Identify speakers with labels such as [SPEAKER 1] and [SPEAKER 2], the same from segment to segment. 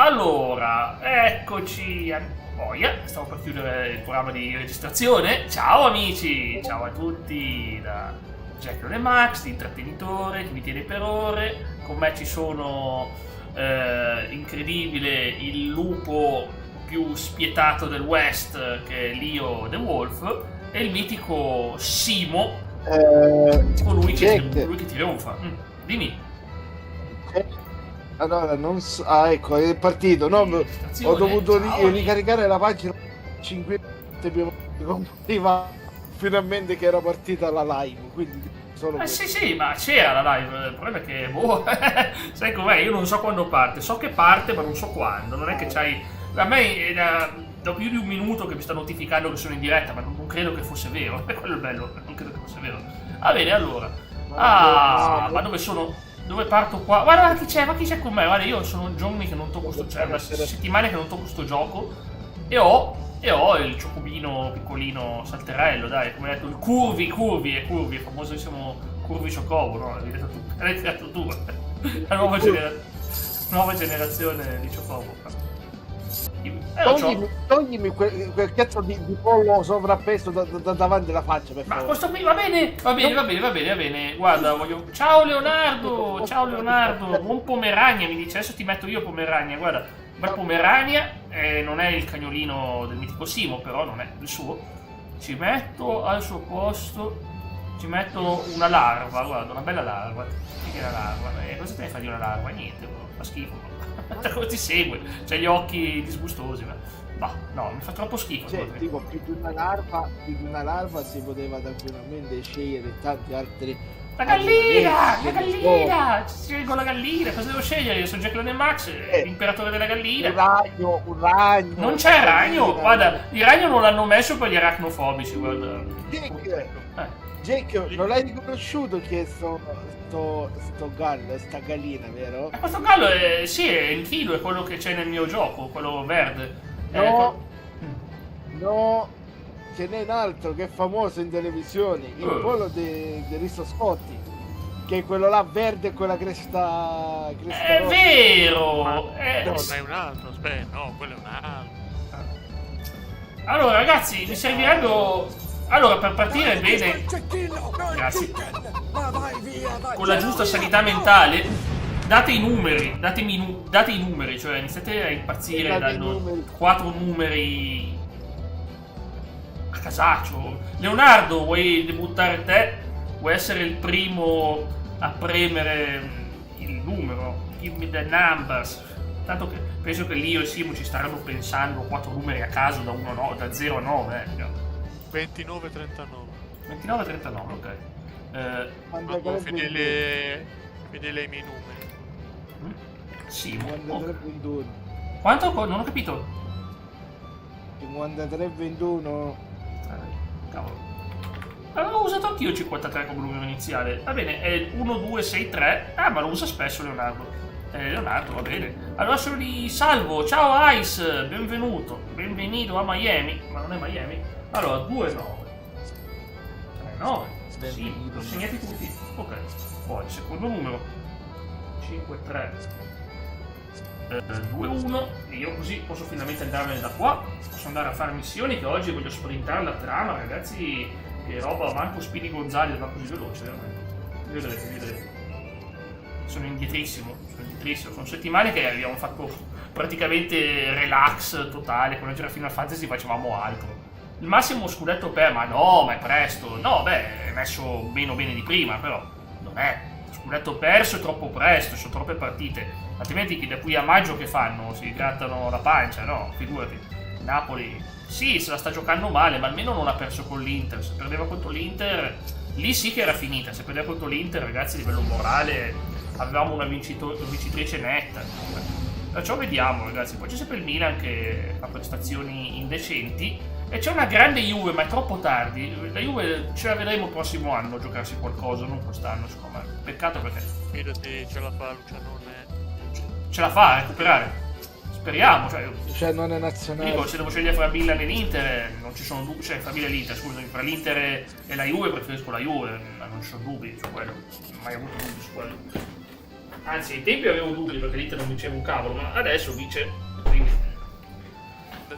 [SPEAKER 1] Allora, eccoci a Boia. Stavo per chiudere il programma di registrazione. Ciao amici, ciao a tutti da Jack e Max, di intrattenitore che vi tiene per ore. Con me ci sono incredibile il lupo più spietato del West, che è Leo The Wolf, e il mitico Simo, colui che trionfa. Dimmi.
[SPEAKER 2] Allora, non so. Ah, ecco, è partito. No, ho dovuto ricaricare la pagina 5 minuti finalmente che era partita la live. Quindi solo
[SPEAKER 1] sì, ma c'era la live. Il problema è che, sai com'è? Io non so quando parte. So che parte, ma non so quando. Non è che c'hai. A me da più di un minuto che mi sta notificando che sono in diretta, ma non credo che fosse vero. È quello il bello, non credo che fosse vero. Va bene, allora. Ma dove sono? Dove parto qua? Guarda chi c'è, ma chi c'è con me? Guarda, io sono giorni che non tocco sto gioco, da settimane che non tocco sto gioco e ho il ciocobino piccolino salterello, dai, come hai detto, il curvi, il famosissimo curvi ciocobo, no? L'hai creato tu. La nuova generazione di ciocobo.
[SPEAKER 2] Toglimi quel cazzo di pollo sovrappeso davanti alla faccia, per favore.
[SPEAKER 1] Ma questo qui va bene. Guarda, voglio. Ciao Leonardo, buon Pomerania, mi dice. Adesso ti metto io Pomerania, guarda. Bel Pomerania, non è il cagnolino del mitico Simo, però non è il suo. Ci metto al suo posto. Ci metto una larva, guarda, una bella larva. Che è la larva? Cosa te ne fa di una larva? Niente, fa schifo. Come ti segue? C'ha gli occhi disgustosi, ma no, mi fa troppo schifo.
[SPEAKER 2] Cioè, tipo, più di una larva si poteva tranquillamente scegliere tanti altri.
[SPEAKER 1] La gallina! Scelgo la gallina, cosa devo scegliere? Io sono Jack Lone Max, l'imperatore della gallina.
[SPEAKER 2] Un ragno.
[SPEAKER 1] Non c'è il ragno, guarda, il ragno non l'hanno messo per gli arachnofobici, guarda.
[SPEAKER 2] Jack, non l'hai riconosciuto che è sto gallo, sta gallina, vero?
[SPEAKER 1] Questo gallo è il filo, è quello che c'è nel mio gioco, quello verde.
[SPEAKER 2] No, ce n'è un altro che è famoso in televisione, il pollo di Risto Scotti, che è quello là verde con la cresta
[SPEAKER 1] è
[SPEAKER 2] rossa.
[SPEAKER 1] Vero!
[SPEAKER 3] No, ma è un altro, aspetta, no, quello è un altro.
[SPEAKER 1] Allora ragazzi, mi serviranno. Allora, per partire bene, grazie, con la giusta sanità mentale, date i numeri, cioè iniziate a impazzire dando 4 numeri a casaccio. Leonardo, vuoi debuttare te? Vuoi essere il primo a premere il numero? Give me the numbers. Tanto che penso che Leo e Simo ci staranno pensando 4 numeri a caso da 0 a 9,
[SPEAKER 3] 29-39,
[SPEAKER 1] ok.
[SPEAKER 3] fedele ai miei numeri.
[SPEAKER 1] Simo.
[SPEAKER 2] 53-21.
[SPEAKER 1] Quanto? Non ho capito.
[SPEAKER 2] 53-21.
[SPEAKER 1] Cavolo. Avevo usato anch'io il 53 come numero iniziale. Va bene, è il 1263. Ah, ma lo usa spesso Leonardo. Leonardo, va bene. Allora sono di Salvo. Ciao Ice, benvenuto. Benvenuto a Miami. Ma non è Miami. Allora, 2-9. 3-9. Sì, l'ho segnati tutti. Ok. Poi, secondo numero. 5-3. 2-1. E io così posso finalmente andarmene da qua. Posso andare a fare missioni, che oggi voglio sprintare la trama, ragazzi. Che roba, manco Speedy Gonzales va così veloce, veramente. Vedrete. Sono indietrissimo. Sono settimane che abbiamo fatto praticamente relax totale. Con la Final Fantasy facevamo altro. Il massimo scudetto ma è presto. No, beh, è messo meno bene di prima, però non è. Scudetto perso è troppo presto, sono troppe partite. Altrimenti da qui a maggio che fanno? Si grattano la pancia, no? Figurati. Napoli, sì, se la sta giocando male, ma almeno non ha perso con l'Inter. Se perdeva contro l'Inter, lì sì che era finita. Se perdeva contro l'Inter, ragazzi, a livello morale, avevamo una vincitrice netta. Perciò vediamo, ragazzi. Poi c'è sempre il Milan che fa prestazioni indecenti. E c'è una grande Juve, ma è troppo tardi. La Juve ce la vedremo il prossimo anno a giocarsi qualcosa, non quest'anno, secondo me. Peccato perché.
[SPEAKER 3] Fidati, ce la fa Lucianone.
[SPEAKER 1] Ce la fa a recuperare. Speriamo,
[SPEAKER 2] cioè non è nazionale.
[SPEAKER 1] Dico, se devo scegliere fra Milan e l'Inter, non ci sono dubbi. Cioè, fra Milan e l'Inter, scusami, fra l'Inter e la Juve preferisco la Juve, ma non ci sono dubbi su quello. Non ho mai avuto dubbi su quello. Anzi, ai tempi avevo dubbi perché l'Inter non vinceva un cavolo, ma adesso vince. Quindi...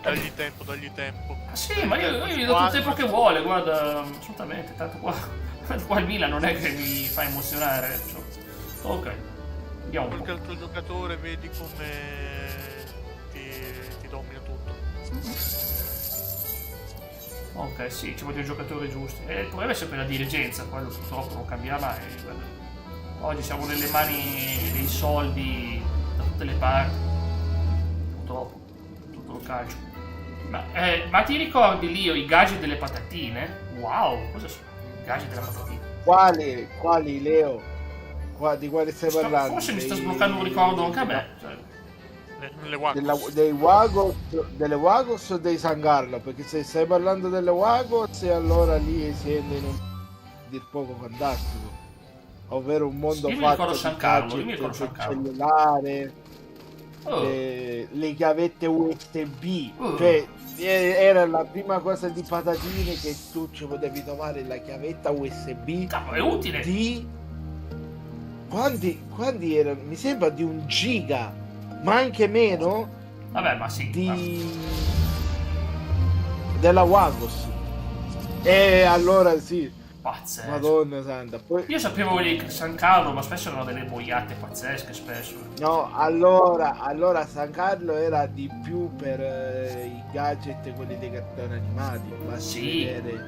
[SPEAKER 3] Dagli tempo.
[SPEAKER 1] Ah, sì, ma io gli do tutto il tempo che vuole, guarda, assolutamente. Tanto qua il Milan non è che mi fa emozionare. Ok, andiamo un po'.
[SPEAKER 3] Qualche altro giocatore vedi come ti domina tutto.
[SPEAKER 1] Ok, sì, ci vogliono i giocatori giusti. Il problema è sempre la dirigenza, quello purtroppo non cambia mai. Oggi siamo nelle mani dei soldi da tutte le parti. Purtroppo, tutto il calcio. Ma ti ricordi lì i gadget delle patatine? Wow, cosa sono i gadget delle patatine?
[SPEAKER 2] Quali Leo? Di quale stai parlando?
[SPEAKER 1] Forse mi sta sbloccando un ricordo anche a me. Cioè.
[SPEAKER 3] Le
[SPEAKER 2] Delle Wagos o dei San Carlo? Perché se stai parlando delle Wagos, allora lì si entra in un dir poco fantastico, ovvero un mondo fatto di gadget sul cellulare, le chiavette USB, cioè era la prima cosa di patatine che tu ci potevi trovare, la chiavetta USB.
[SPEAKER 1] È utile.
[SPEAKER 2] Di quanti erano? Mi sembra di 1 giga, ma anche meno.
[SPEAKER 1] Vabbè, ma sì.
[SPEAKER 2] Della Wagos. E allora sì.
[SPEAKER 1] Pazzesco.
[SPEAKER 2] Madonna santa. Poi...
[SPEAKER 1] Io sapevo di San Carlo, ma spesso erano delle boiate pazzesche, spesso.
[SPEAKER 2] No, allora San Carlo era di più per i gadget, quelli dei cartoni animati. Basti vedere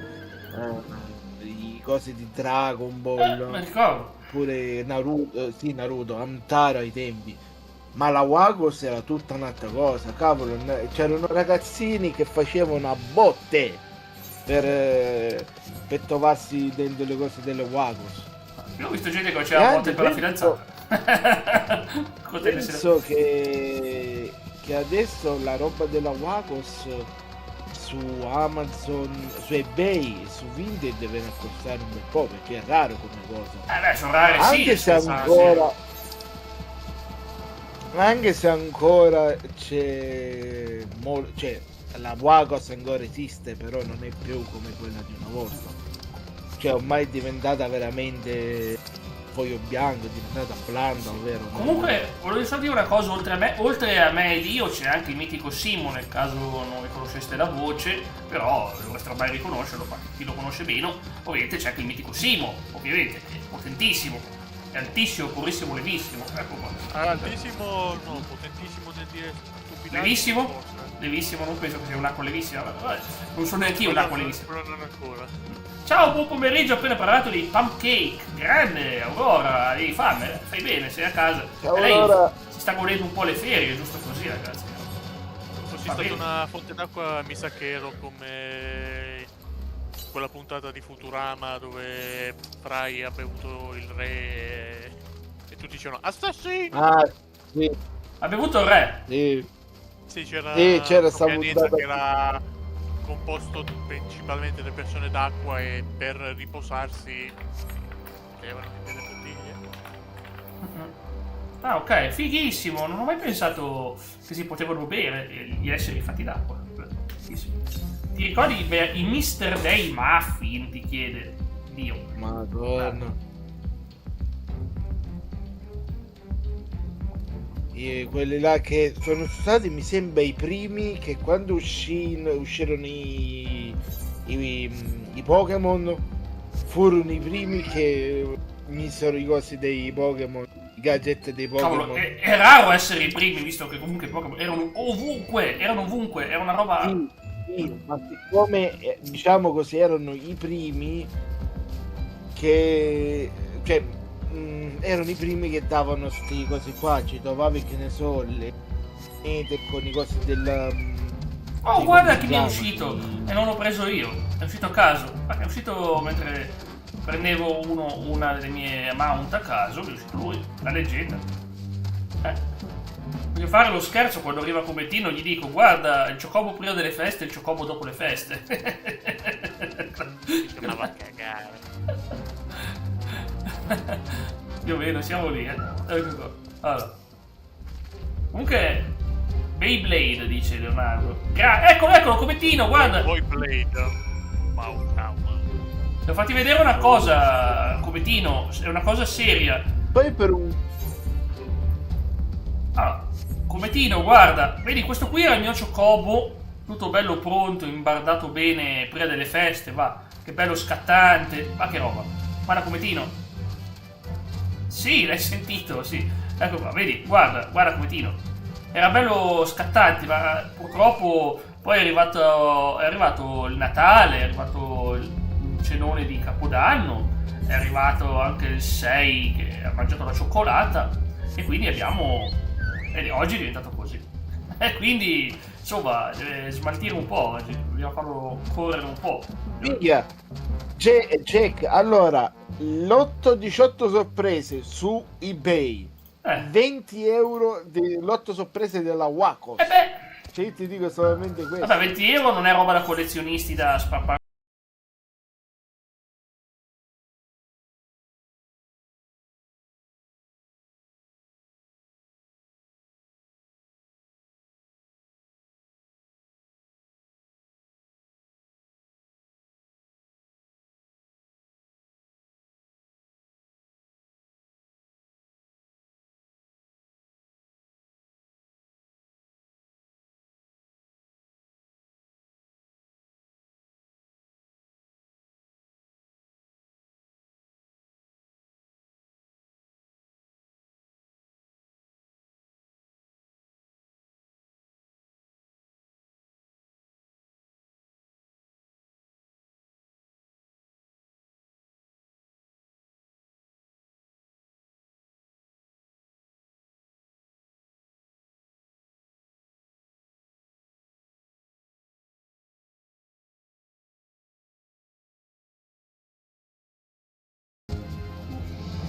[SPEAKER 2] i cosi di Dragon Ball.
[SPEAKER 1] Mi ricordo.
[SPEAKER 2] Pure Naruto, Hamtaro ai tempi. Ma la Wagos era tutta un'altra cosa, cavolo, c'erano ragazzini che facevano a botte per trovarsi dentro le cose delle Wagos.
[SPEAKER 1] Io ho visto gente che faceva a botte per la fidanzata.
[SPEAKER 2] Penso che adesso la roba della Wagos su Amazon, su eBay, su Vinted deve costare un bel po', perché è raro come cosa.
[SPEAKER 1] Sono rare,
[SPEAKER 2] anche
[SPEAKER 1] sì. Anche
[SPEAKER 2] se ancora c'è la Wagos ancora esiste, però non è più come quella di una volta. Cioè ormai è diventata veramente foglio bianco, è diventata blanda, ovvero.
[SPEAKER 1] Comunque, volevo solo dire una cosa, oltre a me ed io c'è anche il mitico Simo, nel caso non riconosceste la voce, però dovreste ormai riconoscerlo, ma chi lo conosce bene, ovviamente c'è anche il mitico Simo, ovviamente, che è potentissimo, è altissimo, purissimo, levissimo, ecco qua.
[SPEAKER 3] Altissimo, no, potentissimo nel dire stupidaggine.
[SPEAKER 1] Levissimo? Levissimo, non penso che sia un'acqua levissima, vabbè, non sono neanche io un'acqua levissima.
[SPEAKER 3] Però non ancora.
[SPEAKER 1] Ciao, buon pomeriggio, ho appena parlato di Pumpcake. Grande, Aurora, devi farne, fai bene, sei a casa.
[SPEAKER 2] Ciao,
[SPEAKER 1] e lei
[SPEAKER 2] Aurora.
[SPEAKER 1] si sta godendo un po' le ferie, giusto così, ragazzi.
[SPEAKER 3] Fossi stata una fonte d'acqua, mi sa che ero come quella puntata di Futurama dove Fry ha bevuto il re e tutti dicevano assassino!
[SPEAKER 2] Ah, sì.
[SPEAKER 1] Ha bevuto il re?
[SPEAKER 3] Sì, c'era
[SPEAKER 2] sta puntata
[SPEAKER 3] che era composto principalmente da persone d'acqua e per riposarsi avevano delle bottiglie.
[SPEAKER 1] Ah, ok, fighissimo, non ho mai pensato che si potevano bere gli esseri fatti d'acqua. Fighissimo. Ti ricordi i Mr. Day Muffin, ti chiede Dio.
[SPEAKER 2] Madonna. Quelli là che sono stati, mi sembra, i primi che quando uscirono i Pokémon furono i primi che misero i cosi dei Pokémon, i gadget dei Pokémon.
[SPEAKER 1] Cavolo, è raro essere i primi, visto che comunque i Pokémon erano ovunque, era una roba...
[SPEAKER 2] Sì, ma siccome, diciamo così, erano i primi che... cioè, erano i primi che davano sti cose qua, ci trovavi, che ne so, le monete con i cosi del...
[SPEAKER 1] Oh, guarda chi mi è uscito e non l'ho preso io, è uscito a caso, è uscito mentre prendevo una delle mie mount a caso, mi è uscito lui, la leggenda. Voglio fare lo scherzo quando arriva Comettino, gli dico guarda il Chocobo prima delle feste e il Chocobo dopo le feste.
[SPEAKER 3] Mi chiamava a cagare.
[SPEAKER 1] Più o meno, siamo lì, allora. Comunque Beyblade, dice Leonardo. Eccolo, Comettino, guarda.
[SPEAKER 3] Poi Blade. Wow.
[SPEAKER 1] Devo farti vedere una cosa, Comettino, è una cosa seria.
[SPEAKER 2] Poi per un
[SPEAKER 1] Allora, Cometino, guarda, vedi, questo qui era il mio Chocobo, tutto bello pronto, imbardato bene prima delle feste, va, che bello scattante, ma che roba. Guarda Cometino. Sì, l'hai sentito, sì. Ecco qua, vedi, guarda Cometino. Era bello scattante, ma purtroppo poi è arrivato il Natale, è arrivato il cenone di Capodanno, è arrivato anche il 6 che ha mangiato la cioccolata e quindi abbiamo... e oggi è diventato così. E quindi, insomma, deve smaltire un po', oggi dobbiamo farlo correre un po'.
[SPEAKER 2] Minchia. Jack, allora, l'8-18 sorprese su eBay, 20 euro dell'8 sorprese della Waco. Cioè, ti dico solamente questo.
[SPEAKER 1] Vabbè, 20 euro non è roba da collezionisti da sparpare.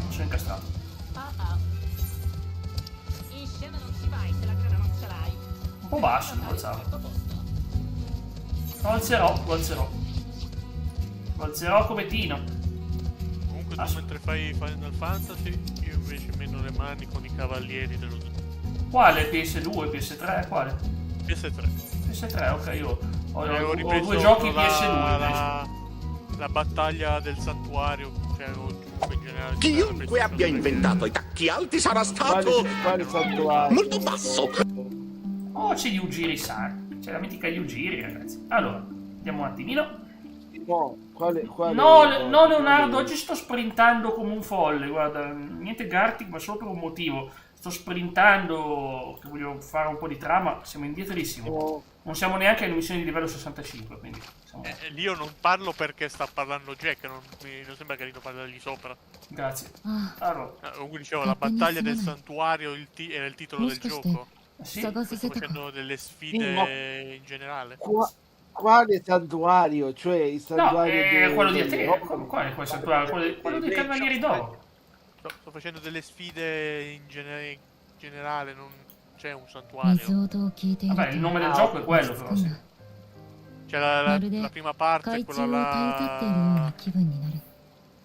[SPEAKER 1] Sono incastrato.
[SPEAKER 4] In scena non ci vai se la crema non ce l'hai.
[SPEAKER 1] Un po' basso, lo alzavo. Lo alzerò Cometino.
[SPEAKER 3] Comunque tu mentre fai Final Fantasy, io invece meno le mani con i cavalieri dello
[SPEAKER 1] Quale? PS2, PS3? Quale?
[SPEAKER 3] PS3.
[SPEAKER 1] PS3, ok, io ho
[SPEAKER 3] ripreso
[SPEAKER 1] due giochi PS2 invece.
[SPEAKER 3] La battaglia del santuario, cioè in generale.
[SPEAKER 5] Chiunque abbia inventato i tacchi alti sarà stato
[SPEAKER 2] Quale santuario?
[SPEAKER 5] molto basso.
[SPEAKER 1] Oh, c'è Yujiri-san. C'è la mitica Yujiri, ragazzi. Allora, andiamo un attimino.
[SPEAKER 2] No, quale
[SPEAKER 1] No, Leonardo, oggi sto sprintando come un folle, guarda, niente Gartic, ma solo per un motivo. Sto sprintando, che voglio fare un po' di trama, siamo indietrissimo.
[SPEAKER 2] No.
[SPEAKER 1] Non siamo neanche alle missioni di livello 65, quindi...
[SPEAKER 3] Lì io non parlo perché sta parlando Jack, non sembra carino parlargli sopra.
[SPEAKER 1] Grazie. Allora,
[SPEAKER 3] Comunque dicevo, la battaglia del santuario era il titolo del gioco.
[SPEAKER 1] sì,
[SPEAKER 3] Sto facendo delle sfide in generale.
[SPEAKER 2] Quale santuario? Cioè il
[SPEAKER 1] no,
[SPEAKER 2] santuario
[SPEAKER 1] è quello di Atene.
[SPEAKER 2] dell'Europa?
[SPEAKER 1] Qual è quel santuario? Quello dei Cavalieri d'Oro.
[SPEAKER 3] Sto facendo delle sfide in generale, non c'è un santuario.
[SPEAKER 1] Vabbè, il nome del gioco è quello, però, sì.
[SPEAKER 3] C'è la prima parte, quella là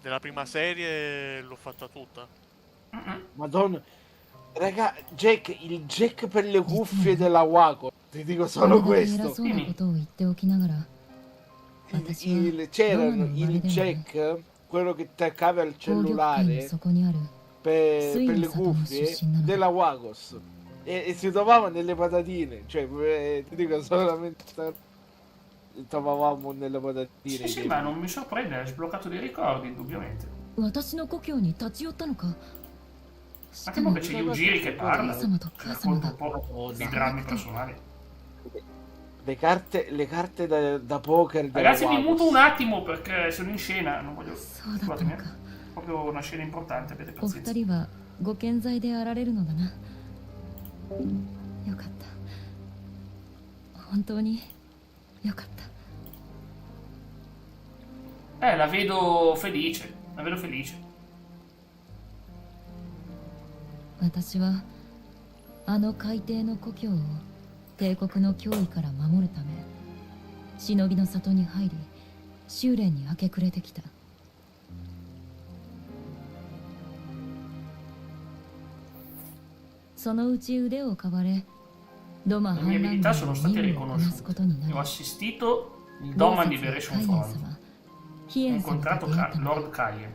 [SPEAKER 3] della prima serie, l'ho fatta tutta.
[SPEAKER 2] Madonna. Raga, Jack, il Jack per le cuffie della Waco. Ti dico solo questo. C'erano il Jack, quello che attaccava il cellulare per le cuffie della Wagos. E si trovava nelle patatine. Cioè, ti dico solamente... Trovavamo nelle patatine.
[SPEAKER 1] Sì, ma non mi sorprende, hai sbloccato dei ricordi, indubbiamente. Ma che poi c'è Yujiri che parla, racconta un po' di drammi personali.
[SPEAKER 2] Le carte da poker.
[SPEAKER 1] Ragazzi, mi muto un attimo perché sono in scena, non voglio... Scusatemi, proprio una scena importante, avete pazienza. La vedo felice, la vedo felice.
[SPEAKER 6] 私はあの海底の故郷を帝国の脅威から守るため忍びの里に入り修練に明け暮れてきた。そのうち腕を買われドマ反乱軍の任務をこなすことになり
[SPEAKER 1] Ho assistito il Doman Liberation Front. Ho incontrato Lord Kaien.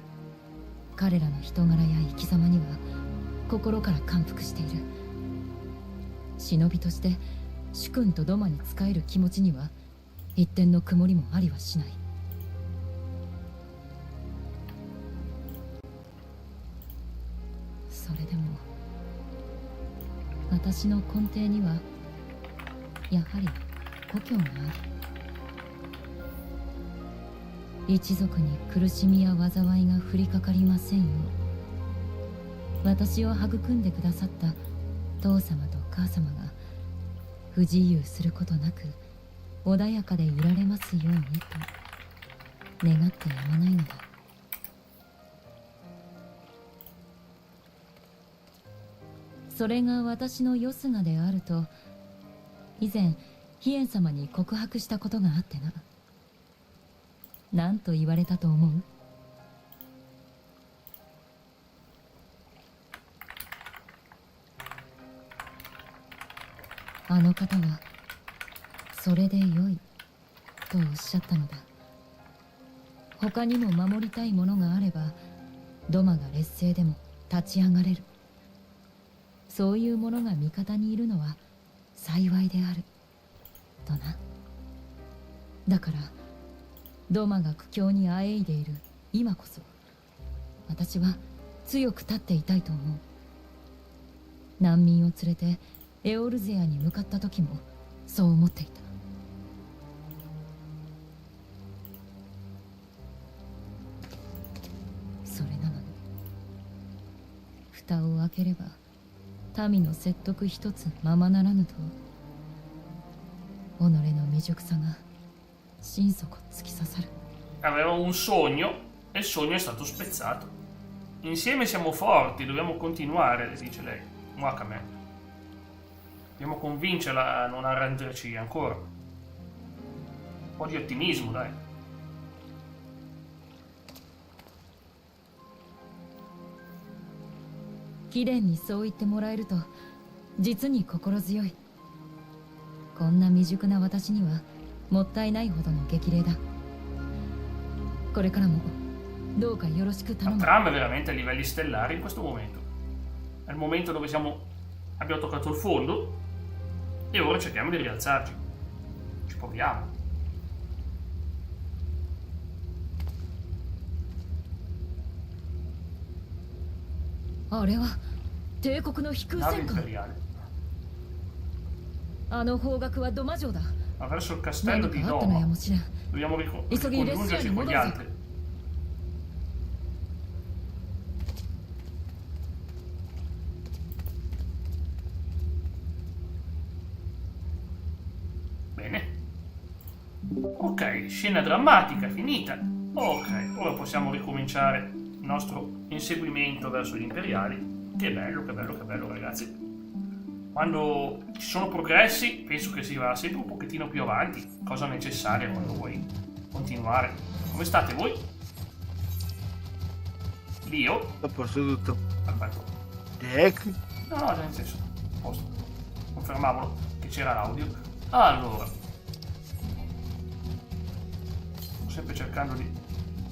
[SPEAKER 6] 彼らの人柄や生き様には心から感服している。忍びとして主君とドマに仕える気持ちには一点の曇りもありはしない。それでも私の根底にはやはり故郷があり、一族に苦しみや災いが降りかかりませんよう、私を育んでくださった父様と母様が不自由することなく穏やかでいられますようにと願ってやまないのだ。それが私のよすがであると以前飛燕様に告白したことがあってな。何と言われたと思う？あの方はそれでよいとおっしゃったのだ。他にも守りたいものがあればドマが劣勢でも立ち上がれる。そういうものが味方にいるのは幸いであるとな。だからドマが苦境にあえいでいる今こそ私は強く立っていたいと思う。難民を連れてエオルゼアに向かった時もそう思っていた。それなのに蓋を開ければ民の説得一つままならぬと己の未熟さが心底突き刺さる。
[SPEAKER 1] Aveva un sogno e il sogno è stato spezzato. Insieme siamo forti, dobbiamo continuare, dice lei. Wakame. Dobbiamo convincerla a non arrenderci ancora. Un po' di ottimismo, dai.
[SPEAKER 6] 貴殿にそう言ってもらえると実に心強い。こんな未熟な私にはもったいないほどの激励だ。これからもどうかよろしく頼む。
[SPEAKER 1] La trama è veramente a livelli stellari in questo momento. È il momento dove abbiamo toccato il fondo e ora cerchiamo di rialzarci. Ci proviamo.
[SPEAKER 6] Oreは帝国の飛空
[SPEAKER 1] Nave
[SPEAKER 6] 戦艦。
[SPEAKER 1] imperiale.
[SPEAKER 6] あの方角はドマ城だ。
[SPEAKER 1] Ma verso il castello
[SPEAKER 6] 何
[SPEAKER 1] di
[SPEAKER 6] かあったのや
[SPEAKER 1] Doma.
[SPEAKER 6] もしれん。
[SPEAKER 1] Dobbiamo
[SPEAKER 6] Isoghi
[SPEAKER 1] ricongiungerci
[SPEAKER 6] Ressia
[SPEAKER 1] con gli
[SPEAKER 6] di
[SPEAKER 1] altri. Bene. Ok, scena drammatica, finita. Ok, ora possiamo ricominciare il nostro inseguimento verso gli imperiali. Che bello, che bello, che bello, ragazzi. Quando ci sono progressi, penso che si va sempre un pochettino più avanti, cosa necessaria quando vuoi continuare. Come state voi? Io?
[SPEAKER 2] A posto tutto.
[SPEAKER 1] Perfetto.
[SPEAKER 2] Ecco.
[SPEAKER 1] No, nel senso, a posto. Confermavolo che c'era l'audio. Allora. Sto sempre cercando di...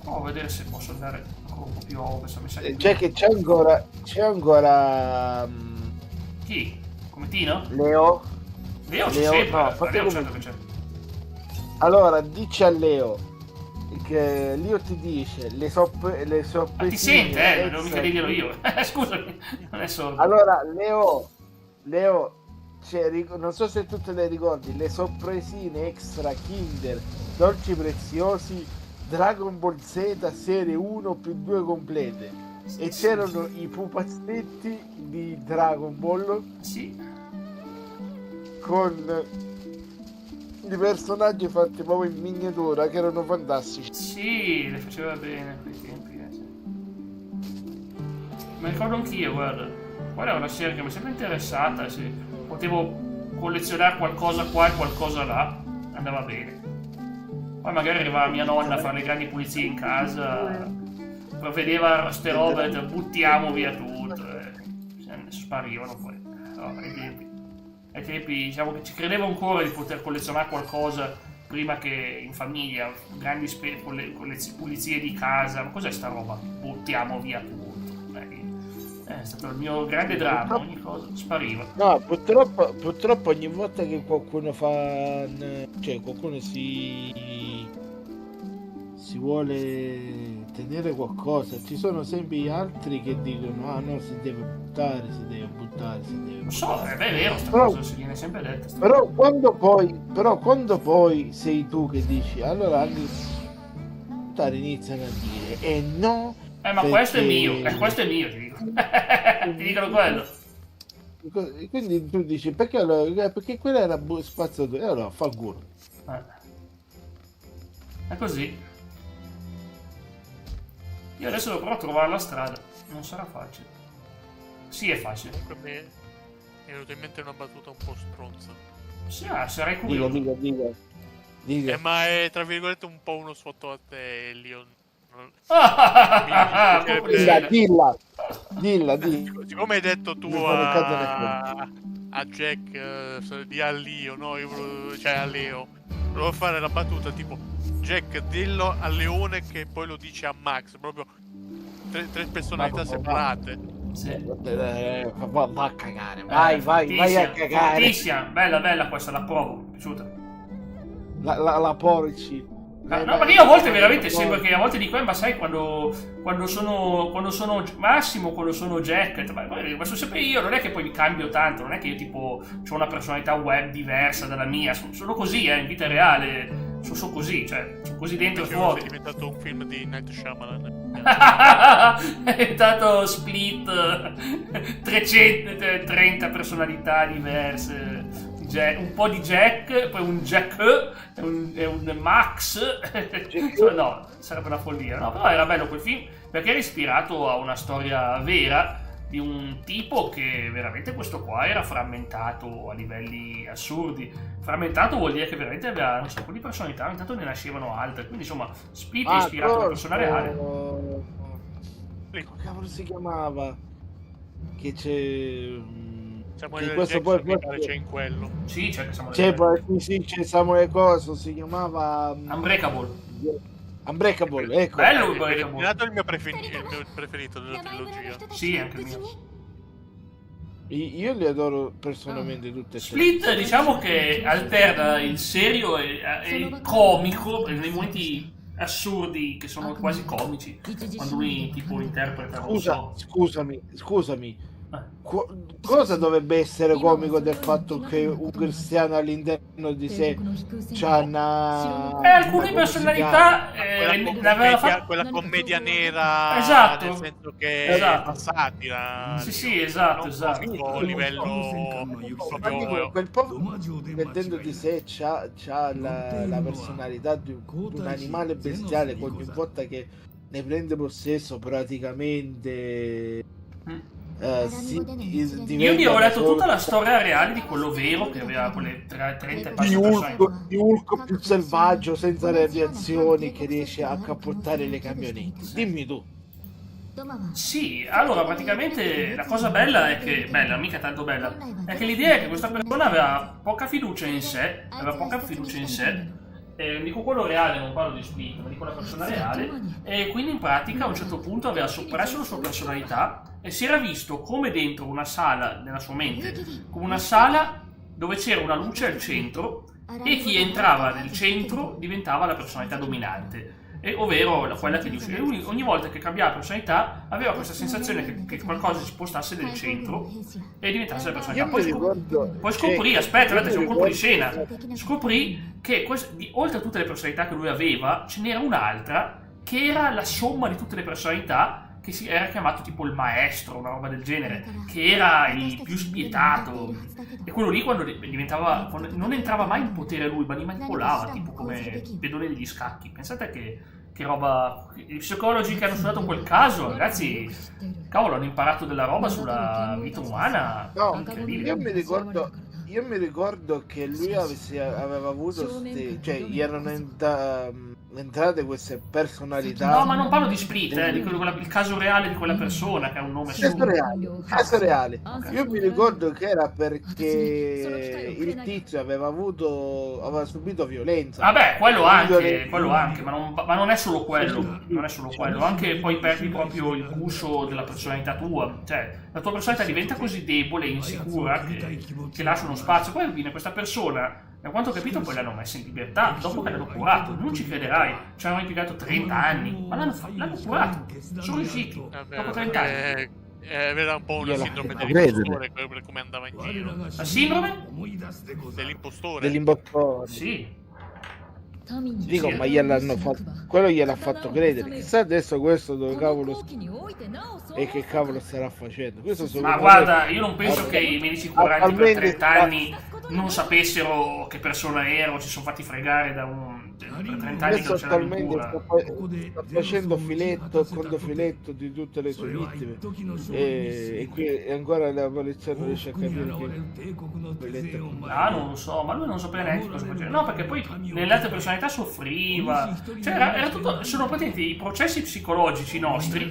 [SPEAKER 1] Oh, vedere se posso andare ancora un po' più a ovest. Mi sa che...
[SPEAKER 2] Cioè che c'è ancora...
[SPEAKER 1] Chi? Come Tino?
[SPEAKER 2] Leo?
[SPEAKER 1] Leo c'è
[SPEAKER 2] Leo,
[SPEAKER 1] sempre,
[SPEAKER 2] no,
[SPEAKER 1] Leo
[SPEAKER 2] fatemi-
[SPEAKER 1] certo che c'è.
[SPEAKER 2] Allora, dici a Leo che Leo ti dice le
[SPEAKER 1] Ma
[SPEAKER 2] sorpresine
[SPEAKER 1] ti sente, non devo
[SPEAKER 2] extra-
[SPEAKER 1] mica dirlo io. Scusami, non è sordo.
[SPEAKER 2] Allora, Leo, cioè, non so se tu te le ricordi, le sorpresine extra Kinder, dolci preziosi, Dragon Ball Z serie 1 più 2 complete. E c'erano i pupazzetti di Dragon Ball
[SPEAKER 1] Sì.
[SPEAKER 2] con i personaggi fatti proprio in miniatura che erano fantastici.
[SPEAKER 1] Sì, le faceva bene a quei tempi. Sì. Mi ricordo anch'io, guarda. Quella è una serie che mi è sempre interessata. Se potevo collezionare qualcosa qua e qualcosa là, andava bene. Poi magari arrivava mia nonna a fare le grandi pulizie in casa, vedeva ste robe e buttiamo via tutto. Sparivano poi. No, ai tempi diciamo che ci credevo ancora di poter collezionare qualcosa prima che in famiglia, grandi pulizie di casa. Ma cos'è sta roba? Buttiamo via tutto. È stato il mio grande dramma, ogni cosa spariva.
[SPEAKER 2] No, purtroppo ogni volta che qualcuno cioè qualcuno si vuole tenere qualcosa, ci sono sempre gli altri che dicono ah no, si deve buttare.
[SPEAKER 1] Lo so, è vero, sta
[SPEAKER 2] Però-
[SPEAKER 1] cosa si viene sempre detta.
[SPEAKER 2] Però quando poi sei tu che dici allora anche iniziano a dire no,
[SPEAKER 1] Ma
[SPEAKER 2] perché-
[SPEAKER 1] questo è mio, questo è mio, ti dico. Ti dicono quello.
[SPEAKER 2] E quindi tu dici perché perché quella era spazzatura, e allora fa il culo.
[SPEAKER 1] È così. Io adesso dovrò trovare la strada. Non sarà facile. Sì, è facile.
[SPEAKER 3] Comunque mi è venuta in mente una battuta un po' stronza.
[SPEAKER 1] Sì, sarei curioso.
[SPEAKER 2] Dica.
[SPEAKER 3] Ma è tra virgolette un po' uno sfotto a te, Leon.
[SPEAKER 2] Dilla.
[SPEAKER 3] Siccome hai detto tu
[SPEAKER 2] Non fare caso
[SPEAKER 3] a Jack di a Leo, no? Cioè a Leo. Volevo fare la battuta tipo Jack dillo a Leone che poi lo dice a Max. Proprio tre personalità separate.
[SPEAKER 1] Sì.
[SPEAKER 2] Va a cagare, vai a cagare.
[SPEAKER 1] Fortissima, bella questa, la provo, mi è piaciuta.
[SPEAKER 2] La porci.
[SPEAKER 1] No, perché io a volte veramente sembra che a volte dico, ma sai quando sono Massimo, quando sono Jack, ma sono sempre io, non è che poi mi cambio tanto, non è che io tipo ho una personalità web diversa dalla mia, sono così, in vita reale, sono così, cioè, sono così dentro e fuori.
[SPEAKER 3] È diventato un film di Night Shyamalan.
[SPEAKER 1] È diventato Split, 330 personalità diverse. Un po' di Jack, poi un Jack e un Max. No, sarebbe una follia. No, però era bello quel film perché era ispirato a una storia vera di un tipo che veramente questo qua era frammentato a livelli assurdi. Frammentato vuol dire che veramente aveva un sacco di personalità, intanto ne nascevano altre. Quindi insomma, Split è ispirato a una persona reale.
[SPEAKER 2] Come cavolo si chiamava? Che c'è...
[SPEAKER 3] Samuel
[SPEAKER 2] questo
[SPEAKER 3] Jackson
[SPEAKER 2] poi
[SPEAKER 3] mi pare c'è in quello.
[SPEAKER 1] Sì, c'è
[SPEAKER 2] c'è Samuele Coso, si chiamava
[SPEAKER 1] Unbreakable.
[SPEAKER 2] Ecco.
[SPEAKER 1] Bello
[SPEAKER 3] È
[SPEAKER 1] Unbreakable.
[SPEAKER 3] nato il mio preferito della trilogia.
[SPEAKER 1] Sì, anche il mio.
[SPEAKER 2] Io li adoro personalmente tutte e tre.
[SPEAKER 1] Split diciamo che alterna il serio e il comico nei momenti assurdi che sono quasi comici quando lui tipo interpreta non so.
[SPEAKER 2] Scusami. Cosa dovrebbe essere comico del fatto che un cristiano all'interno di sé c'ha
[SPEAKER 1] alcune personalità
[SPEAKER 3] quella commedia nera,
[SPEAKER 1] esatto,
[SPEAKER 3] nel senso che
[SPEAKER 1] esatto.
[SPEAKER 3] è satira.
[SPEAKER 1] Sì, esatto.
[SPEAKER 3] A livello proprio
[SPEAKER 2] quel povero dentro di sé c'ha la personalità di un animale bestiale che ogni volta che ne prende possesso praticamente
[SPEAKER 1] io mi ero letto tutta la storia reale di quello vero che aveva quelle 30 pagine
[SPEAKER 2] di Hulk più selvaggio senza reazioni che riesce a cappottare le camionette. Dimmi tu.
[SPEAKER 1] Sì, allora praticamente la cosa bella è che, mica tanto bella, è che l'idea è che questa persona aveva poca fiducia in sé, dico quello reale, non parlo di Split, ma dico la persona reale, e quindi in pratica a un certo punto aveva soppresso la sua personalità e si era visto come dentro una sala, nella sua mente, come una sala dove c'era una luce al centro e chi entrava nel centro diventava la personalità dominante. Ovvero quella che dice, ogni volta che cambiava personalità aveva questa sensazione che qualcosa si spostasse nel centro e diventasse la personalità. Poi scoprì, aspetta, c'è un colpo di scena, scoprì che oltre a tutte le personalità che lui aveva ce n'era un'altra che era la somma di tutte le personalità, che si era chiamato tipo il maestro, una roba del genere, che era il più spietato, e quello lì quando non entrava mai in potere lui, ma li manipolava tipo come pedone degli scacchi. Pensate che roba, i psicologi che hanno studiato quel caso, ragazzi, cavolo, hanno imparato della roba sulla vita umana.
[SPEAKER 2] No,
[SPEAKER 1] incredibile.
[SPEAKER 2] io mi ricordo che lui aveva avuto cioè gli erano entrate queste personalità.
[SPEAKER 1] No, ma non parlo di Split, il caso reale di quella persona che ha un nome
[SPEAKER 2] Caso reale. Io mi ricordo che era perché il tizio aveva subito violenza.
[SPEAKER 1] Vabbè, quello anche, ma non è solo quello. Non è solo quello. Anche poi perdi proprio il gusto della personalità tua. Cioè, la tua personalità diventa così debole e insicura che lascia uno spazio. Poi viene questa persona. Da quanto ho capito poi l'hanno messa in libertà dopo che l'hanno curato, non ci crederai, ci hanno impiegato 30 anni, ma l'hanno curato, sono riusciti, dopo 30 anni.
[SPEAKER 3] Era un po' una sindrome dell'impostore, come andava in giro.
[SPEAKER 1] La sindrome?
[SPEAKER 2] Dell'impostore?
[SPEAKER 1] Sì.
[SPEAKER 2] Dico, ma gliel'hanno fatto, quello gliel'ha fatto credere. Chissà adesso questo dove cavolo e che cavolo starà facendo.
[SPEAKER 1] Ma guarda, io non penso che i medici curanti per 30 anni non sapessero che persona ero, ci sono fatti fregare per 30 anni che non c'era in cura.
[SPEAKER 2] Sta facendo conto filetto di tutte le sue vittime e qui ancora la polizia non riesce a capire che
[SPEAKER 1] non lo so, ma lui non sapeva neanche cosa faceva. No, perché poi nelle altre personalità soffriva, cioè era tutto, sono praticamente i processi psicologici nostri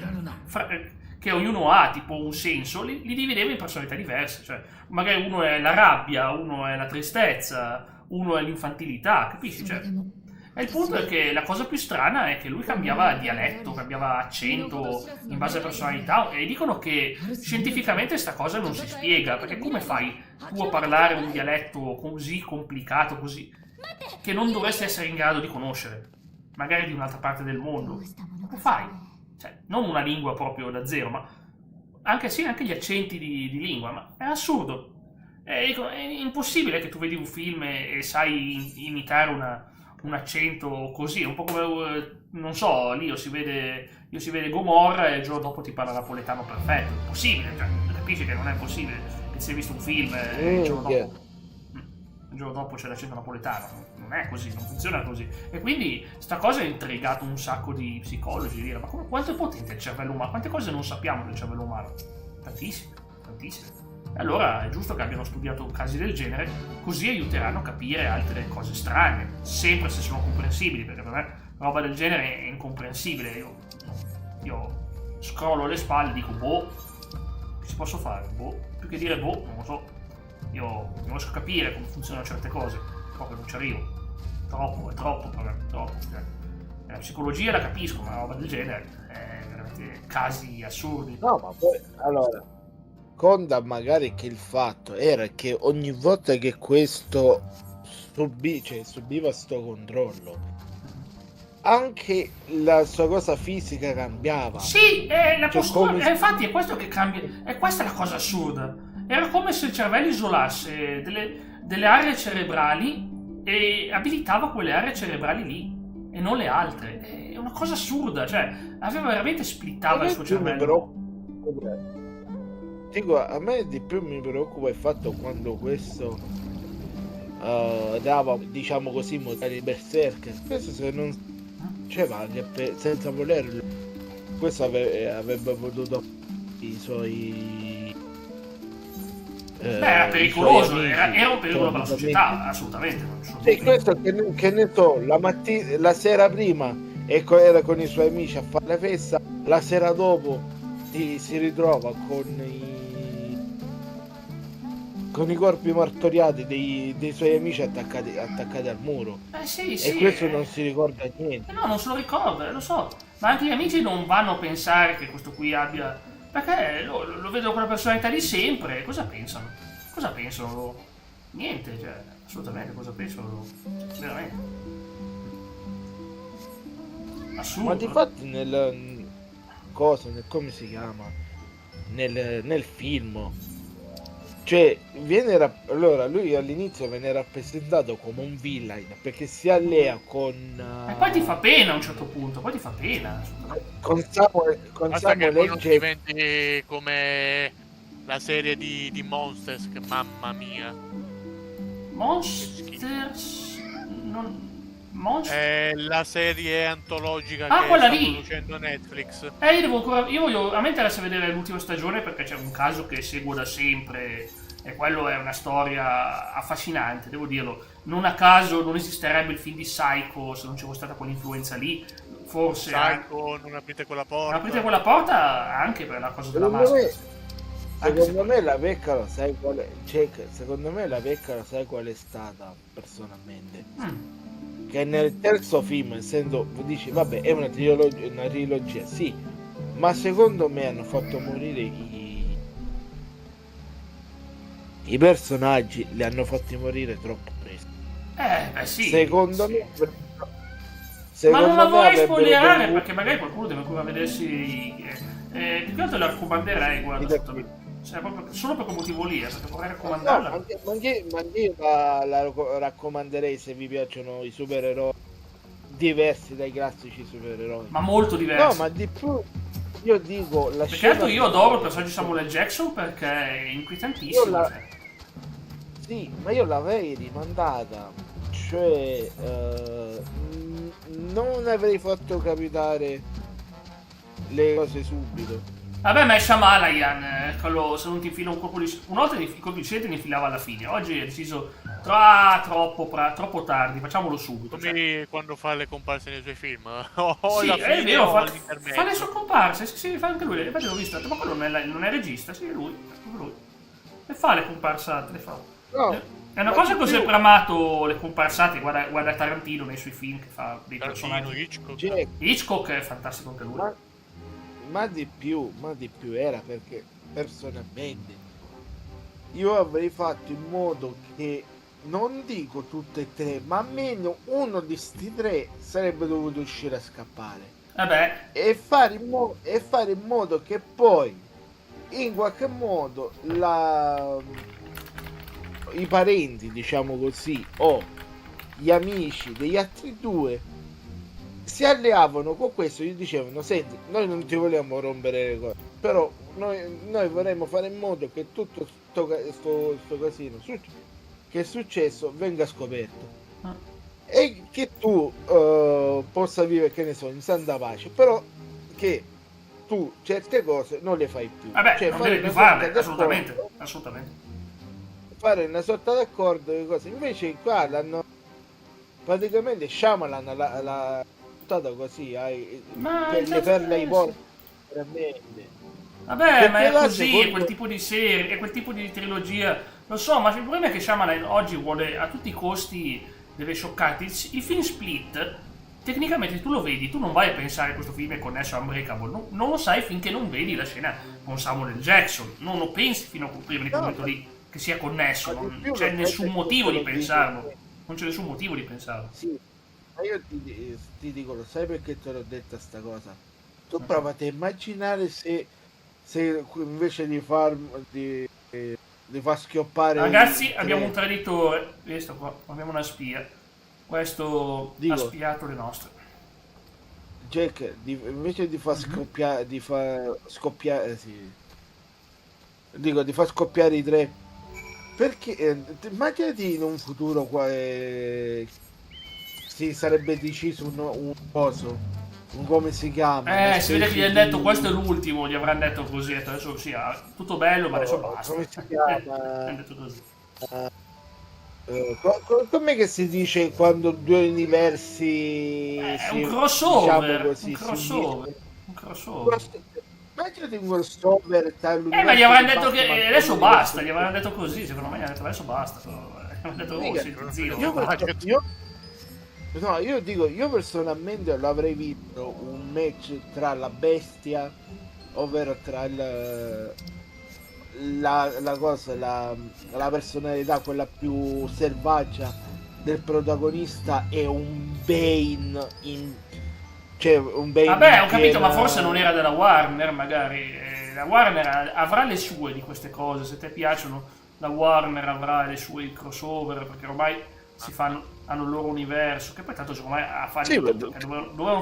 [SPEAKER 1] che ognuno ha tipo un senso, li divideva in personalità diverse, cioè magari uno è la rabbia, uno è la tristezza, uno è l'infantilità, capisci? Cioè, e il punto è che la cosa più strana è che lui cambiava dialetto, cambiava accento in base a personalità, e dicono che scientificamente sta cosa non si spiega, perché come fai tu a parlare un dialetto così complicato, così, che non dovresti essere in grado di conoscere, magari di un'altra parte del mondo? Come fai? Cioè, non una lingua proprio da zero, ma anche gli accenti di lingua, ma è assurdo. È impossibile che tu vedi un film e sai imitare un accento così, un po' come, non so, lì io si vede Gomorra e il giorno dopo ti parla napoletano perfetto. È possibile, cioè, capisci che non è possibile che si è visto un film e il giorno dopo c'è l'accento napoletano. Non è così, non funziona così. E quindi sta cosa ha intrigato un sacco di psicologi, dire, ma quanto è potente il cervello umano? Quante cose non sappiamo del cervello umano? Tantissime. E allora è giusto che abbiano studiato casi del genere, così aiuteranno a capire altre cose strane, sempre se sono comprensibili, perché per me roba del genere è incomprensibile. Io scrollo le spalle e dico, che ci posso fare? Più che dire non lo so. Io non riesco a capire come funzionano certe cose, proprio non ci arrivo. È troppo. Cioè, la psicologia la capisco, ma roba del genere è veramente casi assurdi.
[SPEAKER 2] No, ma poi, allora, conta magari che il fatto era che ogni volta che questo subiva sto controllo, anche la sua cosa fisica cambiava.
[SPEAKER 1] Sì, la postura, infatti è questo che cambia, e questa è la cosa assurda. Era come se il cervello isolasse delle aree cerebrali e abilitava quelle aree cerebrali lì e non le altre. È una cosa assurda, cioè aveva veramente splittava il suo cervello.
[SPEAKER 2] Dico, a me di più mi preoccupa il fatto quando questo dava, diciamo così, modali berserker. Questo se non senza volerlo, questo avrebbe potuto i suoi
[SPEAKER 1] era pericoloso, era un pericolo per la società, assolutamente.
[SPEAKER 2] Sì, questo che ne so, la sera prima era con i suoi amici a fare la festa, la sera dopo si ritrova con i corpi martoriati dei suoi amici attaccati al muro.
[SPEAKER 1] Sì,
[SPEAKER 2] e questo non si ricorda niente.
[SPEAKER 1] No, non se lo ricorda, lo so. Ma anche gli amici non vanno a pensare che questo qui abbia... Perché lo vedono con la personalità di sempre. Cosa pensano? Niente, cioè, assolutamente, cosa pensano? Veramente. Assurdo.
[SPEAKER 2] Ma difatti come si chiama? Nel film, cioè allora lui all'inizio viene rappresentato come un villain perché si allea con
[SPEAKER 1] e poi ti fa pena a un certo punto,
[SPEAKER 2] con Samuel
[SPEAKER 3] non diventi come la serie di Monsters, che mamma mia.
[SPEAKER 1] Monsters
[SPEAKER 3] È la serie antologica
[SPEAKER 1] Ah,
[SPEAKER 3] che
[SPEAKER 1] quella
[SPEAKER 3] sta
[SPEAKER 1] lì!
[SPEAKER 3] producendo Netflix.
[SPEAKER 1] Io voglio, a me interessa vedere l'ultima stagione perché c'è un caso che seguo da sempre e quello è una storia affascinante, devo dirlo. Non a caso non esisterebbe il film di Psycho se non c'è stata quell'influenza lì. Forse
[SPEAKER 3] Psycho, non aprite quella porta.
[SPEAKER 1] non aprite quella porta anche per la cosa della
[SPEAKER 2] Secondo
[SPEAKER 1] maschera.
[SPEAKER 2] Secondo me la vecchia lo sai qual è? Cioè, secondo me la vecchia lo sai qual è stata personalmente? Che nel terzo film, essendo, dici, vabbè, è una trilogia, sì, ma secondo me hanno fatto morire i personaggi, li hanno fatti morire troppo presto.
[SPEAKER 1] Beh sì.
[SPEAKER 2] Secondo me
[SPEAKER 1] Ma non la vorrei
[SPEAKER 2] avrebbero
[SPEAKER 1] spoilerare
[SPEAKER 2] dovuto-
[SPEAKER 1] perché magari qualcuno deve ancora vedersi. Più che altro la raccomanderei, guarda, cioè, proprio, solo per quel motivo lì, perché vorrei
[SPEAKER 2] No,
[SPEAKER 1] raccomandarla.
[SPEAKER 2] ma anche io la raccomanderei se vi piacciono i supereroi diversi dai classici supereroi.
[SPEAKER 1] Ma molto diverso.
[SPEAKER 2] No, ma di più, io dico la
[SPEAKER 1] Perché altro io adoro il personaggio di Samuel L. Jackson perché è inquietantissimo.
[SPEAKER 2] Io la-
[SPEAKER 1] cioè.
[SPEAKER 2] Sì, ma io l'avrei rimandata, cioè non avrei fatto capitare le cose subito.
[SPEAKER 1] Vabbè, ma è Shyamalan, quello, se non ti infila un colpo di. Una volta il colpo di scena ne infilava alla fine. Oggi è deciso troppo tardi, facciamolo subito.
[SPEAKER 3] Come quando fa le comparse nei suoi film.
[SPEAKER 1] Sì,
[SPEAKER 3] La
[SPEAKER 1] è
[SPEAKER 3] fine
[SPEAKER 1] vero,
[SPEAKER 3] o
[SPEAKER 1] fa
[SPEAKER 3] all'intermezzo.
[SPEAKER 1] le sue comparse, sì, fa anche lui, infatti l'ho vista, ma quello non è regista, sì, è lui, Le fa le comparsate, le fa.
[SPEAKER 2] No,
[SPEAKER 1] È una
[SPEAKER 2] ma
[SPEAKER 1] cosa
[SPEAKER 2] di
[SPEAKER 1] che ho
[SPEAKER 2] più,
[SPEAKER 1] sempre amato, le comparsate, guarda Tarantino nei suoi film che fa dei
[SPEAKER 3] Tarantino,
[SPEAKER 1] personaggi.
[SPEAKER 3] Hitchcock.
[SPEAKER 2] Jack,
[SPEAKER 1] Hitchcock è fantastico anche lui.
[SPEAKER 2] ma di più era perché personalmente io avrei fatto in modo che non dico tutte e tre, ma almeno uno di sti tre sarebbe dovuto uscire a scappare
[SPEAKER 1] Vabbè,
[SPEAKER 2] e fare in modo che poi in qualche modo i parenti, diciamo così, o gli amici degli altri due si alleavano con questo, gli dicevano: senti, noi non ti vogliamo rompere le cose, però noi vorremmo fare in modo che tutto sto casino che è successo venga scoperto e che tu possa vivere, che ne so, in santa pace, però che tu certe cose non le fai più.
[SPEAKER 1] vabbè,
[SPEAKER 2] Cioè,
[SPEAKER 1] non
[SPEAKER 2] fare
[SPEAKER 1] deve più
[SPEAKER 2] una sorta
[SPEAKER 1] farle,
[SPEAKER 2] d'accordo,
[SPEAKER 1] assolutamente.
[SPEAKER 2] fare una sorta d'accordo e cose. Invece qua l'hanno praticamente Shyamalan l'ha buttata così
[SPEAKER 1] Ma
[SPEAKER 2] per le perle ai porti, veramente.
[SPEAKER 1] Vabbè, ma è
[SPEAKER 2] Perché là,
[SPEAKER 1] così, è
[SPEAKER 2] secondo-
[SPEAKER 1] quel tipo di serie, è quel tipo di trilogia. Lo so, ma il problema è che Shyamalan oggi vuole a tutti i costi, deve scioccarti. Il film Split, tecnicamente tu lo vedi, tu non vai a pensare che questo film è connesso a Unbreakable, non lo sai finché non vedi la scena con Samuel L. Jackson, non lo pensi fino a prima di quel momento lì che sia connesso,
[SPEAKER 2] Ma di
[SPEAKER 1] non
[SPEAKER 2] più
[SPEAKER 1] c'è
[SPEAKER 2] lo
[SPEAKER 1] nessun
[SPEAKER 2] sai
[SPEAKER 1] motivo di
[SPEAKER 2] perché te lo
[SPEAKER 1] pensarlo.
[SPEAKER 2] dico.
[SPEAKER 1] Non c'è nessun motivo di pensarlo.
[SPEAKER 2] Sì, ma io ti dico, lo sai perché te l'ho detta sta cosa? Tu provate a immaginare se invece di far schioppare
[SPEAKER 1] Ragazzi,
[SPEAKER 2] i
[SPEAKER 1] abbiamo un
[SPEAKER 2] tre,
[SPEAKER 1] traditore, questo qua, abbiamo una spia. Questo
[SPEAKER 2] Dico.
[SPEAKER 1] ha spiato le nostre.
[SPEAKER 2] Jack, invece di far scoppiare, di far scoppiare, sì. Dico, di far scoppiare i tre, perché immaginati in un futuro qua si sarebbe deciso un coso, un come si chiama, una
[SPEAKER 1] Si vede che gli hanno
[SPEAKER 2] specie
[SPEAKER 1] detto
[SPEAKER 2] di-
[SPEAKER 1] questo è l'ultimo, gli avranno detto così, adesso sì, tutto bello, ma adesso basta.
[SPEAKER 2] come si chiama?
[SPEAKER 1] Hanno detto così.
[SPEAKER 2] Com'è che si dice quando due universi
[SPEAKER 1] È
[SPEAKER 2] si,
[SPEAKER 1] un crossover,
[SPEAKER 2] diciamo così,
[SPEAKER 1] un
[SPEAKER 2] si
[SPEAKER 1] crossover,
[SPEAKER 2] uniscono?
[SPEAKER 1] un crossover.
[SPEAKER 2] Immaginate un crossover tra
[SPEAKER 1] Ma
[SPEAKER 2] l'universo
[SPEAKER 1] gli avranno
[SPEAKER 2] di
[SPEAKER 1] detto che
[SPEAKER 2] Batman e
[SPEAKER 1] adesso
[SPEAKER 2] l'universo
[SPEAKER 1] basta,
[SPEAKER 2] di-
[SPEAKER 1] gli avranno detto così, secondo me gli hanno detto adesso basta. Gli hanno detto, oh
[SPEAKER 2] Mica,
[SPEAKER 1] sì, zio.
[SPEAKER 2] io dico, io personalmente l'avrei visto un match tra la bestia, ovvero tra la personalità, quella più selvaggia del protagonista, e un Bane cioè un Bane
[SPEAKER 1] Vabbè, ho
[SPEAKER 2] in
[SPEAKER 1] capito, ma
[SPEAKER 2] piena-
[SPEAKER 1] forse non era della Warner, magari. La Warner avrà le sue di queste cose, se ti piacciono, la Warner avrà le sue crossover, perché ormai hanno il loro universo, che poi tanto secondo me a fare
[SPEAKER 2] Sì,
[SPEAKER 1] tutto,
[SPEAKER 2] ma-
[SPEAKER 1] avevano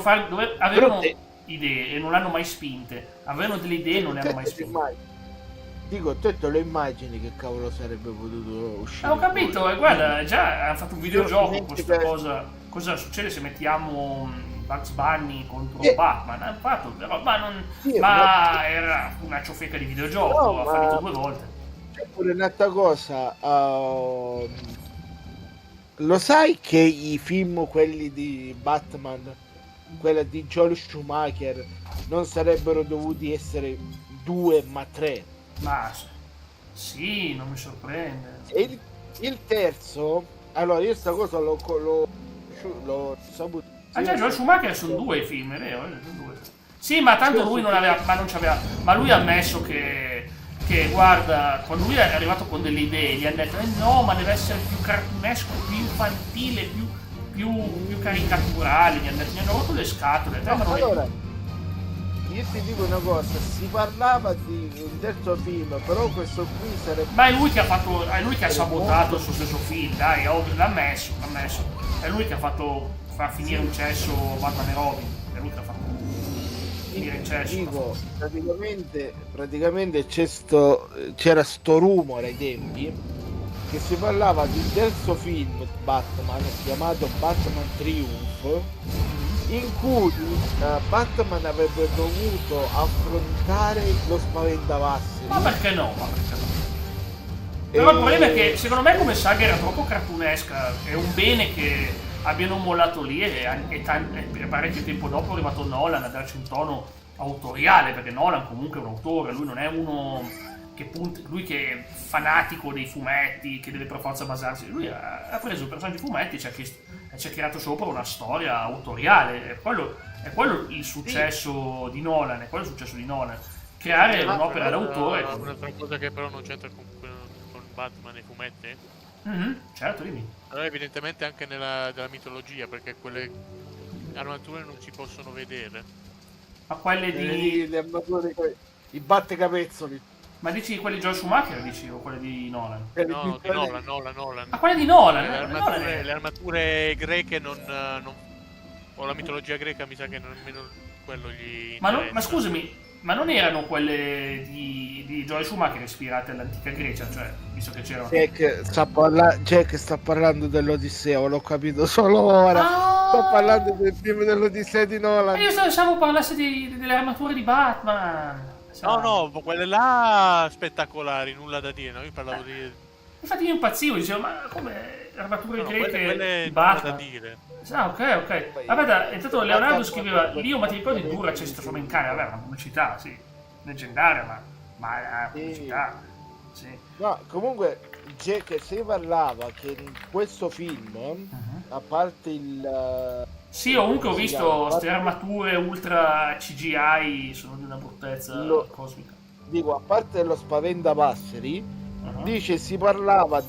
[SPEAKER 2] Però te-
[SPEAKER 1] idee e non l'hanno mai spinte, avevano delle idee e non le hanno mai spinte.
[SPEAKER 2] Dico, te lo immagini che cavolo sarebbe potuto uscire
[SPEAKER 1] Ho capito,
[SPEAKER 2] fuori?
[SPEAKER 1] e guarda, già hanno fatto un videogioco con questa
[SPEAKER 2] Con
[SPEAKER 1] cosa. cosa succede se mettiamo Bugs Bunny contro Batman. Ha fatto, però, era una ciofeca di videogioco, ha fallito 2 volte.
[SPEAKER 2] C'è pure un'altra cosa, lo sai che i film, quelli di Batman, quella di Joel Schumacher, non sarebbero dovuti essere 2 ma 3?
[SPEAKER 1] Ma sì, non mi sorprende.
[SPEAKER 2] E il terzo, allora io sta cosa l'ho saputo.
[SPEAKER 1] Ah già, Joel Schumacher sono 2 i film, è vero? Sono 2. Sì, ma tanto lui non aveva, ma lui ha ammesso che guarda, quando lui è arrivato con delle idee, gli hanno detto no, ma deve essere più cartunesco, più infantile, più caricaturale, gli hanno rotto le scatole.
[SPEAKER 2] Allora, io ti dico una cosa, si parlava di un terzo film, però questo qui sarebbe...
[SPEAKER 1] Ma è lui che ha sabotato il suo stesso film, dai, l'ha ammesso. È lui che ha fatto far finire un cesso Batman e Robin, è lui che ha fatto finire il cesso.
[SPEAKER 2] Dico, praticamente c'era sto rumore ai tempi che si parlava di un terzo film di Batman chiamato Batman Triumph, in cui Batman avrebbe dovuto affrontare lo Spaventavasseri.
[SPEAKER 1] Ma perché no? Però il problema è che secondo me come saga era troppo cartunesca, è un bene che abbiano mollato lì e parecchio tempo dopo è arrivato Nolan a darci un tono autoriale, perché Nolan comunque è un autore, lui non è uno che lui che è fanatico dei fumetti, che deve per forza basarsi, lui ha preso il personaggio di fumetti e ci ha creato sopra una storia autoriale, è quello il successo di Nolan, creare un'opera d'autore.
[SPEAKER 3] Un'altra cosa che però non c'entra con Batman e fumetti?
[SPEAKER 1] Certo, dimmi.
[SPEAKER 3] Allora evidentemente anche nella mitologia, perché quelle armature non si possono vedere.
[SPEAKER 1] Ma quelle di...
[SPEAKER 2] le armature, i battecapezzoli.
[SPEAKER 1] Ma dici quelli di Joel Schumacher, dici, o quelle di Nolan?
[SPEAKER 3] No, di Nolan.
[SPEAKER 1] Ma quelle di Nolan?
[SPEAKER 3] Le armature greche non... o la mitologia greca mi sa che nemmeno quello gli...
[SPEAKER 1] Ma scusami, ma non erano quelle di Joel Schumacher ispirate all'antica Grecia, cioè, visto che c'erano...
[SPEAKER 2] Jack sta parlando dell'Odissea, l'ho capito solo ora. Sto parlando del film dell'Odissea di Nolan.
[SPEAKER 1] Ma io pensavo parlassi delle armature di Batman.
[SPEAKER 3] No, quelle là spettacolari, nulla da dire, no? Io parlavo di...
[SPEAKER 1] Infatti io impazzivo, dicevo, ma come armature greche
[SPEAKER 3] quelle
[SPEAKER 1] di Batman?
[SPEAKER 3] da dire.
[SPEAKER 1] Ah, ok. Vabbè, intanto Leonardo scriveva, io ma ti ricordi di Duracell Flamencare? Vabbè, una pubblicità, sì, leggendaria, ma è una pubblicità, sì.
[SPEAKER 2] No, comunque, Jack, si parlava che in questo film, a parte il...
[SPEAKER 1] Sì, ovunque ho visto queste armature ultra CGI, sono di una bruttezza cosmica.
[SPEAKER 2] Dico, a parte lo Spaventavasseri, dice si parlava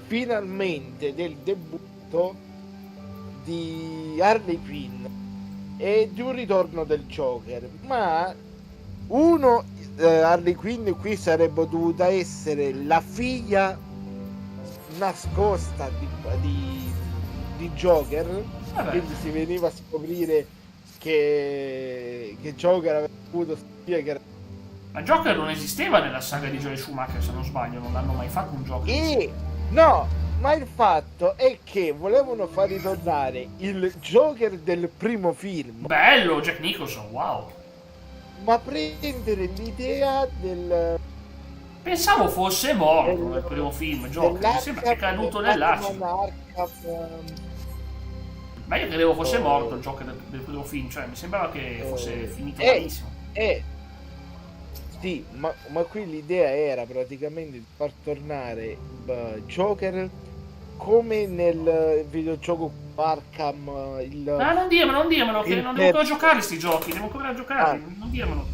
[SPEAKER 2] finalmente del debutto di Harley Quinn e di un ritorno del Joker, ma Harley Quinn qui sarebbe dovuta essere la figlia nascosta di Joker. Quindi si veniva a scoprire che Joker aveva avuto figlia che era...
[SPEAKER 1] Ma Joker non esisteva nella saga di Joel Schumacher, se non sbaglio, non l'hanno mai fatto un Joker.
[SPEAKER 2] No, ma il fatto è che volevano far ritornare il Joker del primo film.
[SPEAKER 1] Bello, Jack Nicholson, wow.
[SPEAKER 2] Ma prendere l'idea del...
[SPEAKER 1] Pensavo fosse morto nel primo film, Joker, mi sembra che è caduto nell'acido. Ma io credevo fosse morto il Joker del primo film, cioè mi sembrava che fosse finito malissimo.
[SPEAKER 2] Sì, ma qui l'idea era praticamente di far tornare Joker come nel videogioco Arkham.
[SPEAKER 1] Non dirmelo, che non devo ancora giocare sti giochi, devo ancora giocare, non dirmelo.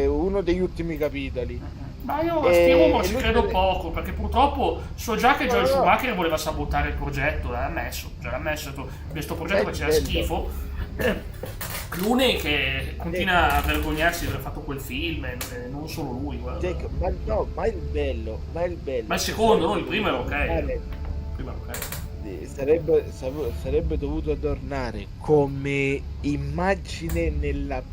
[SPEAKER 2] Uno degli ultimi capitoli.
[SPEAKER 1] Ma io a sti rumor ci credo poco, perché purtroppo so già che Joel Schumacher voleva sabotare il progetto, l'ha ammesso, questo progetto faceva schifo. Clooney che continua a vergognarsi di aver fatto quel film, non solo lui, guarda.
[SPEAKER 2] Ma il bello.
[SPEAKER 1] Ma il secondo, no, il primo era ok.
[SPEAKER 2] Sarebbe dovuto tornare come immagine nella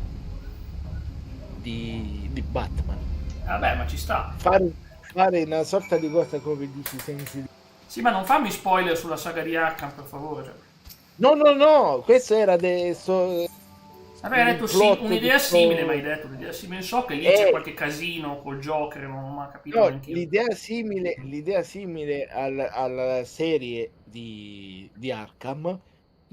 [SPEAKER 2] di Batman.
[SPEAKER 1] Vabbè, ma ci sta.
[SPEAKER 2] Fare una sorta di cosa come dici sensi
[SPEAKER 1] Sì, ma non fammi spoiler sulla saga di Arkham, per favore. Cioè.
[SPEAKER 2] No, questo era
[SPEAKER 1] Vabbè, hai detto sì, un'idea simile, ma hai detto un'idea simile. So che lì c'è qualche casino col Joker, non ho mai capito neanche io.
[SPEAKER 2] L'idea simile alla serie di Arkham,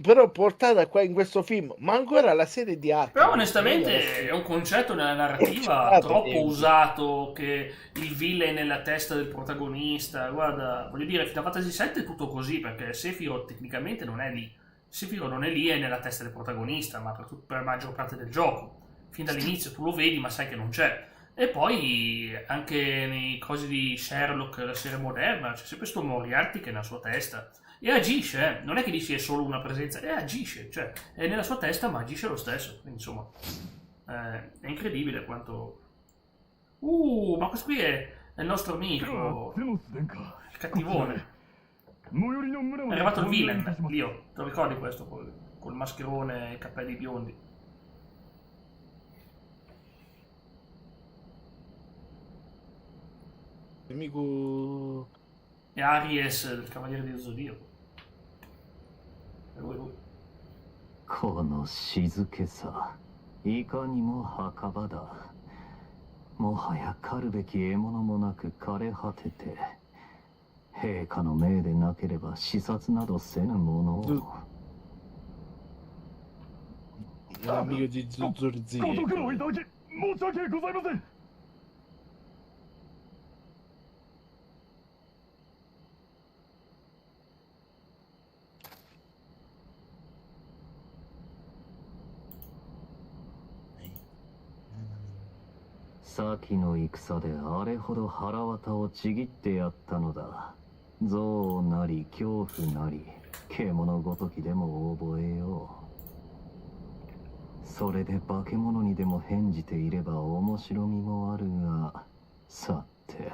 [SPEAKER 2] però portata qua in questo film, ma ancora la serie di Arkham.
[SPEAKER 1] Però onestamente è un concetto nella narrativa troppo usato, che il villain è nella testa del protagonista. Guarda, voglio dire, Final Fantasy VII è tutto così, perché Sephiroth tecnicamente non è lì. Sephiroth non è lì, è nella testa del protagonista, ma per la maggior parte del gioco. Fin dall'inizio tu lo vedi, ma sai che non c'è. E poi anche nei cosi di Sherlock, la serie moderna, c'è sempre sto Moriarty che è nella sua testa. E agisce, non è che dici è solo una presenza, agisce, cioè è nella sua testa ma agisce lo stesso. Quindi insomma, è incredibile quanto... ma questo qui è il nostro amico, il cattivone. È arrivato il villain, Lio, te lo ricordi questo? Col mascherone e i capelli biondi.
[SPEAKER 2] Amico...
[SPEAKER 1] E Aries, il cavaliere di Zodiaco. È lui.
[SPEAKER 7] この静けさ、いかにも墓場だ。もはや狩るべき獲物もなく枯れ果てて、陛下の命でなければ視察などせぬものを。
[SPEAKER 2] L'amico di Zuzzurzi.
[SPEAKER 8] ご足労いただき申し訳ございません。
[SPEAKER 7] 先の戦であれほど腹渡をちぎってやったのだ。憎悪なり恐怖なり獣ごときでも覚えよう。それで化け物にでも変じていれば面白みもあるが、さて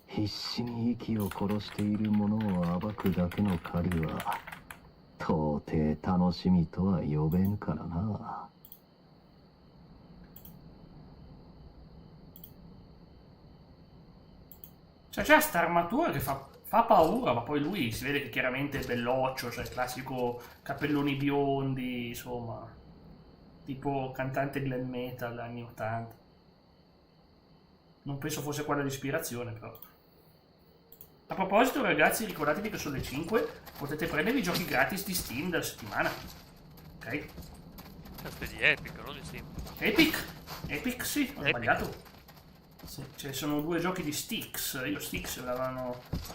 [SPEAKER 7] 必死に息を殺している者を暴くだけの狩りは到底楽しみとは呼べぬからな。
[SPEAKER 1] Cioè c'è sta armatura che fa paura, ma poi lui si vede che chiaramente è belloccio, cioè il classico cappelloni biondi, insomma, tipo cantante glam metal anni 80. Non penso fosse quella l'ispirazione, però. A proposito, ragazzi, ricordatevi che sono le 5, potete prendervi i giochi gratis di Steam della settimana. Ok?
[SPEAKER 3] Queste di Epic, non di Steam.
[SPEAKER 1] Epic? Epic, sì, ho sbagliato. Sì, cioè sono 2 giochi di Styx. Io Styx me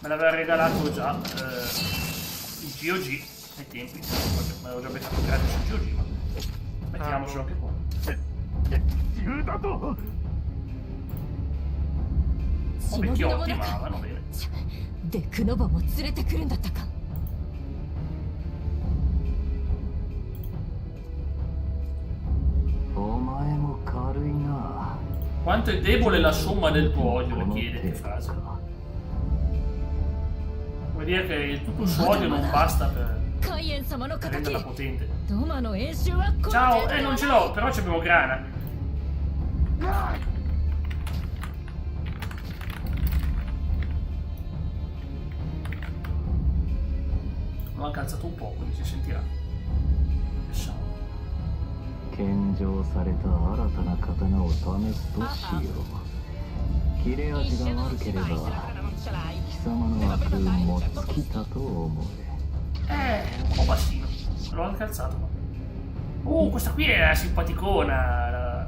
[SPEAKER 1] l'aveva regalato già il GOG ai tempi. Me l'avevo già beccato gratis sul GOG, ma mettiamocelo anche qua. Oh, vecchiotti, ma vanno bene.
[SPEAKER 6] でクノバも連れてくるんだったか。
[SPEAKER 7] お前も軽いな。
[SPEAKER 1] Quanto è debole la somma del tuo odio, le chiede che frase. Vuol dire che tutto il suo odio non basta per renderla potente. Ciao, non ce l'ho, però ci abbiamo Grana. L'ho calzato un po', quindi si sentirà.
[SPEAKER 7] 献上された新たな刀を試すとしよう。切れ味が悪ければ貴様の悪運も尽きたと思
[SPEAKER 1] え。un po' bassino. L'ho anche alzato. Questa qui è simpaticona.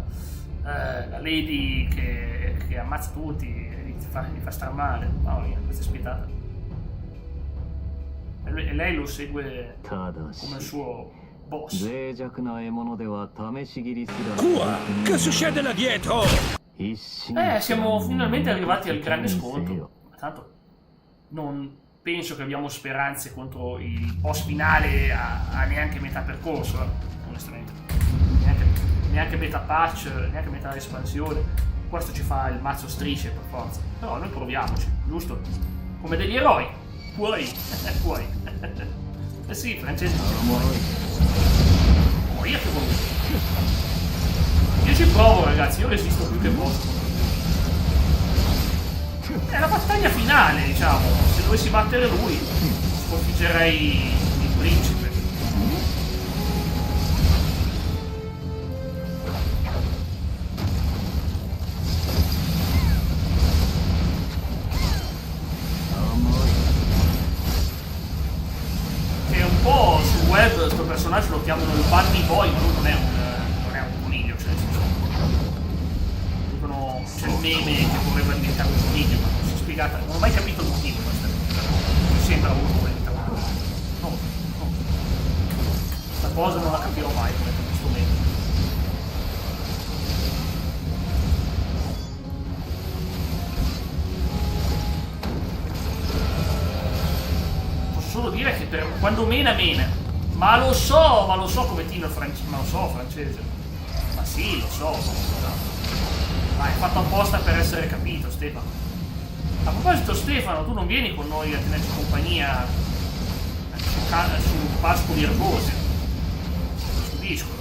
[SPEAKER 1] La lady che ammazza tutti e gli fa star male. Mamma mia, questa è spietata. E lei lo segue come il suo boss.
[SPEAKER 5] Che succede là dietro?
[SPEAKER 1] Siamo finalmente arrivati al grande scontro. Tanto non penso che abbiamo speranze contro il boss finale a neanche metà percorso, onestamente. Neanche metà patch, neanche metà espansione. Questo ci fa il mazzo strisce per forza. Però noi proviamoci, giusto? Come degli eroi. Puoi. Sì, Francesco. Io che voluto. Io ci provo, ragazzi, io resisto più che posso. È la battaglia finale, diciamo. dovessi battere lui, sconfiggerei il principe. Che un po' sul web questo personaggio lo chiamano il Bunny Boy, ma lui non è un coniglio, cioè dicono c'è il meme che vorrebbe diventare un coniglio, ma non si è spiegata, non ho mai capito il motivo questa cosa. Mi sembra uno come diventare un coniglio. No. Questa cosa non la capirò mai come questo meme. Solo dire che quando mena, ma lo so come tiro il francese, ma lo so francese, ma sì, lo so, ma è fatto apposta per essere capito, Stefano. A proposito, Stefano, tu non vieni con noi a tenerci compagnia su Pascoli Erbosi, su Discord?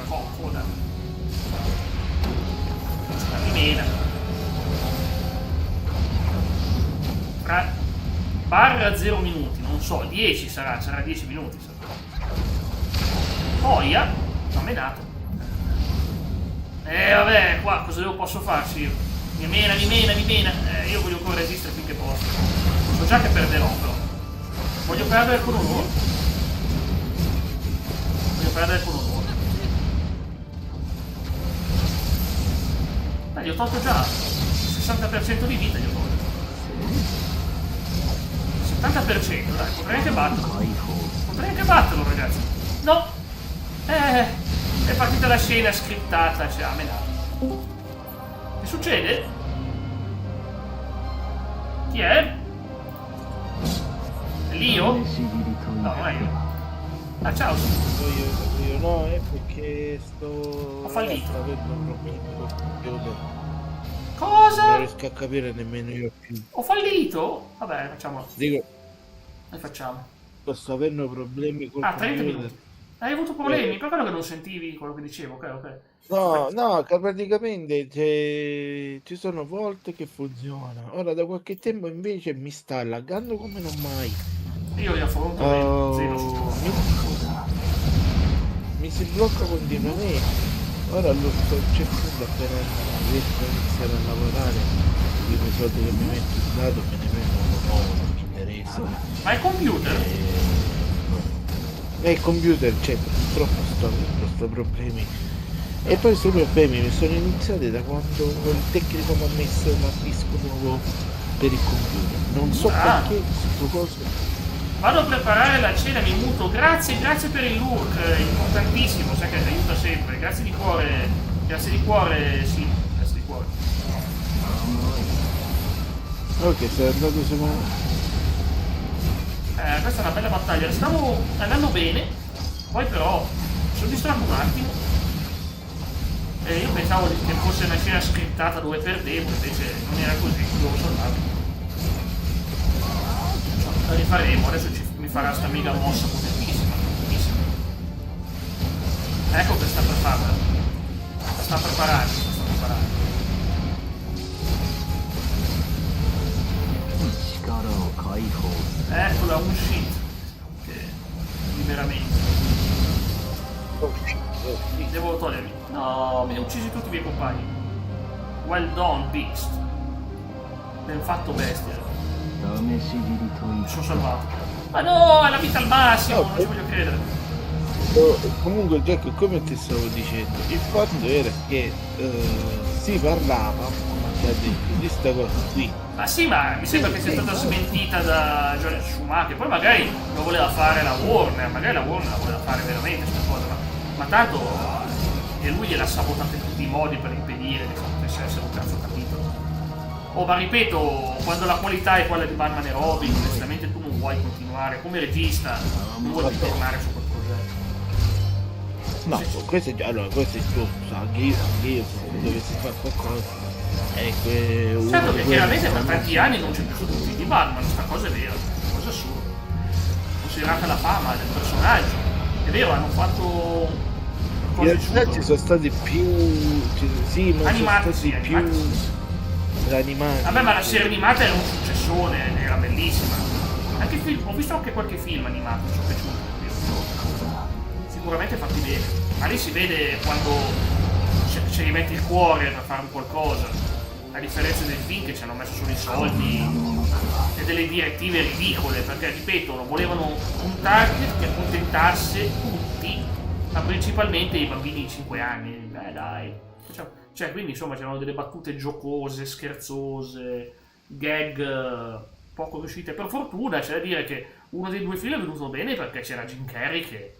[SPEAKER 1] Coccoda. La mena. Barra 0 minuti, non so, 10 sarà 10 minuti. Boia, l'ho menato. Vabbè, qua cosa posso farci io? Mi mena. Io voglio ancora resistere finché posso. So già che perderò, però. Voglio perdere con onore. Gli ho tolto già 60% di vita, gli ho tolto 70%, dai, potrei anche batterlo ragazzi. No, è partita la scena scriptata, cioè a menato. Che succede? Chi è? È Lio? No, non è io. Ah, ciao.
[SPEAKER 2] Io no, è perché
[SPEAKER 1] ho fallito.
[SPEAKER 2] Sto avendo problemi col computer.
[SPEAKER 1] Cosa?
[SPEAKER 2] Non riesco a capire nemmeno io più.
[SPEAKER 1] Ho fallito? Vabbè, facciamolo.
[SPEAKER 2] Dico,
[SPEAKER 1] Noi facciamo.
[SPEAKER 2] sto avendo problemi col
[SPEAKER 1] 30
[SPEAKER 2] computer.
[SPEAKER 1] minuti. Hai avuto problemi? Per quello che non sentivi quello che dicevo, ok.
[SPEAKER 2] No, che praticamente ci sono volte che funziona. Ora da qualche tempo invece mi sta laggando come non mai.
[SPEAKER 1] Io li affronto bene,
[SPEAKER 2] mi si blocca continuamente. Ora lo sto cercando appena riesco a iniziare a lavorare. Io mi soldi che mi metto in dato me ne vengono nuovo, non mi interessa.
[SPEAKER 1] Ma il computer?
[SPEAKER 2] Il computer c'è, purtroppo sto avendo problemi. E poi sui problemi mi sono iniziati da quando il tecnico mi ha messo un disco nuovo per il computer. Non so perché questo coso.
[SPEAKER 1] Vado a preparare la cena, mi muto. Grazie per il look, importantissimo, sai che ti aiuta sempre. Grazie di cuore, sì, grazie di cuore.
[SPEAKER 2] Ok, sei andato su.
[SPEAKER 1] Questa è una bella battaglia, stavo andando bene, poi però mi sono distratto un attimo. Io pensavo che fosse una scena scriptata dove perdevo, invece non era così, dovevo salvarlo. La rifaremo, adesso mi farà sta mega mossa potentissima. Ecco che sta per farla. La sta preparando. Eccola, un shit. Liberamento. Devo togliermi. No, mi hai uccisi tutti i miei compagni. Well done, beast. Ben fatto, bestia. Mi sono salvato. Ma no, è la vita al massimo, non ci voglio credere.
[SPEAKER 2] Comunque Jack, come ti stavo dicendo, il fatto era che si parlava di sta cosa qui.
[SPEAKER 1] Ma sì, ma mi sembra che sia stata smentita da Joel Schumacher. Poi magari lo voleva fare la Warner, magari la Warner la voleva fare veramente questa cosa, ma tanto e lui gliel'ha sabotata in tutti i modi per impedire che potesse essere un terzo capitolo. Ma ripeto, quando la qualità è quella di Batman e Robin, onestamente tu non vuoi continuare come regista, non vuoi tornare su quel progetto.
[SPEAKER 2] No, questo è giusto, anche io se dovessi fare qualcosa. Certo
[SPEAKER 1] che chiaramente per tanti anni non c'è più stato di Batman, questa cosa è vera, questa cosa è assurda. Non considerata la fama del personaggio. È vero, hanno fatto
[SPEAKER 2] I
[SPEAKER 1] cose
[SPEAKER 2] personaggi sono stati più... Sì, ma
[SPEAKER 1] animati,
[SPEAKER 2] sono stati più... animati.
[SPEAKER 1] Vabbè, ma la serie animata era un successone, era bellissima. Anche film, ho visto anche qualche film animato, mi sono piaciuto. Sicuramente fatti bene. Ma lì si vede quando ci rimetti il cuore per fare un qualcosa. A differenza del film che ci hanno messo solo i soldi e delle direttive ridicole, perché ripeto, volevano un target che accontentasse tutti, ma principalmente i bambini di 5 anni. Beh dai. Cioè, quindi insomma c'erano delle battute giocose, scherzose, gag poco riuscite. Per fortuna c'è da dire che uno dei due film è venuto bene perché c'era Jim Carrey che è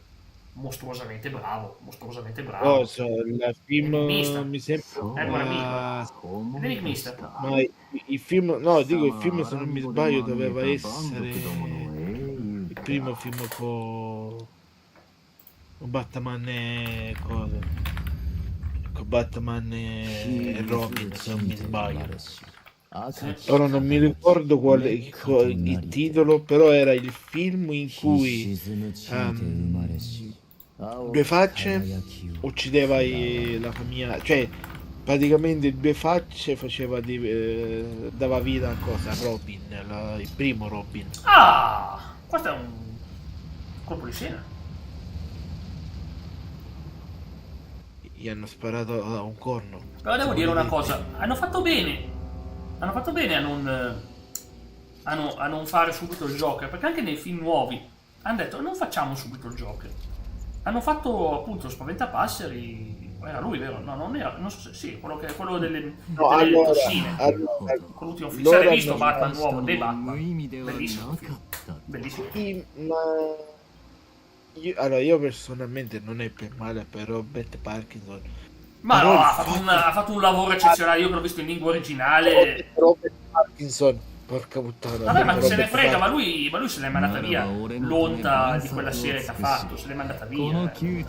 [SPEAKER 1] mostruosamente bravo.
[SPEAKER 2] Il film
[SPEAKER 1] Enigmista.
[SPEAKER 2] mi sembra...
[SPEAKER 1] L'enigmista.
[SPEAKER 2] Ma il film... No, dico il film, se non mi sbaglio, doveva essere il primo film con Batman e cosa? Con Batman e Robin, se non mi sbaglio. Ora non mi ricordo qual è il titolo, però era il film in cui Due Facce uccideva la famiglia, cioè praticamente Due Facce faceva dava vita a cosa? A Robin, il primo Robin.
[SPEAKER 1] Ah, questo è un colpo di scena.
[SPEAKER 2] Gli hanno sparato a un corno.
[SPEAKER 1] Però devo dire una cosa, hanno fatto bene a non fare subito il Joker, perché anche nei film nuovi hanno detto non facciamo subito il Joker. Hanno fatto appunto Spaventapasseri, era lui vero? No, non era, non so se sì, quello delle tossine. L'ultimo film, se l'hai visto Batman nuovo dei Batman, bellissimo film. Bellissimo.
[SPEAKER 2] Sì, ma io personalmente non è per male per Robert Pattinson.
[SPEAKER 1] Ma no, ha fatto un lavoro eccezionale, io che l'ho visto in lingua originale.
[SPEAKER 2] Robert Pattinson, porca puttana.
[SPEAKER 1] Vabbè, ma se ne frega, ma lui se l'è mandata via l'onta di quella serie che ha fatto, se l'è mandata via.
[SPEAKER 2] Sì,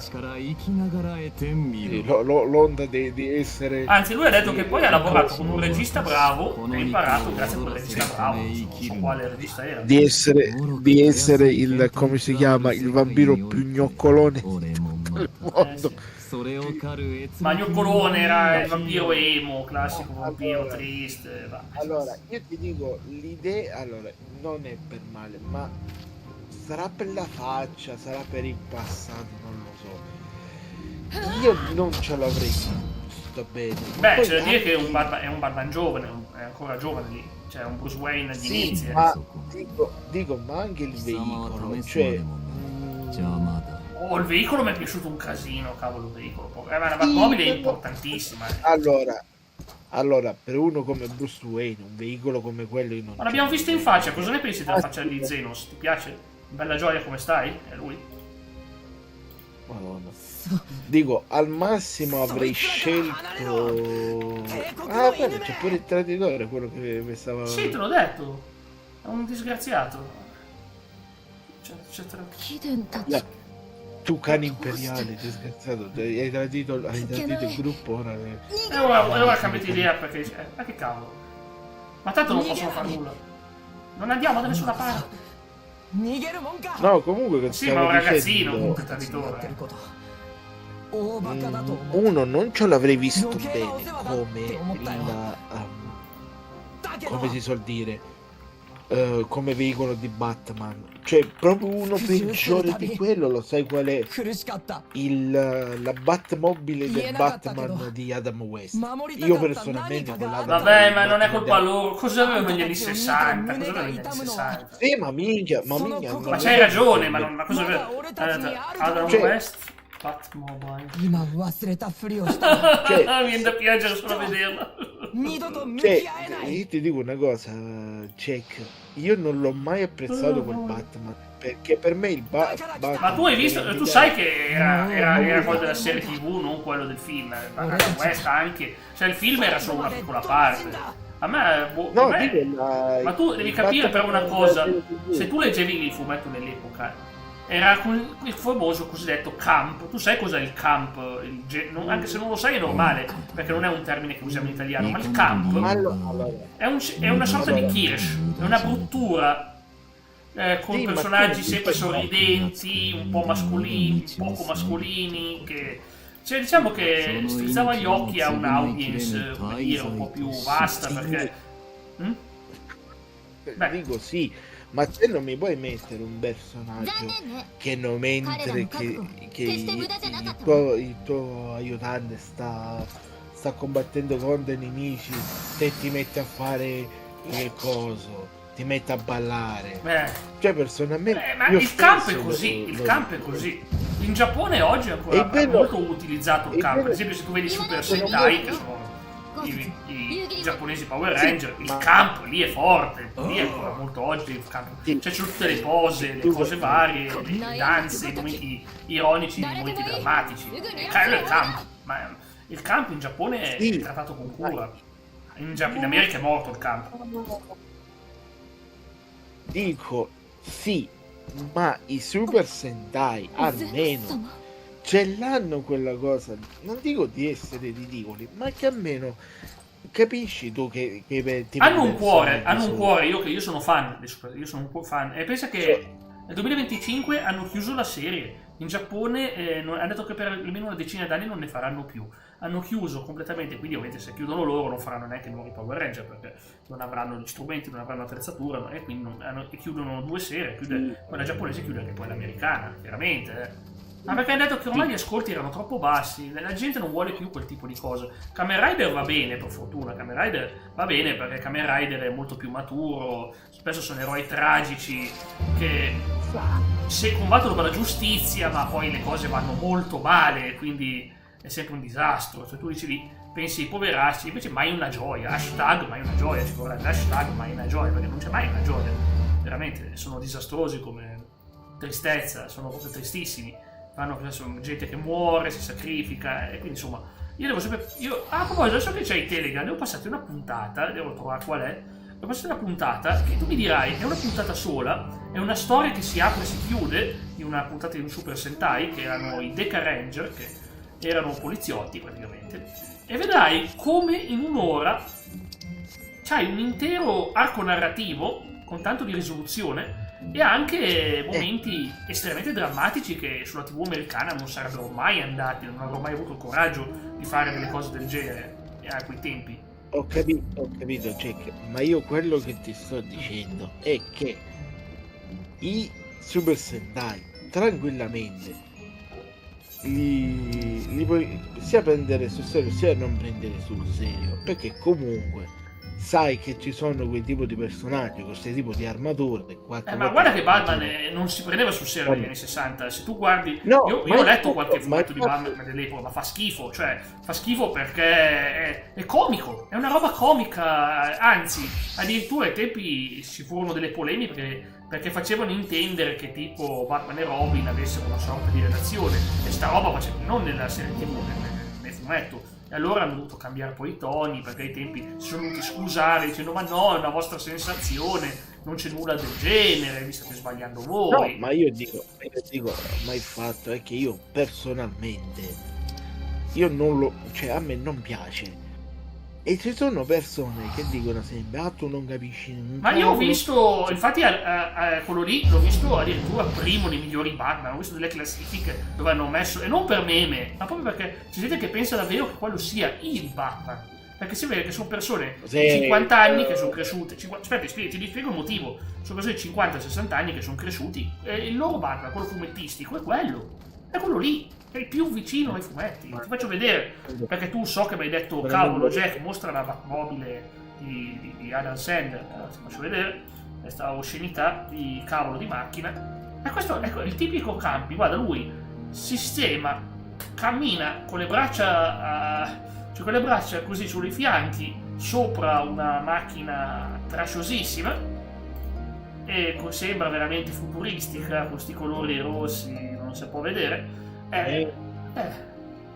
[SPEAKER 2] l'onda di essere...
[SPEAKER 1] Anzi, lui ha detto che poi ha lavorato con un regista bravo e ha imparato grazie a quel regista bravo, non so quale regista era.
[SPEAKER 2] Di essere il, come si chiama, il vampiro più gnoccolone del mondo.
[SPEAKER 1] Ma Gnoccolone era il vampiro emo, classico vampiro triste.
[SPEAKER 2] Allora, io ti dico, l'idea, allora, non è per male, ma sarà per la faccia, sarà per il passato, non lo so. Io non ce l'avrei visto bene.
[SPEAKER 1] Beh, c'è da dire che è un Batman giovane, è ancora giovane lì, cioè un Bruce Wayne agli inizi.
[SPEAKER 2] Ma dico, ma anche il veicolo, cioè...
[SPEAKER 1] Oh, il veicolo mi è piaciuto un casino, cavolo, il veicolo. Ma la Batmobile è importantissima.
[SPEAKER 2] Allora, per uno come Bruce Wayne, un veicolo come quello io non...
[SPEAKER 1] Ma l'abbiamo visto in faccia, cosa ne pensi della faccia di Zenos? Ti piace? Bella gioia, come stai? È lui?
[SPEAKER 2] Madonna. Dico, al massimo avrei scelto... Ah, bene, c'è pure il traditore, quello che stava...
[SPEAKER 1] Sì, te l'ho detto. È un disgraziato.
[SPEAKER 2] Tu cane imperiale, disgraziato, hai tradito il gruppo, ora...
[SPEAKER 1] E ora cambiate idea perché... Ma che cavolo? Ma tanto non possono fare nulla. Non andiamo da nessuna parte.
[SPEAKER 2] No, comunque...
[SPEAKER 1] Sì, ma un ragazzino, comunque traditore.
[SPEAKER 2] Uno, non ce l'avrei visto bene come si suol dire, come veicolo di Batman. Cioè, proprio uno peggiore di quello, lo sai qual è? La Batmobile del Batman di Adam West. Io personalmente
[SPEAKER 1] vabbè, ma non è colpa loro. Cosa avevano negli anni 60? Cosa avevano negli anni 60?
[SPEAKER 2] Sì, ma minchia.
[SPEAKER 1] Ma c'hai ragione, ma cosa avevano? Adam West? Batmobile. Cioè, mi viene da piangere solo a vederla.
[SPEAKER 2] Io ti dico una cosa, Jack. Io non l'ho mai apprezzato quel Batman, perché per me il Batman...
[SPEAKER 1] Ma tu hai visto, tu sai che era quello della serie TV, non quello del film. Questa anche, cioè il film era solo una piccola parte. A me, ma tu devi capire però una cosa, se tu leggevi il fumetto dell'epoca, era il famoso cosiddetto camp. Tu sai cos'è il camp? Anche se non lo sai è normale, perché non è un termine che usiamo in italiano, ma il camp è una sorta di Kirsch, è una bruttura con
[SPEAKER 2] Sì, ma
[SPEAKER 1] personaggi
[SPEAKER 2] tu-
[SPEAKER 1] sempre sorridenti, un po' mascolini, poco mascolini, che cioè, diciamo che strizzava gli occhi a un'audience, come dire, un po' più vasta, perché Beh.
[SPEAKER 2] Dico sì, ma te non mi puoi mettere un personaggio che non mentre che il tuo aiutante sta combattendo contro i nemici, te ti metti a fare il coso, ti metti a ballare. Cioè personalmente
[SPEAKER 1] ma il campo è così, il campo è così. In Giappone oggi è ancora molto utilizzato il campo. Per esempio, se tu vedi Super Sentai, che sono i giapponesi Power Ranger, il campo lì è forte, lì è ancora molto oggi il campo. Cioè c'è tutte le pose, le cose varie, le danze, i momenti ironici, i momenti drammatici. Quello è il campo, ma il campo in Giappone è trattato con cura. In America è morto il campo.
[SPEAKER 2] Dico sì, ma i Super Sentai almeno ce l'hanno quella cosa, non dico di essere ridicoli, ma che almeno capisci tu che ti
[SPEAKER 1] hanno un cuore, io sono fan, io sono un po' fan, e pensa che nel 2025 hanno chiuso la serie. In Giappone hanno detto che per almeno una decina d'anni non ne faranno più. Hanno chiuso completamente, quindi ovviamente se chiudono loro non faranno neanche nuovi Power Ranger, perché non avranno gli strumenti, non avranno l'attrezzatura, e quindi chiudono 2 serie, quella giapponese chiude anche poi l'americana, chiaramente. Ma perché hanno detto che ormai gli ascolti erano troppo bassi, la gente non vuole più quel tipo di cose. Kamen Rider va bene, per fortuna, Kamen Rider va bene perché Kamen Rider è molto più maturo, spesso sono eroi tragici che se combattono per la giustizia, ma poi le cose vanno molto male, quindi è sempre un disastro. Cioè tu dici lì, pensi ai poveracci, invece mai una gioia, hashtag mai una gioia, ci vorrebbe hashtag mai una gioia, perché non c'è mai una gioia, veramente, sono disastrosi come tristezza, sono proprio tristissimi. Fanno gente che muore, si sacrifica, e quindi insomma io devo sempre. A proposito, adesso che c'hai i Telegram, devo passarti una puntata, devo trovare qual è. Devo passarti una puntata che tu mi dirai, è una puntata sola, è una storia che si apre e si chiude, di una puntata di un Super Sentai, che erano i Deca Ranger, che erano poliziotti praticamente, e vedrai come in un'ora c'hai un intero arco narrativo con tanto di risoluzione e anche momenti estremamente drammatici che sulla TV americana non sarebbero mai andati, non avrebbero mai avuto il coraggio di fare delle cose del genere a quei tempi.
[SPEAKER 2] Ho capito, Jack, ma io quello che ti sto dicendo è che i Super Sentai tranquillamente li puoi sia prendere sul serio sia non prendere sul serio, perché comunque sai che ci sono quei tipo di personaggi con questi tipo di armature.
[SPEAKER 1] Ma guarda che Batman non si prendeva sul serio negli anni 60. Se tu guardi, io ho letto qualche fumetto di Batman dell'epoca, ma fa schifo. Cioè, fa schifo perché è comico, è una roba comica. Anzi, addirittura ai tempi ci furono delle polemiche perché facevano intendere che tipo Batman e Robin avessero una sorta di relazione. E sta roba non nella serie TV, nel fumetto. E allora hanno dovuto cambiare poi i toni, perché ai tempi si sono dovuti scusare dicendo ma no, è una vostra sensazione, non c'è nulla del genere, vi state sbagliando voi.
[SPEAKER 2] No, ma io dico, ma il fatto è che io personalmente, cioè a me non piace. E ci sono persone che dicono sempre, tu non capisci niente.
[SPEAKER 1] Ma io ho visto, infatti quello lì l'ho visto addirittura primo nei migliori Batman, ho visto delle classifiche dove hanno messo, e non per meme, ma proprio perché c'è gente che pensa davvero che quello sia il Batman. Perché si vede che sono persone di 50 anni che sono cresciute, aspetta, ti spiego il motivo, sono persone di 50-60 anni che sono cresciuti, e il loro Batman, quello fumettistico, è quello lì. È il più vicino ai fumetti. Ti faccio vedere, perché tu so che mi hai detto cavolo Jack, mostra la Batmobile di Adam Sandler. Allora, ti faccio vedere questa oscenità di cavolo di macchina. E questo è il tipico campi. Guarda, lui sistema, cammina con le braccia così sulle fianchi sopra una macchina trasciosissima e sembra veramente futuristica con questi colori rossi, non si può vedere.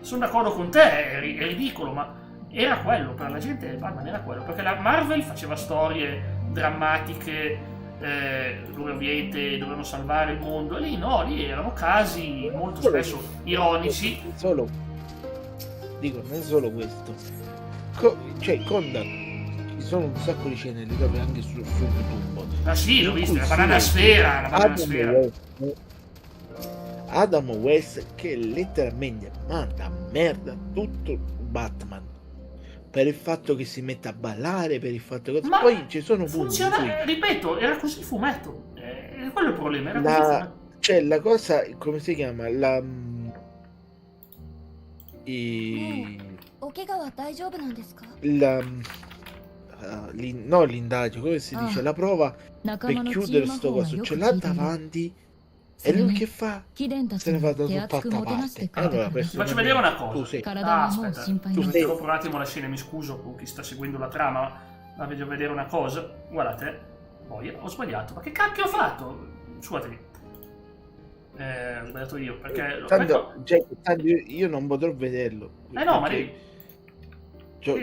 [SPEAKER 1] Sono d'accordo con te, è ridicolo, ma era quello, per la gente Batman era quello, perché la Marvel faceva storie drammatiche dove ovviamente dovevano salvare il mondo, e lì erano casi molto spesso ironici.
[SPEAKER 2] Non è solo questo, cioè con i sono un sacco di scene, le trovi anche su YouTube.
[SPEAKER 1] Ah sì, l'ho
[SPEAKER 2] In
[SPEAKER 1] visto,
[SPEAKER 2] cui
[SPEAKER 1] la
[SPEAKER 2] si
[SPEAKER 1] banana
[SPEAKER 2] vede
[SPEAKER 1] sfera, la banana sfera.
[SPEAKER 2] Adam West che letteralmente manda a merda tutto Batman per il fatto che si mette a ballare, per il fatto che
[SPEAKER 1] Ma
[SPEAKER 2] poi ci sono punti in
[SPEAKER 1] funziona,
[SPEAKER 2] cui
[SPEAKER 1] ripeto, era così il fumetto. Quello è il problema, era così il fumetto.
[SPEAKER 2] c'è la cosa, come si chiama? La
[SPEAKER 6] お怪我は大丈夫なんですか？
[SPEAKER 2] la no, l'indagine, come si dice? La prova
[SPEAKER 6] 仲
[SPEAKER 2] per
[SPEAKER 6] 間のチー
[SPEAKER 2] chiudere
[SPEAKER 6] ム
[SPEAKER 2] sto
[SPEAKER 6] 法は
[SPEAKER 2] coso
[SPEAKER 6] よく
[SPEAKER 2] ce
[SPEAKER 6] 聞
[SPEAKER 2] l'ha
[SPEAKER 6] いている。
[SPEAKER 2] davanti
[SPEAKER 6] そ
[SPEAKER 2] e
[SPEAKER 6] れ
[SPEAKER 2] lui
[SPEAKER 6] に
[SPEAKER 2] che fa?
[SPEAKER 6] 貴殿た
[SPEAKER 2] Se
[SPEAKER 6] ち
[SPEAKER 2] ne va
[SPEAKER 6] も
[SPEAKER 2] da
[SPEAKER 6] 手厚く
[SPEAKER 2] tutt'altra
[SPEAKER 6] もてなしてく
[SPEAKER 2] parte.
[SPEAKER 6] れた
[SPEAKER 2] Allora,
[SPEAKER 6] からね。
[SPEAKER 1] Ti faccio vedere una
[SPEAKER 2] tu
[SPEAKER 1] cosa.
[SPEAKER 2] sei
[SPEAKER 6] 体はもう
[SPEAKER 1] Aspetta,
[SPEAKER 6] 心配
[SPEAKER 2] tu
[SPEAKER 6] ない。
[SPEAKER 2] sei-
[SPEAKER 1] interrompo un attimo la scena, mi scuso con chi sta seguendo la trama, ma voglio vedere una cosa. Guardate, poi ho sbagliato. Ma che cacchio ho fatto? Scusatemi. Ho sbagliato io, perché...
[SPEAKER 2] tanto, tanto io non potrò vederlo.
[SPEAKER 1] no, ma devi...
[SPEAKER 2] C'ho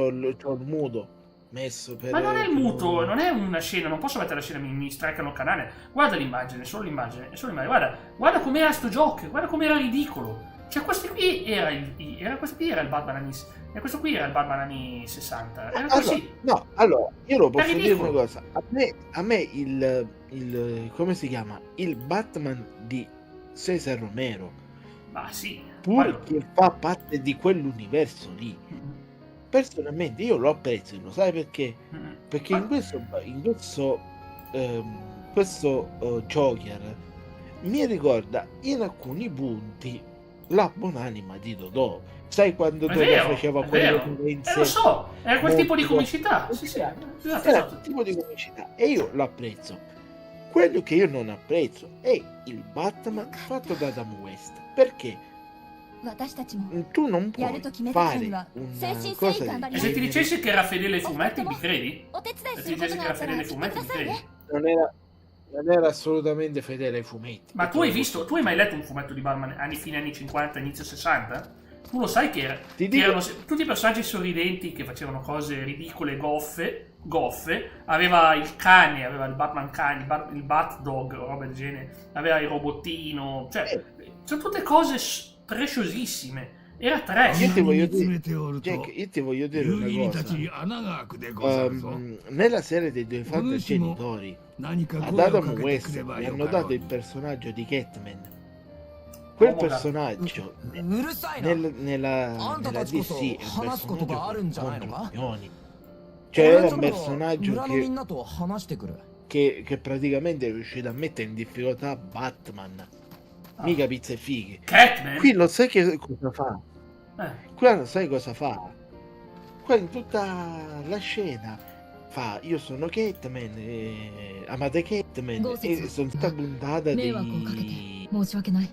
[SPEAKER 2] il muto messo per...
[SPEAKER 1] Ma non è il muto, non è una scena, non posso mettere la scena, mi stracano il canale. Guarda l'immagine, solo l'immagine, guarda com'era sto gioco, guarda com'era ridicolo. Cioè questo qui era questo qui era il Batman anni, e questo qui era il Batman anni 60. Era così.
[SPEAKER 2] Allora, io lo posso
[SPEAKER 1] È
[SPEAKER 2] dire
[SPEAKER 1] ridicolo.
[SPEAKER 2] una cosa. A me il come si chiama? Il Batman di Cesar Romero,
[SPEAKER 1] Ma sì.
[SPEAKER 2] pur che fa parte di quell'universo lì, personalmente io lo apprezzo, lo sai perché? Perché in questo Joker mi ricorda in alcuni punti la buonanima di Dodò. Sai quando
[SPEAKER 1] È
[SPEAKER 2] Dodò
[SPEAKER 1] vero,
[SPEAKER 2] faceva
[SPEAKER 1] è
[SPEAKER 2] quelle
[SPEAKER 1] vero.
[SPEAKER 2] violenze?
[SPEAKER 1] Lo so, era quel tipo di
[SPEAKER 2] molto-
[SPEAKER 1] comicità. Sì, sì.
[SPEAKER 2] Era
[SPEAKER 1] Esatto.
[SPEAKER 2] quel tipo di comicità e io lo apprezzo. Quello che io non apprezzo è il Batman fatto da Adam West. Perché
[SPEAKER 6] 私たちも
[SPEAKER 2] tu non
[SPEAKER 6] や
[SPEAKER 2] puoi
[SPEAKER 6] ると決めたからに
[SPEAKER 2] fare
[SPEAKER 6] は
[SPEAKER 2] una
[SPEAKER 6] 誠心誠
[SPEAKER 2] cosa
[SPEAKER 6] 意頑張
[SPEAKER 2] del
[SPEAKER 1] E
[SPEAKER 6] りま
[SPEAKER 1] se
[SPEAKER 6] す。
[SPEAKER 1] ti
[SPEAKER 2] genere.
[SPEAKER 1] dicessi che era fedele ai fumetti, mi credi?
[SPEAKER 6] お手伝い
[SPEAKER 1] Se
[SPEAKER 6] す
[SPEAKER 1] ti
[SPEAKER 6] ること
[SPEAKER 1] dicessi che
[SPEAKER 6] があ
[SPEAKER 1] era
[SPEAKER 6] ったら
[SPEAKER 1] fedele ai
[SPEAKER 6] 言ってく
[SPEAKER 1] fumetti,
[SPEAKER 6] だ
[SPEAKER 1] mi
[SPEAKER 6] さい
[SPEAKER 1] credi?
[SPEAKER 6] ね。
[SPEAKER 2] Non era assolutamente fedele ai fumetti.
[SPEAKER 1] Ma tu hai visto, tu hai mai letto un fumetto di Batman fine anni 50, inizio 60? Tu lo sai che
[SPEAKER 2] Ti dico-
[SPEAKER 1] erano tutti i personaggi sorridenti che facevano cose ridicole, goffe. Aveva il cane, aveva il Batman cane, il Bat Dog, roba del genere. Aveva il robottino, cioè, sono tutte cose trashosissime. Era trash.
[SPEAKER 2] Io ti voglio
[SPEAKER 8] 詰
[SPEAKER 2] dire,
[SPEAKER 8] めておると
[SPEAKER 2] Jack, io ti voglio dire
[SPEAKER 8] 有
[SPEAKER 2] una
[SPEAKER 8] 意にた
[SPEAKER 2] cosa.
[SPEAKER 8] ち穴が開くでござるぞ。
[SPEAKER 2] Nella serie dei due
[SPEAKER 8] お主も
[SPEAKER 2] fantagenitori
[SPEAKER 8] 何か
[SPEAKER 2] ad
[SPEAKER 8] 声をか
[SPEAKER 2] Adam
[SPEAKER 8] けてく
[SPEAKER 2] West
[SPEAKER 8] れば
[SPEAKER 2] gli
[SPEAKER 8] よ
[SPEAKER 2] hanno
[SPEAKER 8] かろ
[SPEAKER 2] dato
[SPEAKER 8] う
[SPEAKER 2] il personaggio di Catman. Quel personaggio
[SPEAKER 9] うるさいな。
[SPEAKER 2] nella
[SPEAKER 9] あんたたちこそ
[SPEAKER 2] DC è un
[SPEAKER 9] 話すことがあるんじゃないの
[SPEAKER 2] personaggio
[SPEAKER 9] か
[SPEAKER 2] con coglioni. Cioè
[SPEAKER 9] 俺
[SPEAKER 2] era
[SPEAKER 9] そ
[SPEAKER 2] un
[SPEAKER 9] ろそろ
[SPEAKER 2] personaggio
[SPEAKER 9] 村のみん
[SPEAKER 2] che,
[SPEAKER 9] なと話してくる。
[SPEAKER 2] che praticamente è riuscito a mettere in difficoltà Batman. Mica pizza e fighe.
[SPEAKER 1] Catman?
[SPEAKER 2] Qui lo sai che cosa fa?
[SPEAKER 1] Eh.
[SPEAKER 2] Qua lo sai cosa fa? Qua in tutta la scena fa io sono Catman, amate Catman e sono tutta puntata
[SPEAKER 6] 迷惑をかけて
[SPEAKER 2] di
[SPEAKER 6] 申し訳ない。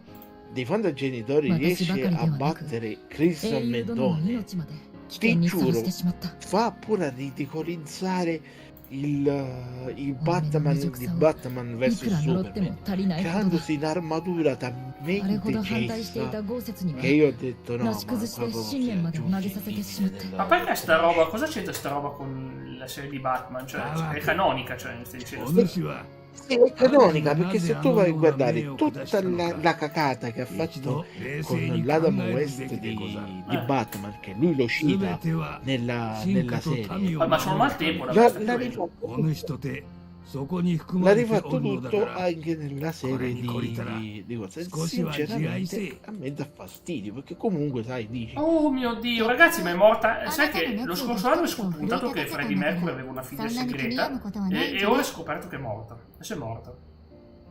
[SPEAKER 2] dei fantagenitori
[SPEAKER 6] 私ばか
[SPEAKER 2] riesce
[SPEAKER 6] りで
[SPEAKER 2] a
[SPEAKER 6] はなく
[SPEAKER 2] battere Christian
[SPEAKER 6] 英雄殿の
[SPEAKER 2] Mendone.
[SPEAKER 6] 命まで危険にさらしてしまった。
[SPEAKER 2] Fa pure a ridicolizzare il Batman di Batman
[SPEAKER 6] い
[SPEAKER 2] vs
[SPEAKER 6] くら呪っても
[SPEAKER 2] Superman,
[SPEAKER 6] 足りないことだ。
[SPEAKER 2] creandosi un'armatura
[SPEAKER 6] あれ
[SPEAKER 2] talmente
[SPEAKER 6] ほど反対していた
[SPEAKER 2] gesta
[SPEAKER 6] 豪雪には
[SPEAKER 2] che io ho detto no,
[SPEAKER 6] な
[SPEAKER 2] ma
[SPEAKER 6] し崩し
[SPEAKER 2] qua
[SPEAKER 6] で
[SPEAKER 2] proprio
[SPEAKER 6] 信念まで
[SPEAKER 2] giunti
[SPEAKER 6] 投げさせてしまった。
[SPEAKER 2] nella-
[SPEAKER 1] Ma perché sta roba? Cosa c'entra sta roba con la serie di Batman? Cioè, è canonica, cioè, mi stai dicendo?
[SPEAKER 8] お主は
[SPEAKER 2] Sì, è canonica perché se tu vai a guardare tutta la cacata che ha
[SPEAKER 8] 一
[SPEAKER 2] fatto
[SPEAKER 8] 度冷
[SPEAKER 2] con
[SPEAKER 8] 静に考
[SPEAKER 2] l'Adam
[SPEAKER 8] える
[SPEAKER 2] West
[SPEAKER 8] べきでござる。
[SPEAKER 2] di Batman, che lui lo
[SPEAKER 8] す
[SPEAKER 2] cita
[SPEAKER 8] べては
[SPEAKER 2] nella
[SPEAKER 8] 進化と
[SPEAKER 2] serie,
[SPEAKER 8] 民を
[SPEAKER 1] Ma sono
[SPEAKER 8] 守る
[SPEAKER 1] maltempo,
[SPEAKER 8] た
[SPEAKER 1] la
[SPEAKER 8] め
[SPEAKER 2] l'ha
[SPEAKER 1] questa qui.
[SPEAKER 8] お主とてそこに含
[SPEAKER 2] l'ha
[SPEAKER 8] まれてお
[SPEAKER 2] rifatto
[SPEAKER 8] るのだか
[SPEAKER 2] tutto
[SPEAKER 8] ら
[SPEAKER 2] anche nella serie
[SPEAKER 8] Corre, Nicolita,
[SPEAKER 2] di cosa. E
[SPEAKER 8] scusi, ma GI sì.
[SPEAKER 2] sinceramente a me dà fastidio perché comunque sai dici
[SPEAKER 1] Oh mio Dio, ragazzi, ma è morta. Sai che lo scorso anno ho spuntato che Freddie Mercury aveva una figlia segreta e ora ho scoperto che è morta. Adesso è morta.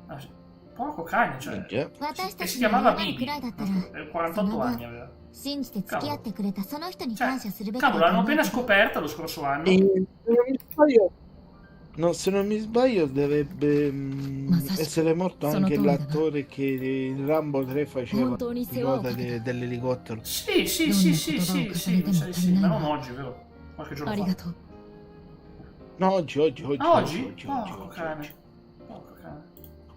[SPEAKER 1] Ah, sì. Porco cane, cioè.
[SPEAKER 2] minchia.
[SPEAKER 1] E si chiamava Bibi. 48 anni aveva.
[SPEAKER 10] 信じて付き合ってくれたその人に感謝するべき
[SPEAKER 1] Cavolo,
[SPEAKER 10] だと
[SPEAKER 1] l'hanno
[SPEAKER 10] 思う
[SPEAKER 1] appena scoperta lo scorso anno.
[SPEAKER 2] E se non mi sbaglio, no, se non mi sbaglio dovrebbe essere morto
[SPEAKER 6] sono
[SPEAKER 2] anche
[SPEAKER 6] Toda, no?
[SPEAKER 2] l'attore che in Rambo 3 faceva
[SPEAKER 6] 本当に
[SPEAKER 2] il
[SPEAKER 6] 世話を
[SPEAKER 2] pilota
[SPEAKER 6] かけた。
[SPEAKER 2] dell'elicottero.
[SPEAKER 1] Sì, sì, sì, sì, sì, sì, sì, sì, ma non oggi, vero? Qualche giorno
[SPEAKER 6] あり
[SPEAKER 1] fa.
[SPEAKER 6] がとう。
[SPEAKER 2] No, oggi.
[SPEAKER 1] Ah, oggi? Porco
[SPEAKER 2] oggi.
[SPEAKER 1] cane. Porco cane.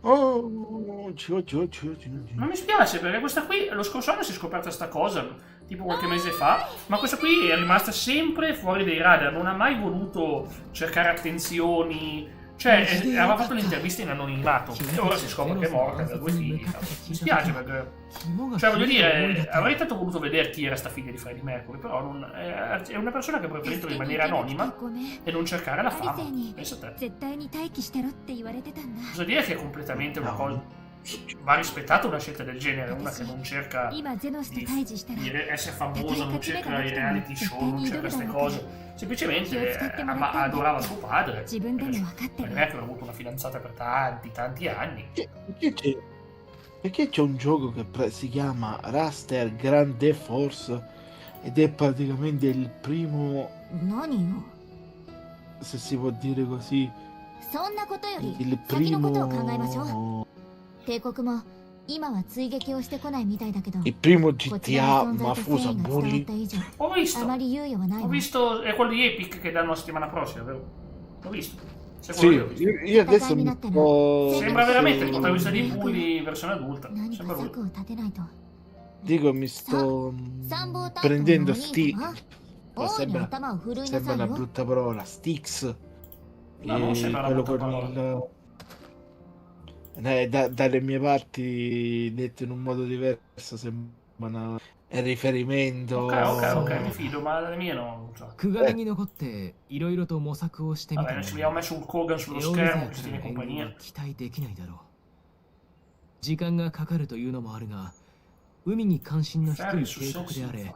[SPEAKER 2] Oggi.
[SPEAKER 1] Non mi spiace perché questa qui lo scorso anno si è scoperta sta cosa, tipo qualche mese fa, ma questa qui è rimasta sempre fuori dai radar, non ha mai voluto cercare attenzioni, Cioè, aveva fatto l'intervista in anonimato e ora si scopre che è morta da 2 figli. Mi spiace perché... Cioè, voglio dire, avrei tanto voluto vedere chi era sta figlia di Freddie Mercury, però è una persona che ha preferito rimanere anonima e non cercare la fama. Pensa a te. Posso dire che è completamente una cosa... Va rispettata una scelta del genere, una che non cerca di essere famosa, non cerca i reality show, non cerca queste cose, semplicemente adorava suo padre. Mercury ha avuto una fidanzata per tanti anni.
[SPEAKER 2] Perché c'è un gioco che si chiama Raster Grande Force ed è praticamente il primo, se si può dire così, il primo GTA mafioso bully.
[SPEAKER 1] Ho visto, è quello di Epic che danno la settimana prossima, vero? Ho visto.
[SPEAKER 2] Sì, io adesso mi sto...
[SPEAKER 1] Sembra veramente il protagonista di Bully in versione adulta. Sembra lui.
[SPEAKER 2] Dico, mi sto prendendo sembra una brutta parola, Styx.
[SPEAKER 1] No, non sembra una brutta parola.
[SPEAKER 2] Dalle mie parti, detto in un modo diverso, sembra un riferimento.
[SPEAKER 1] Ok, mi fido, ma dalle mie no. Vabbè, ci abbiamo messo un Kogan sullo schermo che si tiene compagnia.
[SPEAKER 11] 時間がかかるというのもあるが、海に関心の低い帝国であれ、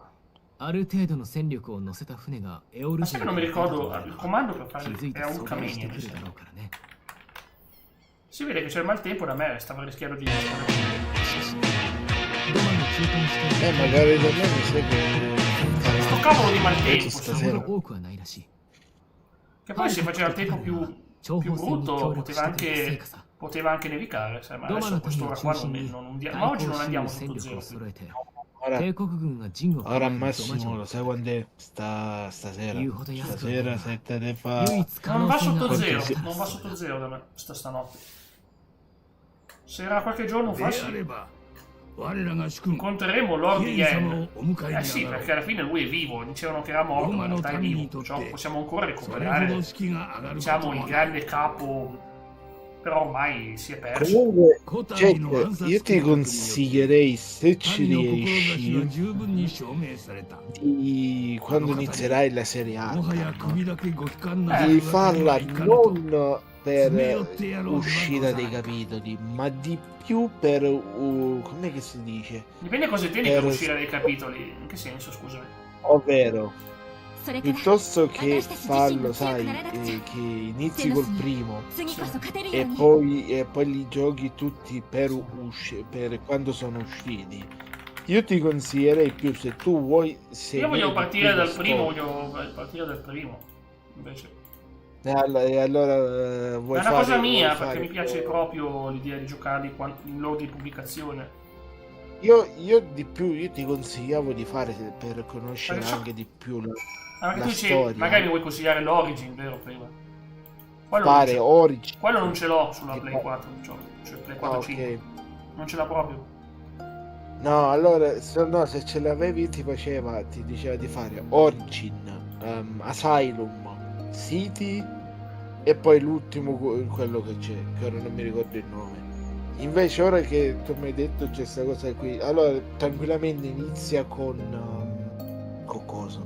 [SPEAKER 11] ある程度の戦力を乗せた船がエオルジュに気づいてしてくるだろうからね。
[SPEAKER 1] Si vede che c'è il maltempo da me, stava rischiando di rispondere.
[SPEAKER 2] Magari da me mi sa che...
[SPEAKER 1] Sto cavolo di maltempo stasera. Che poi se faceva il tempo più brutto poteva anche nevicare, ma adesso a quest'ora qua non andiamo. Ma oggi non andiamo sotto zero.
[SPEAKER 2] Ora al massimo lo sai quando è stasera 7 ne fa.
[SPEAKER 1] Non va sotto zero, non va sotto zero da me stanotte. Se era qualche giorno fa sì. Incontreremo Lord Yen. Sì, perché alla fine lui è vivo, dicevano che era morto, ma in realtà è vivo, cioè, possiamo ancora recuperare, diciamo, il grande capo, però ormai si è perso.
[SPEAKER 2] Comunque, Jack, io ti consiglierei, se ci riesci, di, quando inizierai la serie A, di farla non per uscire dei capitoli, ma di più per com'è che si dice?
[SPEAKER 1] Dipende cosa intendi per uscire dai capitoli, in che senso, scusami?
[SPEAKER 2] Ovvero, piuttosto che farlo, sai, che inizi col primo e poi li giochi tutti per quando sono usciti, io ti consiglierei più, se tu vuoi.
[SPEAKER 1] Io voglio partire dal primo, invece.
[SPEAKER 2] E allora vuoi
[SPEAKER 1] è una
[SPEAKER 2] fare,
[SPEAKER 1] cosa mia, perché mi piace proprio l'idea di giocarli in ordine di pubblicazione.
[SPEAKER 2] Io di più, io ti consigliavo di fare per conoscere anche di più la storia.
[SPEAKER 1] Magari mi vuoi consigliare l'Origin, vero, prima?
[SPEAKER 2] Origin.
[SPEAKER 1] Quello non ce l'ho sulla Play 4, cioè Play 4 5.
[SPEAKER 2] Okay.
[SPEAKER 1] Non ce l'ha proprio.
[SPEAKER 2] No, allora, se ce l'avevi ti diceva di fare Origin, Asylum, City e poi l'ultimo, quello che c'è, che ora non mi ricordo il nome. Invece ora che tu mi hai detto c'è questa cosa qui, allora tranquillamente inizia con cosa?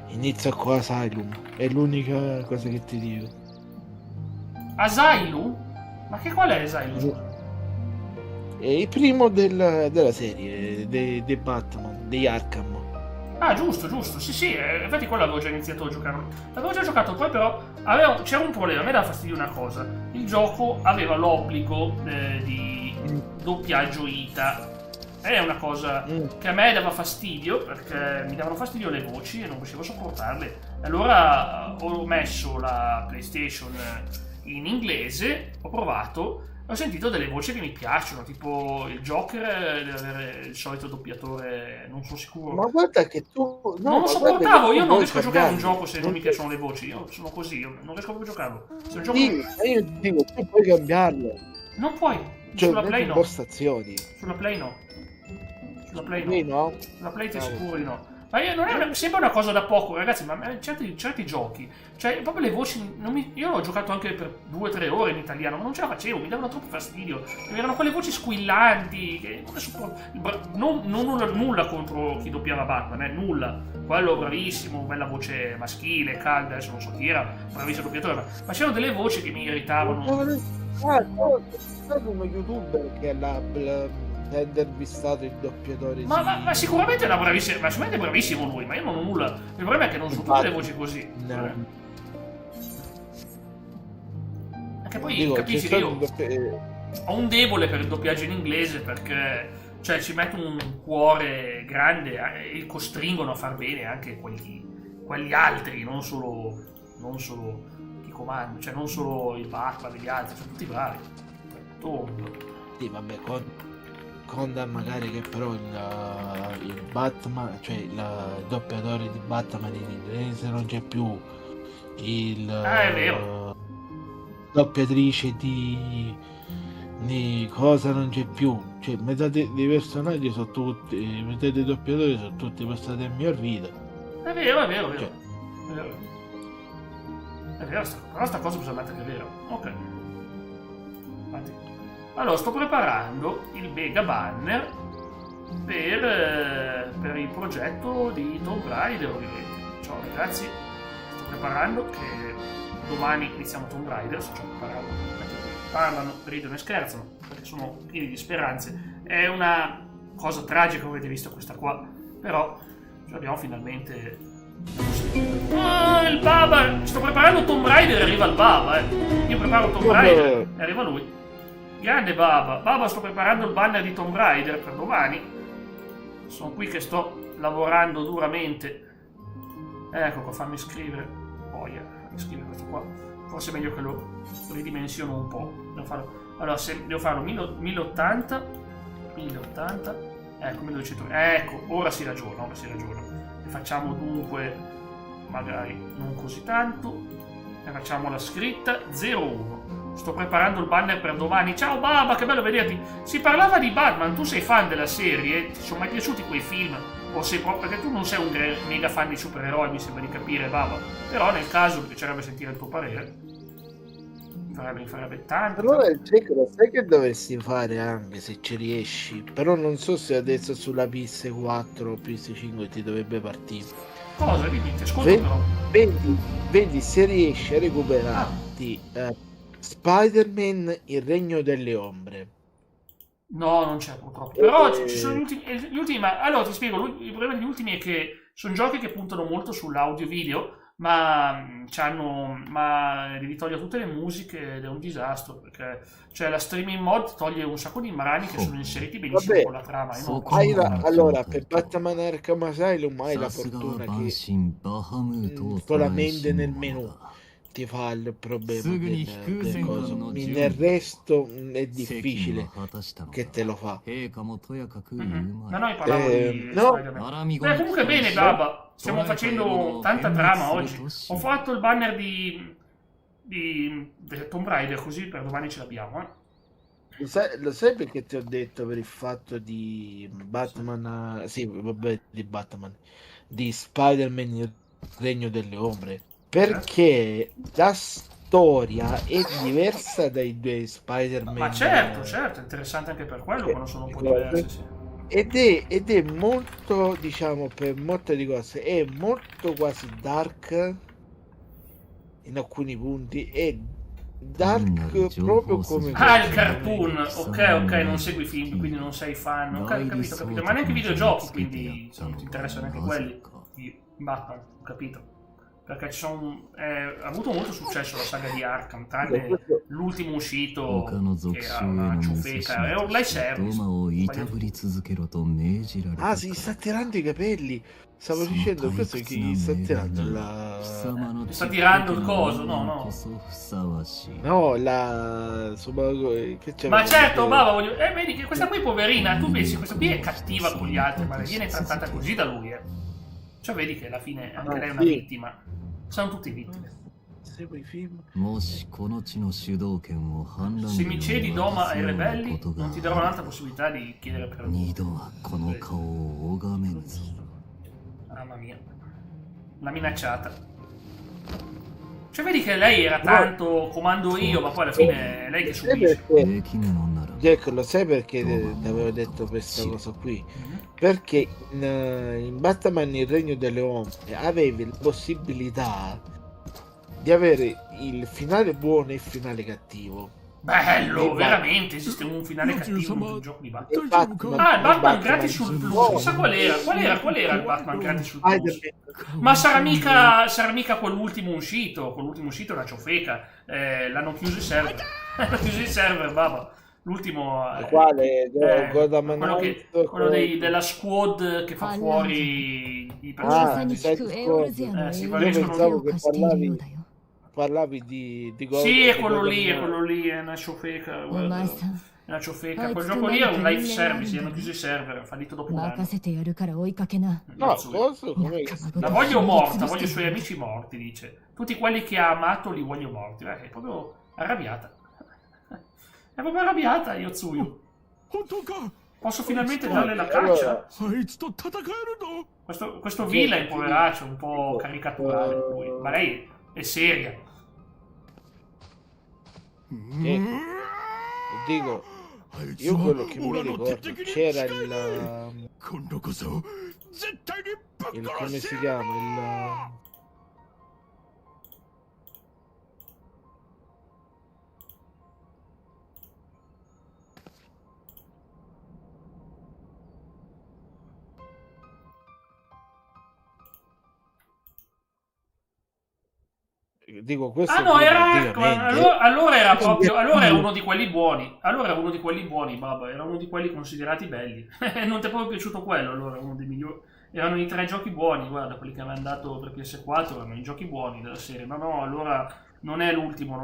[SPEAKER 2] Inizia con Asylum, è l'unica cosa che ti dico.
[SPEAKER 1] Asylum? Ma qual è Asylum?
[SPEAKER 2] È il primo della serie dei Batman, dei Arkham.
[SPEAKER 1] Ah, giusto, sì, infatti quello avevo già iniziato a giocare. L'avevo già giocato, poi però c'era un problema, a me dava fastidio una cosa. Il gioco aveva l'obbligo di doppiaggio ITA. È una cosa che a me dava fastidio, perché mi davano fastidio le voci e non riuscivo a sopportarle. Allora ho messo la PlayStation in inglese, ho provato, ho sentito delle voci che mi piacciono, tipo il Joker deve avere il solito doppiatore, non sono sicuro.
[SPEAKER 2] Ma guarda che tu...
[SPEAKER 1] non lo sopportavo, io non riesco a giocare un gioco se non mi piacciono le voci, io sono così, io non riesco proprio a giocarlo. Se un gioco...
[SPEAKER 2] Sì, io dico, tu puoi cambiarlo.
[SPEAKER 1] Non puoi,
[SPEAKER 2] cioè,
[SPEAKER 1] sulla Play no.
[SPEAKER 2] Impostazioni.
[SPEAKER 1] Sulla Play no. Sulla Play no.
[SPEAKER 2] No?
[SPEAKER 1] Sulla Play ti assicuro di no. Ma non è sembra una cosa da poco, ragazzi, ma certi giochi, cioè proprio le voci, io l'ho giocato anche per 2 o 3 ore in italiano, ma non ce la facevo, mi davano troppo fastidio. Erano quelle voci squillanti, che nulla contro chi doppiava Batman, nulla. Quello bravissimo, bella voce maschile, calda, adesso non so chi era, bravissimo doppiatore, ma c'erano delle voci che mi irritavano.
[SPEAKER 2] Uno youtuber che ha intervistato il doppiatore.
[SPEAKER 1] Ma sicuramente era bravissimo, ma sicuramente è bravissimo lui, ma io non ho nulla. Il problema è che non sono tutte le voci così.
[SPEAKER 2] No.
[SPEAKER 1] Anche poi capisci che io ho un debole per il doppiaggio in inglese perché cioè ci mettono un cuore grande e costringono a far bene anche quegli altri, non solo chi comanda, cioè non solo il Batman e gli altri, sono tutti bravi.
[SPEAKER 2] Sì, vabbè, conta magari che però il Batman, cioè il doppiatore di Batman in inglese non c'è più,
[SPEAKER 1] è vero.
[SPEAKER 2] Doppiatrice di cosa non c'è più, cioè metà dei personaggi sono tutti, metà dei doppiatori sono tutti passati a mia vita.
[SPEAKER 1] È vero.
[SPEAKER 2] Cioè.
[SPEAKER 1] È vero, però sta cosa bisogna mettere che è vero. Ok. Allora, sto preparando il mega banner per il progetto di Tomb Raider, ovviamente. Ciao ragazzi, sto preparando che domani iniziamo Tomb Raider, sto preparando, parlano, ridono e scherzano, perché sono pieni di speranze. È una cosa tragica, avete visto questa qua, però abbiamo finalmente... il Baba! Sto preparando Tomb Raider e arriva il Baba, Io preparo Tomb Raider e arriva lui. Grande Baba, sto preparando il banner di Tomb Raider per domani. Sono qui che sto lavorando duramente. Ecco qua, fammi scrivere. Mi scrive questo qua. Forse è meglio che lo ridimensiono un po'. Devo farlo 1080. Ecco, 1200. Ecco, ora si ragiona. E facciamo dunque, magari non così tanto. E facciamo la scritta 01. Sto preparando il banner per domani. Ciao Baba, che bello vederti. Si parlava di Batman, tu sei fan della serie? Ti sono mai piaciuti quei film? O sei proprio... Perché tu non sei un mega fan di supereroi, mi sembra di capire, Baba. Però nel caso mi piacerebbe sentire il tuo parere. Mi farebbe tanto.
[SPEAKER 2] Allora il check lo sai che dovresti fare anche se ci riesci. Però non so se adesso sulla PS4 o PS5 ti dovrebbe partire.
[SPEAKER 1] Cosa? Dimmi, ti ascolto però.
[SPEAKER 2] Vedi se riesci a recuperarti Spider-Man Il Regno delle Ombre.
[SPEAKER 1] No, non c'è purtroppo. Però ci sono gli ultimi. Allora ti spiego, il problema degli ultimi è che sono giochi che puntano molto sull'audio video, ma devi togliere tutte le musiche ed è un disastro, perché cioè la streaming mod toglie un sacco di brani che sono inseriti benissimo con la trama.
[SPEAKER 2] Allora, per Batman Arkham Asylum hai la fortuna che solamente nel menu ti fa il problema del coso. Nel resto è difficile che te lo fa.
[SPEAKER 1] Ma noi parliamo di Spider-Man. Comunque bene, Baba. Stiamo facendo tanta trama oggi. Ho fatto il banner di Tomb Raider, così per domani ce l'abbiamo.
[SPEAKER 2] Lo sai perché ti ho detto per il fatto di Batman? Sì, vabbè, di Spider-Man Il Regno delle Ombre. Perché la storia è diversa dai due Spider-Man.
[SPEAKER 1] Ma certo, è interessante anche per quello, quando sono un po' diversi. Sì.
[SPEAKER 2] Ed è molto, diciamo, per molte di cose, è molto quasi dark in alcuni punti, è dark proprio come...
[SPEAKER 1] il cartoon, ok, non segui film, quindi non sei fan, ho capito, ma neanche videogiochi, quindi non ti interessano neanche quelli di Batman, ho capito. Perché ha avuto molto successo la saga di Arkham, tranne l'ultimo uscito che era una ciofeca, è un live service.
[SPEAKER 2] Ah, si sta tirando i capelli. Stavo dicendo questo che gli sta tirando
[SPEAKER 1] sta tirando il coso, no.
[SPEAKER 2] No,
[SPEAKER 1] ma certo, Baba, vedi che questa qui poverina, tu pensi, questa qui è cattiva con gli altri, ma viene trattata così da lui, Cioè vedi che alla fine anche lei è una vittima. Sono tutti vittime.
[SPEAKER 2] Segui i film.
[SPEAKER 1] Se mi cedi Doma ai ribelli, non ti darò un'altra possibilità di chiedere perdono. Mamma mia. La minacciata. Cioè vedi che lei era tanto comando io, ma poi alla fine è lei che subisce.
[SPEAKER 2] Jack, lo sai perché ti avevo detto questa cosa qui? Perché in Batman il Regno delle Ombre avevi la possibilità di avere il finale buono e il finale cattivo.
[SPEAKER 1] Bello, veramente esiste un finale cattivo in un gioco di Batman. Il Batman gratis sul Plus. Chissà qual era? Qual era il Batman gratis sul Plus? Ma sarà mica quell'ultimo uscito. Quell'ultimo uscito è una ciofeca. L'hanno chiuso i server. L'hanno chiuso i server, baba. L'ultimo
[SPEAKER 2] quale?
[SPEAKER 1] quello della squad che fa fuori i personaggi.
[SPEAKER 2] Io pensavo che parlavi di
[SPEAKER 1] sì, è quello lì, è una ciofeca. È una ciofeca. Quel gioco lì è un live service, hanno chiuso i server, è fallito dopo un anno.
[SPEAKER 2] No, cosa?
[SPEAKER 1] La voglio morta, voglio i suoi amici morti, dice. Tutti quelli che ha amato li voglio morti. È proprio arrabbiata. È proprio arrabbiata, io Tsuyu. Posso finalmente darle la caccia? Questo villain, poveraccio, un po' caricaturale lui. Ma lei è seria.
[SPEAKER 2] Dico, io quello che mi ricordo c'era il come si chiama? Dico, questo
[SPEAKER 1] era allora era proprio era uno di quelli buoni. Allora era uno di quelli buoni, Baba, era uno di quelli considerati belli. Non ti è proprio piaciuto quello? Allora uno dei migliori. Erano i 3 giochi buoni, guarda, quelli che avevano dato per PS4 erano i giochi buoni della serie. No, allora non è l'ultimo.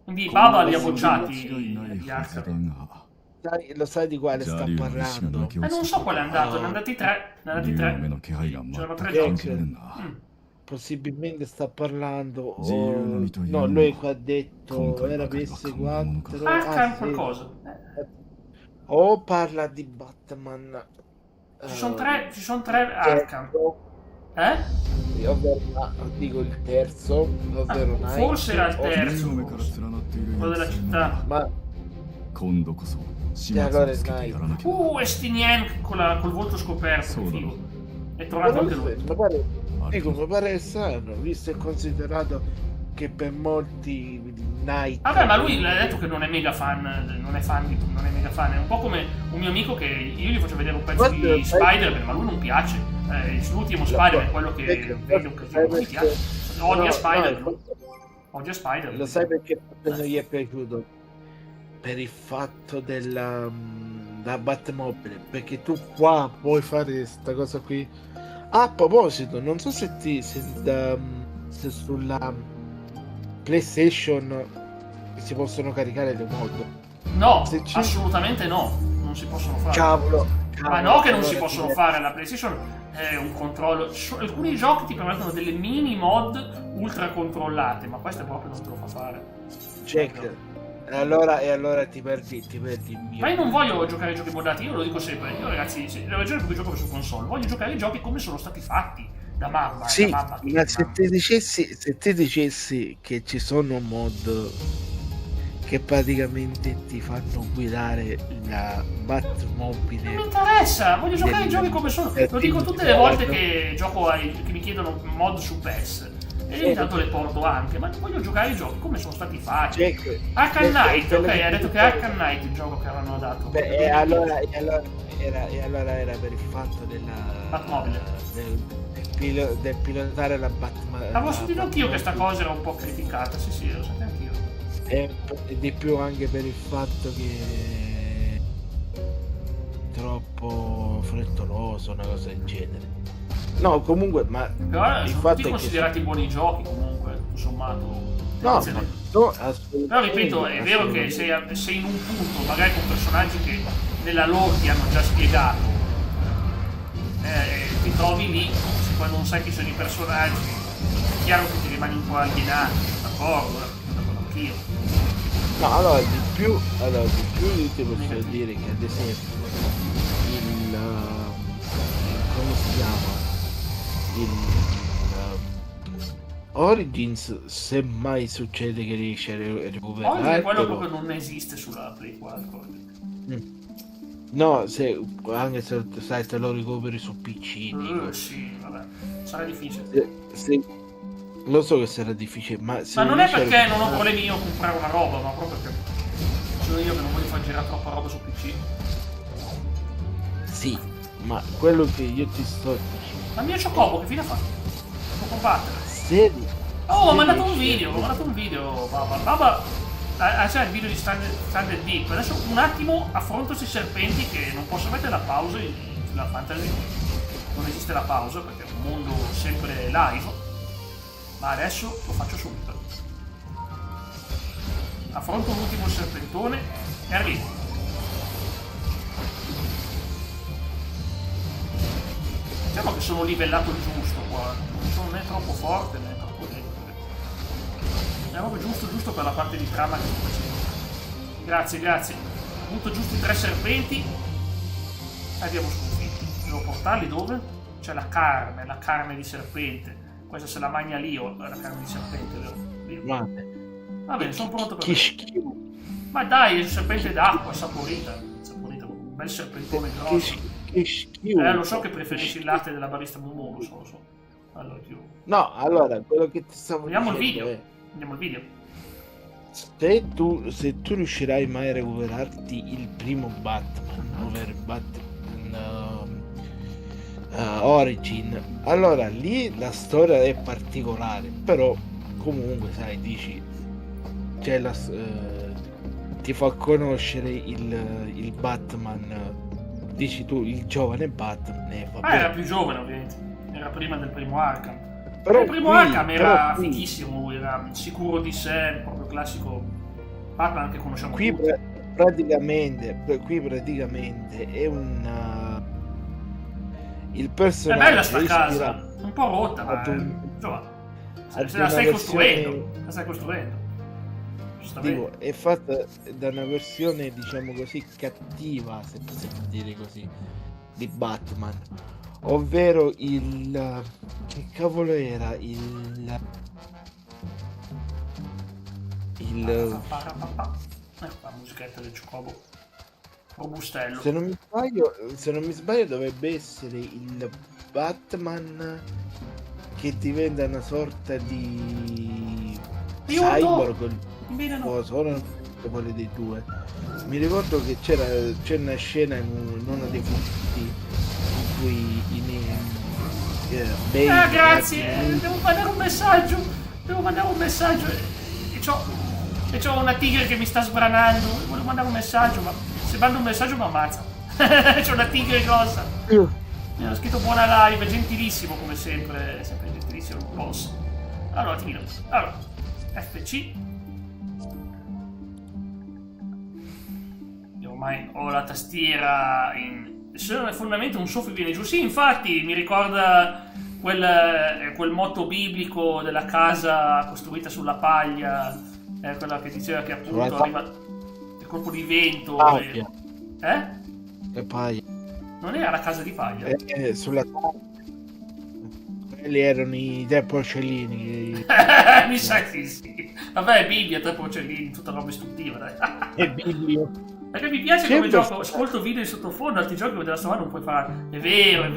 [SPEAKER 1] Quindi Baba li ha bocciati gli Arkham.
[SPEAKER 2] Lo sai di quale sta parlando?
[SPEAKER 1] Non so quale è andato, ne hanno andati 3. C'erano 3 giochi.
[SPEAKER 2] Possibilmente sta parlando no, lui qua ha detto era PS4
[SPEAKER 1] qualcosa
[SPEAKER 2] o parla di Batman.
[SPEAKER 1] Ci sono 3 Arkham.
[SPEAKER 2] Dico il terzo, ovvero
[SPEAKER 1] forse era il terzo, quello della città.
[SPEAKER 2] Ma allora è Night.
[SPEAKER 1] Estinien col volto scoperto, è tornato anche lui.
[SPEAKER 2] Mi pare strano, visto e considerato che per molti Night.
[SPEAKER 1] Vabbè, ma lui ha detto che non è mega fan, non è mega fan, è un po' come un mio amico che io gli faccio vedere un pezzo di Spider-Man, ma lui non piace. L'ultimo Spider-Man è quello che vede un casino, non gli piace. Odia Spider-Man.
[SPEAKER 2] Lo sai perché non gli è piaciuto? Per il fatto della Batmobile, perché tu qua puoi fare questa cosa qui. A proposito, non so se sulla PlayStation si possono caricare le mod.
[SPEAKER 1] No, assolutamente no, non si possono fare.
[SPEAKER 2] Cavolo.
[SPEAKER 1] Ma no che non si possono fare, la PlayStation è un controllo. Alcuni giochi ti permettono delle mini mod ultra controllate, ma questo proprio non te lo fa fare.
[SPEAKER 2] Check. E allora ti perdi il mio.
[SPEAKER 1] Ma io non voglio giocare ai giochi moddati, io lo dico sempre. Io ragazzi, le ragioni per cui gioco su console, voglio giocare ai giochi come sono stati fatti da mamma.
[SPEAKER 2] Sì,
[SPEAKER 1] da mamma,
[SPEAKER 2] ma se ti dicessi che ci sono mod che praticamente ti fanno guidare la Batmobile.
[SPEAKER 1] Non mi interessa, voglio giocare ai giochi come sono. Lo dico tutte le volte che gioco che mi chiedono mod su PES. E io intanto le porto anche, ma voglio giocare ai gioki come sono stati fatti. Arkham Knight, ok, ha detto che è Arkham Knight il gioco che avevano dato.
[SPEAKER 2] E allora era per il fatto della
[SPEAKER 1] Batmobile.
[SPEAKER 2] Del pilotare la Batmobile.
[SPEAKER 1] Avevo sentito anch'io che sta cosa era un po' criticata, sì, lo sento anch'io.
[SPEAKER 2] E di più anche per il fatto che troppo frettoloso, una cosa del genere. No, comunque, ma
[SPEAKER 1] però sono tutti considerati buoni giochi comunque, tutto sommato.
[SPEAKER 2] No,
[SPEAKER 1] però ripeto, è vero che sei in un punto, magari con personaggi che nella lore ti hanno già spiegato, ti trovi lì, se poi non sai chi sono i personaggi, è chiaro che ti rimani un po' alienato, d'accordo anch'io.
[SPEAKER 2] No, allora di più io ti posso dire che ad esempio chiama? Origins, se mai succede che riesce a recuperare.
[SPEAKER 1] Oggi quello proprio non esiste sulla Play 4.
[SPEAKER 2] No, anche se sai, te lo recuperi su PC.
[SPEAKER 1] Sì, vabbè, sarà difficile.
[SPEAKER 2] Lo so che sarà difficile, ma
[SPEAKER 1] non è perché non ho problemi io a comprare una roba, ma proprio perché sono io che non voglio far girare troppa roba su PC.
[SPEAKER 2] Sì, ma quello che io ti sto dicendo.
[SPEAKER 1] Ma il mio Chocobo che fine fa? Può combattere? Ho mandato un video, Baba. C'è il video di Standard Deep. Adesso un attimo affronto questi serpenti che non posso mettere la pausa sulla fantasy. Non esiste la pausa perché è un mondo sempre live. Ma adesso lo faccio subito. Affronto un ultimo serpentone e arrivo. Diciamo che sono livellato giusto qua. Non è troppo forte, né troppo debole. È proprio giusto per la parte di trama che sto facendo. Grazie. Ho avuto giusto i 3 serpenti e abbiamo sconfitto. Devo portarli dove? C'è la carne di serpente. Questa se la mangia lì o la carne di serpente, vero? Va bene, sono pronto per
[SPEAKER 2] schifo.
[SPEAKER 1] Ma dai, il serpente d'acqua, saporita. Un bel serpentone grosso.
[SPEAKER 2] Che schifo.
[SPEAKER 1] Lo so che preferisci il latte della barista Mumu, lo so.
[SPEAKER 2] Allora, quello che ti stavo
[SPEAKER 1] Vediamo
[SPEAKER 2] dicendo
[SPEAKER 1] Vediamo il video.
[SPEAKER 2] Se tu riuscirai mai a recuperarti il primo Batman, ovvero Batman Origin, allora lì la storia è particolare, però comunque sai, dici c'è ti fa conoscere il Batman, dici tu, il giovane Batman,
[SPEAKER 1] era più giovane ovviamente, era prima del primo Arkham.
[SPEAKER 2] Però
[SPEAKER 1] il primo Arkham era fighissimo, lui era sicuro di sé, proprio classico Batman che conosciamo
[SPEAKER 2] qui
[SPEAKER 1] tutti.
[SPEAKER 2] Praticamente è il personaggio
[SPEAKER 1] è bella sta casa, un po' rotta, ma se la stai costruendo.
[SPEAKER 2] Dico, è fatta da una versione, diciamo così, cattiva, se possiamo dire così, di Batman, ovvero che cavolo era
[SPEAKER 1] La musichetta del Chocobo robustello.
[SPEAKER 2] se non mi sbaglio dovrebbe essere il Batman che diventa una sorta di cyborg, sono quelle dei due. Mi ricordo che c'è una scena in uno dei fumetti in cui
[SPEAKER 1] grazie, devo mandare un messaggio e c'ho una tigre che mi sta sbranando, volevo mandare un messaggio, ma se mando un messaggio mi ammazza. C'ho una tigre grossa. Mi hanno scritto buona live, gentilissimo come sempre gentilissimo il boss. Allora ti miro. Allora FC. Io ormai ho la tastiera fondamentalmente un soffio viene giù. Sì, infatti mi ricorda quel motto biblico della casa costruita sulla paglia, quella che diceva che appunto arriva il colpo di vento
[SPEAKER 2] e paglia.
[SPEAKER 1] Non era la casa di paglia?
[SPEAKER 2] Sulla quelli erano i 3 porcellini.
[SPEAKER 1] Mi sa che sì. Vabbè, Bibbia, 3 porcellini, tutta roba istruttiva, dai.
[SPEAKER 2] E Bibbio.
[SPEAKER 1] Perché mi piace come gioco, ascolto video in sottofondo, altri giochi della sua non puoi fare. È vero.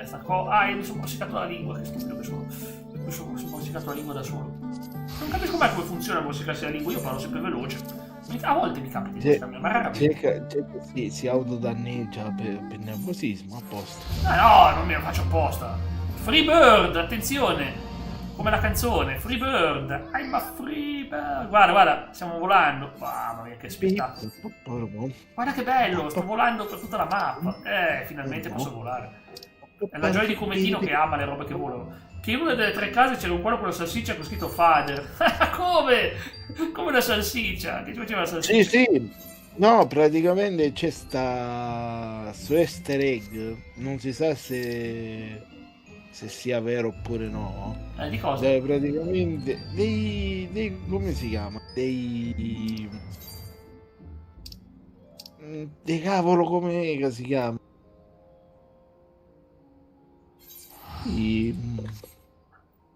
[SPEAKER 1] Sta cosa. Io mi sono morsicato la lingua, che stupido che sono. Mi sono morsicato la lingua da solo. Non capisco mai come funziona morsicarsi la lingua, io parlo sempre veloce. A volte mi capita di morsicarmi, ma raramente.
[SPEAKER 2] Si autodanneggia per nervosismo, apposta.
[SPEAKER 1] No, non me lo faccio apposta. Free Bird, attenzione! Come la canzone, Free Bird, I'm a free bird. Guarda, stiamo volando. Mamma mia, che spettacolo. Guarda che bello, sto volando per tutta la mappa. Finalmente posso volare. È la gioia di Cometino che ama le robe che volano. Che in una delle 3 case c'era un quello con la salsiccia con scritto Father. Come? Come la salsiccia? Che ci faceva la salsiccia?
[SPEAKER 2] Sì. No, praticamente c'è su easter egg. Non si sa se sia vero oppure no.
[SPEAKER 1] Di cosa?
[SPEAKER 2] Praticamente dei come si chiama? Dei cavolo, come si chiama?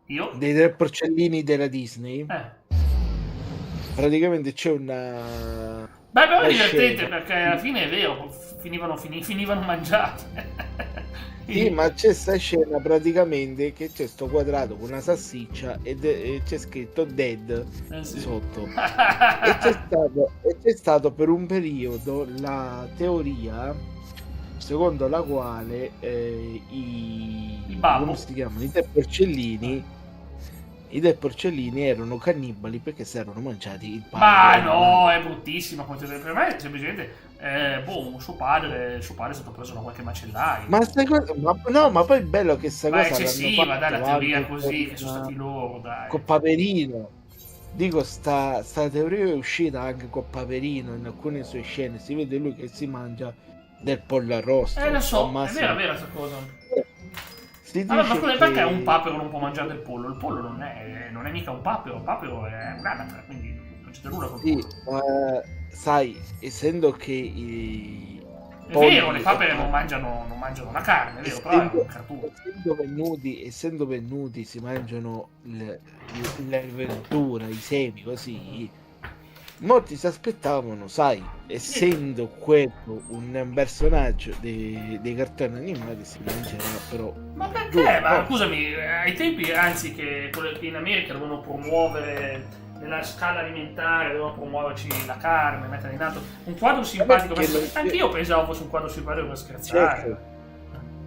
[SPEAKER 1] Io?
[SPEAKER 2] Dei 3 porcellini della Disney. Praticamente c'è una...
[SPEAKER 1] Beh, però è
[SPEAKER 2] una
[SPEAKER 1] divertente
[SPEAKER 2] scena.
[SPEAKER 1] perché alla fine è vero, finivano mangiati.
[SPEAKER 2] Sì, ma c'è sta scena praticamente che c'è sto quadrato con una salsiccia e c'è scritto dead
[SPEAKER 1] Sì.
[SPEAKER 2] sotto. e c'è stato per un periodo la teoria secondo la quale come si chiamano? I 3 porcellini erano cannibali perché si erano mangiati il
[SPEAKER 1] Ma
[SPEAKER 2] padre.
[SPEAKER 1] no, è bruttissimo. Per me semplicemente suo padre è stato preso da qualche macellaio.
[SPEAKER 2] Ma poi è bello che sta
[SPEAKER 1] Ma è
[SPEAKER 2] cosa
[SPEAKER 1] eccessiva, dai, la teoria
[SPEAKER 2] anche
[SPEAKER 1] così
[SPEAKER 2] con-
[SPEAKER 1] che sono stati loro, dai.
[SPEAKER 2] con Paperino. Dico, sta teoria è uscita anche con Paperino in alcune sue scene. Si vede lui che si mangia del pollo arrosto.
[SPEAKER 1] Lo so,
[SPEAKER 2] al massimo.
[SPEAKER 1] è vera questa cosa.
[SPEAKER 2] Si
[SPEAKER 1] Allora, ma
[SPEAKER 2] dice
[SPEAKER 1] scusa,
[SPEAKER 2] che-
[SPEAKER 1] perché un papero non può mangiare del pollo? Il pollo non è mica un papero è un'anatra, quindi non c'è nulla con il
[SPEAKER 2] Sì,
[SPEAKER 1] pollo.
[SPEAKER 2] ma sai, essendo che i
[SPEAKER 1] È vero, le papere non mangiano la carne, è vero, però è un cartoon.
[SPEAKER 2] essendo venuti si mangiano le verdure, i semi, così. Molti si aspettavano, sai, essendo quello un personaggio dei cartoni animati, si mangerà però.
[SPEAKER 1] Ma perché? Ma scusami, ai tempi, anzi, che in America dovevano promuovere nella scala alimentare, dovevano promuoverci la carne, mettere in atto un quadro simpatico. Anch'io pensavo fosse un quadro simpatico per scherzare.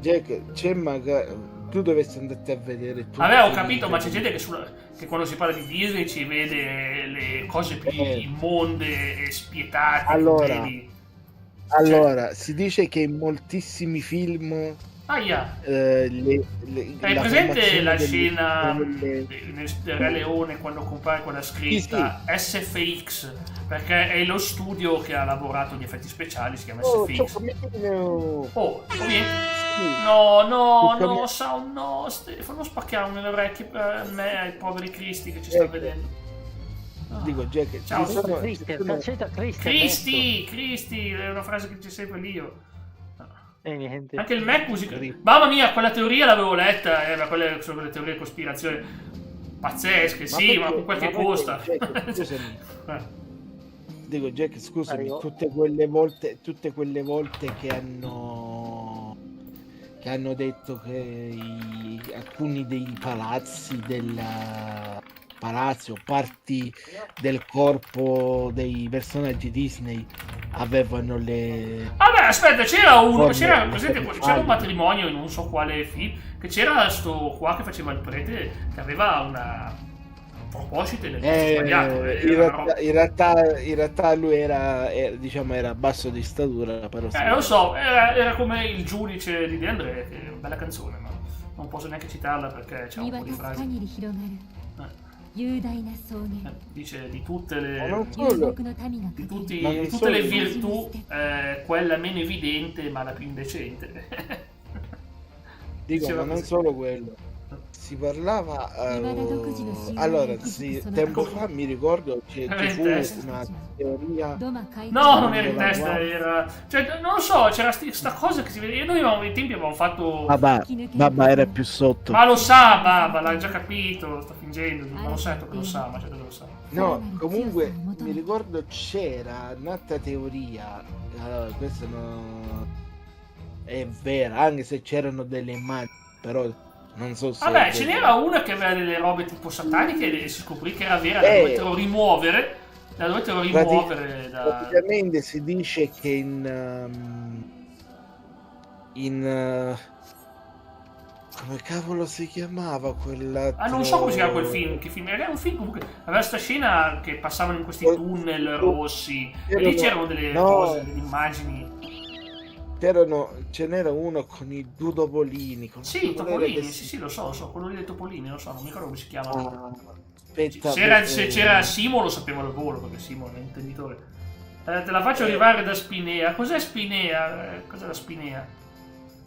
[SPEAKER 2] Jack, c'è magari. Tu dovresti andarti a vedere tutto.
[SPEAKER 1] Vabbè, ho capito, ma c'è gente che quando si parla di Disney ci vede le cose più immonde e spietate.
[SPEAKER 2] Allora, si dice che in moltissimi film
[SPEAKER 1] Aia.
[SPEAKER 2] Hai
[SPEAKER 1] presente la scena nel Re Leone quando compare quella scritta SFX? Perché è lo studio che ha lavorato gli effetti speciali, si chiama SFX. No, Sound, no, Stefano, spacchiamo nelle orecchie per me ai poveri cristi che ci stanno vedendo.
[SPEAKER 2] Dico, Jack,
[SPEAKER 1] ciao,
[SPEAKER 12] Cristi,
[SPEAKER 1] è una frase che c'è sempre lì io.
[SPEAKER 12] niente.
[SPEAKER 1] Anche il Mac musica. Mamma mia, quella teoria l'avevo letta, ma quelle sono quelle teorie di cospirazione pazzesche, ma con quel che costa.
[SPEAKER 2] Dico, Jack, scusami, tutte quelle volte che hanno detto che alcuni dei palazzi o parti del corpo dei personaggi Disney avevano le...
[SPEAKER 1] Vabbè, aspetta, c'era un matrimonio in non so quale film, che c'era sto qua che faceva il prete, che aveva una proposito nel sbagliato.
[SPEAKER 2] In realtà lui era basso di statura, però
[SPEAKER 1] lo so, era come il giudice di De André, che è una bella canzone, ma non posso neanche citarla perché c'è un po' di frasi. Dice di tutte le virtù, quella meno evidente ma la più indecente.
[SPEAKER 2] Dico, ma non solo quello. Si parlava allora sì, tempo fa mi ricordo che ci fu una teoria.
[SPEAKER 1] No, non era in testa, era, cioè, non lo so, c'era sta cosa che si vede. Noi ai tempi avevamo fatto.
[SPEAKER 2] Babba era più sotto.
[SPEAKER 1] Ma lo sa, Babba, l'ha già capito, sta fingendo, ma lo sa che lo sa, ma certo che lo sa.
[SPEAKER 2] No, comunque mi ricordo c'era un'altra teoria. Questa è vera, anche se c'erano delle immagini, però non so se...
[SPEAKER 1] Vabbè, ce n'era una che aveva delle robe tipo sataniche e si scoprì che era vera, la dovettero rimuovere.
[SPEAKER 2] Praticamente si dice che come cavolo si chiamava quell'altro...
[SPEAKER 1] non so come si chiama quel film. Che film era? Un film comunque. Aveva sta scena che passavano in questi tunnel rossi. E lì c'erano delle cose, delle immagini.
[SPEAKER 2] Ce n'era uno con i due topolini.
[SPEAKER 1] Sì, Topolini, sì, lo so, quello lì dei Topolini, lo so, non mi ricordo come si chiama.
[SPEAKER 2] Aspetta,
[SPEAKER 1] se c'era Simo lo sapevo al volo, perché Simo è un intenditore. Te la faccio arrivare da Spinea. Cos'è Spinea? Cos'è la Spinea?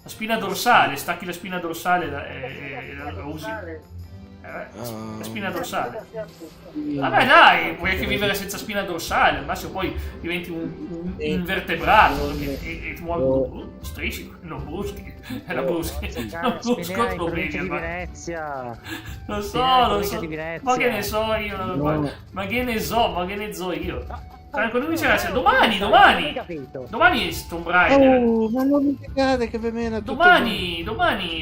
[SPEAKER 1] La spina dorsale, stacchi la spina dorsale e la usi. spina dorsale. Vabbè dai, puoi anche vivere senza spina dorsale, al massimo poi diventi un invertebrato e ti muovi strisci, non bruschi. È la bruschi. Non brusco problemi.
[SPEAKER 12] Di Venezia.
[SPEAKER 1] Lo so. Ma che ne so io? Ma che ne so io? Quando mi diceva domani è Tomb Raider.
[SPEAKER 2] Ma non mi cagate che per me
[SPEAKER 1] domani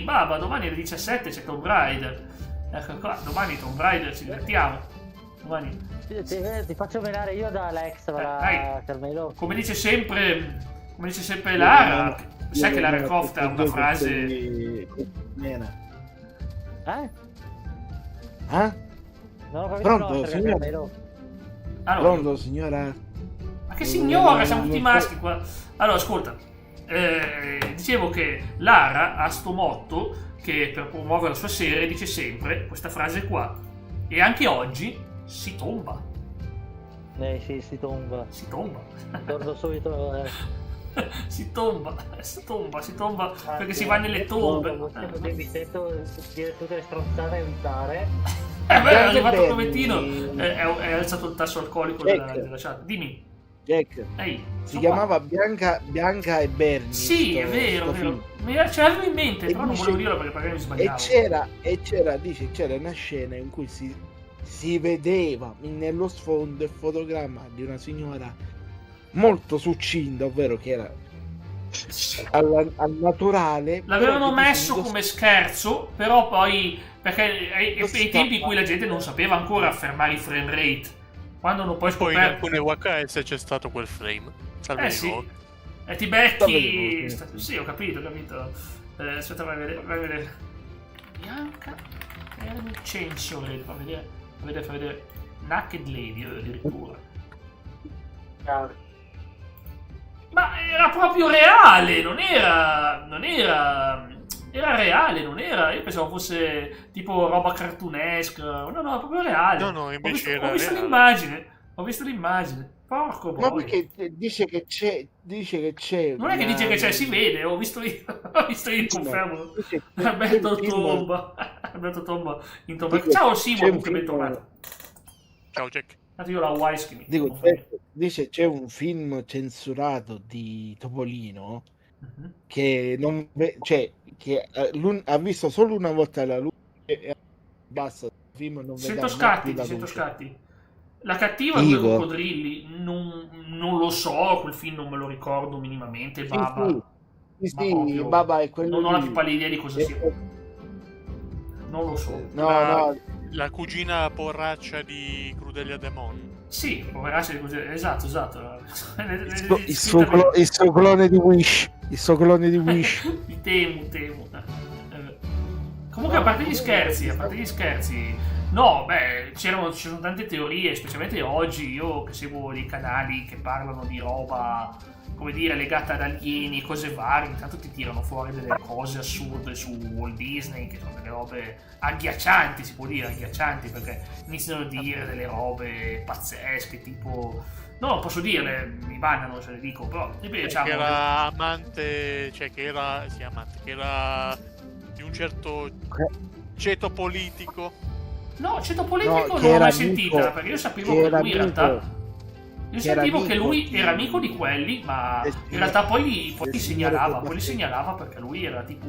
[SPEAKER 1] baba, domani alle 17 c'è Tomb Raider. Ecco qua, domani Tomb Raider, ci divertiamo. Domani.
[SPEAKER 12] Ti faccio menare io da Alex, Carmelo.
[SPEAKER 1] Come dice sempre Lara, sai che Lara Croft ha una frase.
[SPEAKER 2] Eh?
[SPEAKER 12] Pronto, signora?
[SPEAKER 1] Allora,
[SPEAKER 2] pronto, signora?
[SPEAKER 1] Ma che signora, siamo tutti maschi qua. Allora, ascolta, dicevo che Lara ha sto motto che per promuovere la sua serie dice sempre questa frase qua. E anche oggi si tomba.
[SPEAKER 12] Sì, si tomba. Torno subito.
[SPEAKER 1] si tomba perché si va nelle tombe.
[SPEAKER 12] Devi dire tutte le stronzate e evitare.
[SPEAKER 1] È arrivato un povettino, è alzato il tasso alcolico della chat. Dimmi.
[SPEAKER 2] Jack, si chiamava Bianca e Bernie.
[SPEAKER 1] Sì, è vero. Ce l'avevo in mente, però non volevo dirlo perché magari mi sbagliavo.
[SPEAKER 2] C'era una scena in cui si vedeva nello sfondo il fotogramma di una signora molto succinta, ovvero che era al naturale.
[SPEAKER 1] L'avevano messo come scherzo, però poi perché ai tempi in cui la gente non sapeva ancora affermare i frame rate. Quando hanno poi scoperto.
[SPEAKER 3] Poi in alcune VHS c'è stato quel frame.
[SPEAKER 1] Sì. E ti becchi. Sì, ho capito. Aspetta, vai a vedere. Bianca Ernie Chainsaw. Fa vedere. Naked Lady addirittura. Ma era proprio reale, non era. Era reale, non era. Io pensavo fosse tipo roba cartoonesca. No, proprio reale.
[SPEAKER 3] No, invece
[SPEAKER 1] ho visto l'immagine. Porco boy.
[SPEAKER 2] Ma perché dice che c'è.
[SPEAKER 1] Non è che dice che c'è, si vede. Ho visto io, confermo. Alberto Tomba in tomba. Ciao Simo, che bentornato.
[SPEAKER 3] Ciao Jack.
[SPEAKER 1] Io la Wise
[SPEAKER 2] dico, dice c'è un film censurato di Topolino che non che ha visto solo una volta la luce e basta. Il film non
[SPEAKER 1] 100 scatti. La cattiva due coccodrilli non lo so, quel film non me lo ricordo minimamente. Baba.
[SPEAKER 2] Sì, Baba è quello.
[SPEAKER 1] Non ho la più pallida idea di cosa sia. Non lo so.
[SPEAKER 3] La cugina porraccia di Crudelia Demon.
[SPEAKER 1] Sì, poveraccia di Crudelia, esatto.
[SPEAKER 2] Il suo clone di Wish.
[SPEAKER 1] Il Temu. Comunque, a parte gli scherzi, no, ci sono tante teorie, specialmente oggi, io che seguo dei canali che parlano di roba, come dire, legata ad alieni e cose varie, intanto ti tirano fuori delle cose assurde su Walt Disney, che sono delle robe agghiaccianti, si può dire, perché iniziano a dire delle robe pazzesche, tipo. No, non posso dirle, mi bannano se le dico, però diciamo,
[SPEAKER 3] che era amante, che era di un certo ceto politico.
[SPEAKER 1] No, ceto politico non l'ho mai sentita, perché io sapevo che lui in realtà. Io sentivo che lui era amico di quelli, ma in realtà poi li segnalava perché lui era tipo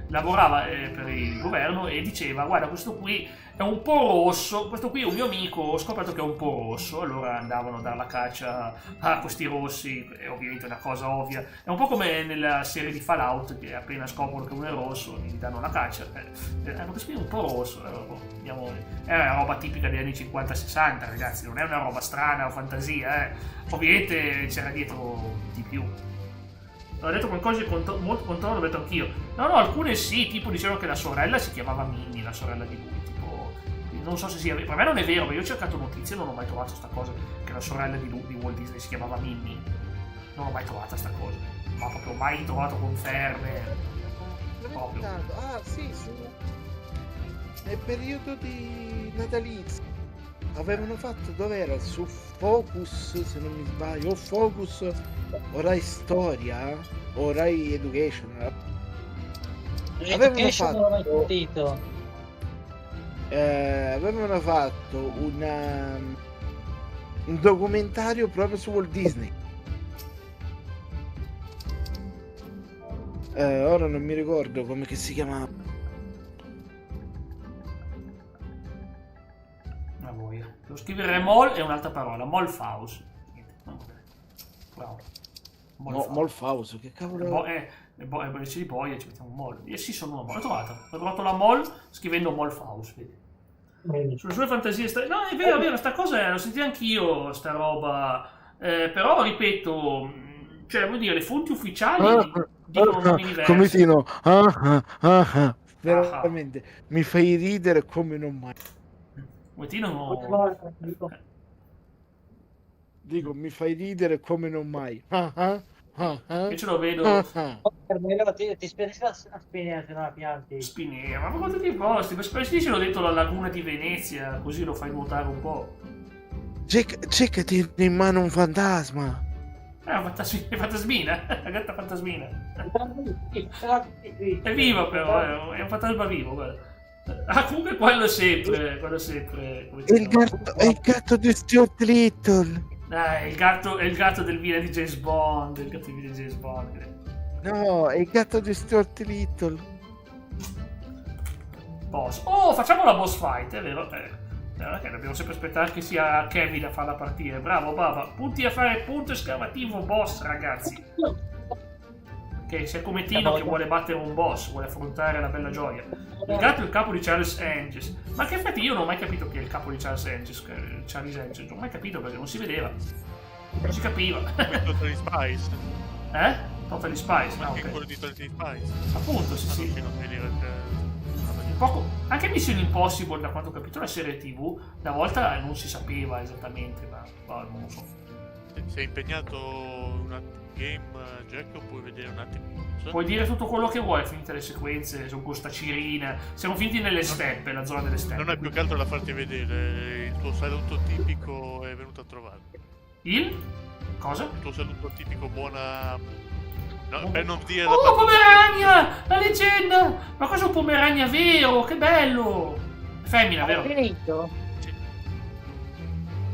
[SPEAKER 1] lavorava per il governo e diceva: guarda, questo qui è un po' rosso, questo qui è un mio amico, ho scoperto che è un po' rosso. Allora andavano a dare la caccia a questi rossi, è ovviamente una cosa ovvia, è un po' come nella serie di Fallout, che appena scoprono che uno è rosso gli danno la caccia. Questo qui è un po' rosso, è una roba tipica degli anni 50-60, ragazzi, non è una roba strana o fantasia, ovviamente c'era dietro di più. Ho detto qualcosa molto contorno, l'ho detto anch'io. No, alcune sì, tipo dicevano che la sorella si chiamava Minnie, la sorella di lui, tipo. Non so se sia vero, per me non è vero, io ho cercato notizie e non ho mai trovato sta cosa, che la sorella di Walt Disney si chiamava Minnie. Non ho mai trovata sta cosa, ma proprio mai trovato conferme. Proprio.
[SPEAKER 2] Sì, nel periodo di natalizio avevano fatto, dov'era? Su Focus, se non mi sbaglio, o Focus, o Rai Storia, o Rai Education. Avevano fatto. avevano fatto un documentario proprio su Walt Disney. Ora non mi ricordo come che si chiamava.
[SPEAKER 1] Ma voi. Devo scrivere Mol e un'altra parola. Molfaus. Bravo.
[SPEAKER 2] Molfaus, che cavolo
[SPEAKER 1] è? Di boia ci mettiamo Mol. Sì, sono una Mol. Ho trovato la Mol scrivendo Molfaus. Vedi? Sulle sue fantasie no, è vero, sta cosa l'ho sentita anch'io, sta roba. Però, ripeto, cioè, vuol dire, le fonti ufficiali dicono nomi diversi.
[SPEAKER 2] Come Tino. Veramente, mi fai ridere come non mai.
[SPEAKER 1] Tino no.
[SPEAKER 2] Dico, mi fai ridere come non mai.
[SPEAKER 1] Che ce lo vedo.
[SPEAKER 12] Per me ti spedisco a Spinea se non la pianti.
[SPEAKER 1] Spinea, ma quanto ti posti? Per spedisci l'ho detto la laguna di Venezia, così lo fai nuotare un po'.
[SPEAKER 2] C'è che tiene in mano un fantasma.
[SPEAKER 1] È fantasmina, la gatta fantasmina. È viva però, è un fantasma vivo, guarda. Comunque quello è sempre.
[SPEAKER 2] È il gatto di Stuart Little.
[SPEAKER 1] È il gatto del vile di James Bond. Il gatto di James Bond.
[SPEAKER 2] No, è il gatto di Stuart Little.
[SPEAKER 1] Boss. Oh, facciamo la boss fight, è vero? Ok, dobbiamo sempre aspettare che sia Kevin a farla partire. Bravo, Baba. Punti a fare punto esclamativo boss, ragazzi. Che se è come Tino che vuole battere un boss, vuole affrontare la bella gioia. Il gatto è il capo di Charles Angels. Ma che infatti io non ho mai capito chi è il capo di Charles Angels. Non ho mai capito perché non si vedeva. Non si capiva.
[SPEAKER 3] Totally Spice.
[SPEAKER 1] Totally Spice,
[SPEAKER 3] anche
[SPEAKER 1] ok.
[SPEAKER 3] quello di Totally Spice.
[SPEAKER 1] Appunto, sì.
[SPEAKER 3] Non vedeva
[SPEAKER 1] poco. Anche Mission Impossible, da quanto ho capito, la serie TV, una volta non si sapeva esattamente, ma non lo so.
[SPEAKER 3] Se è impegnato una game, Jack, o puoi vedere un attimo?
[SPEAKER 1] Puoi dire tutto quello che vuoi, finite le sequenze, sono con sta Cirina. Siamo finiti nelle steppe, la zona delle steppe.
[SPEAKER 3] Non è più che altro da farti vedere. Il tuo saluto tipico è venuto a trovare.
[SPEAKER 1] Il? Cosa?
[SPEAKER 3] Il tuo saluto tipico, buona. No, per non dire.
[SPEAKER 1] Oh, Pomerania! La leggenda! Ma cosa è un Pomerania vero? Che bello! Femmina, vero?
[SPEAKER 12] Finito?
[SPEAKER 3] Sì.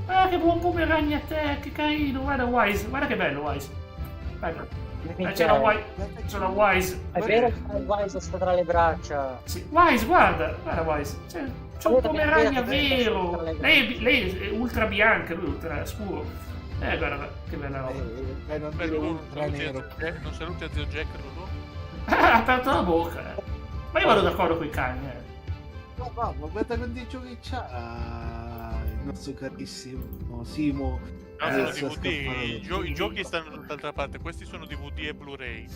[SPEAKER 1] Ah, che buon Pomerania a te, che carino! Guarda Wise, guarda che bello Wise. Guarda. C'è la Wise.
[SPEAKER 12] È vero che Wise sta tra le braccia.
[SPEAKER 1] Sì. Wise, guarda Wise. C'è un Pomerania vero. Lei è ultra bianca, lui è ultra scuro. Guarda, che bella roba.
[SPEAKER 2] Non dire ultra nero.
[SPEAKER 3] Non saluti a zio Jack, Lulu?
[SPEAKER 1] Ha aperto la bocca. Ma io vado d'accordo con i cani,
[SPEAKER 2] No, guarda quanti giochi c'ha il nostro carissimo Simo.
[SPEAKER 3] No, sono DVD, i giochi stanno da tutt'altra parte, questi sono DVD e Blu-ray.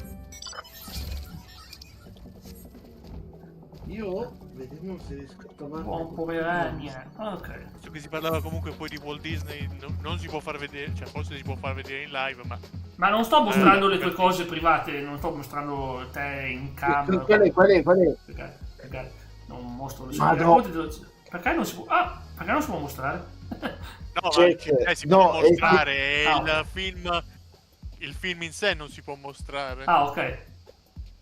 [SPEAKER 2] Io vediamo se riesco a trovare.
[SPEAKER 1] Buon Pomerania. Ok.
[SPEAKER 3] Visto che si parlava comunque poi di Walt Disney, non si può far vedere, cioè forse si può far vedere in live, ma
[SPEAKER 1] non sto mostrando le tue cose private, non sto mostrando te in camera.
[SPEAKER 2] Qual è?
[SPEAKER 1] Perché non mostro le tue. Perché non si può? Perché non si può mostrare?
[SPEAKER 3] No, si può mostrare, il film in sé non si può mostrare.
[SPEAKER 1] Ok.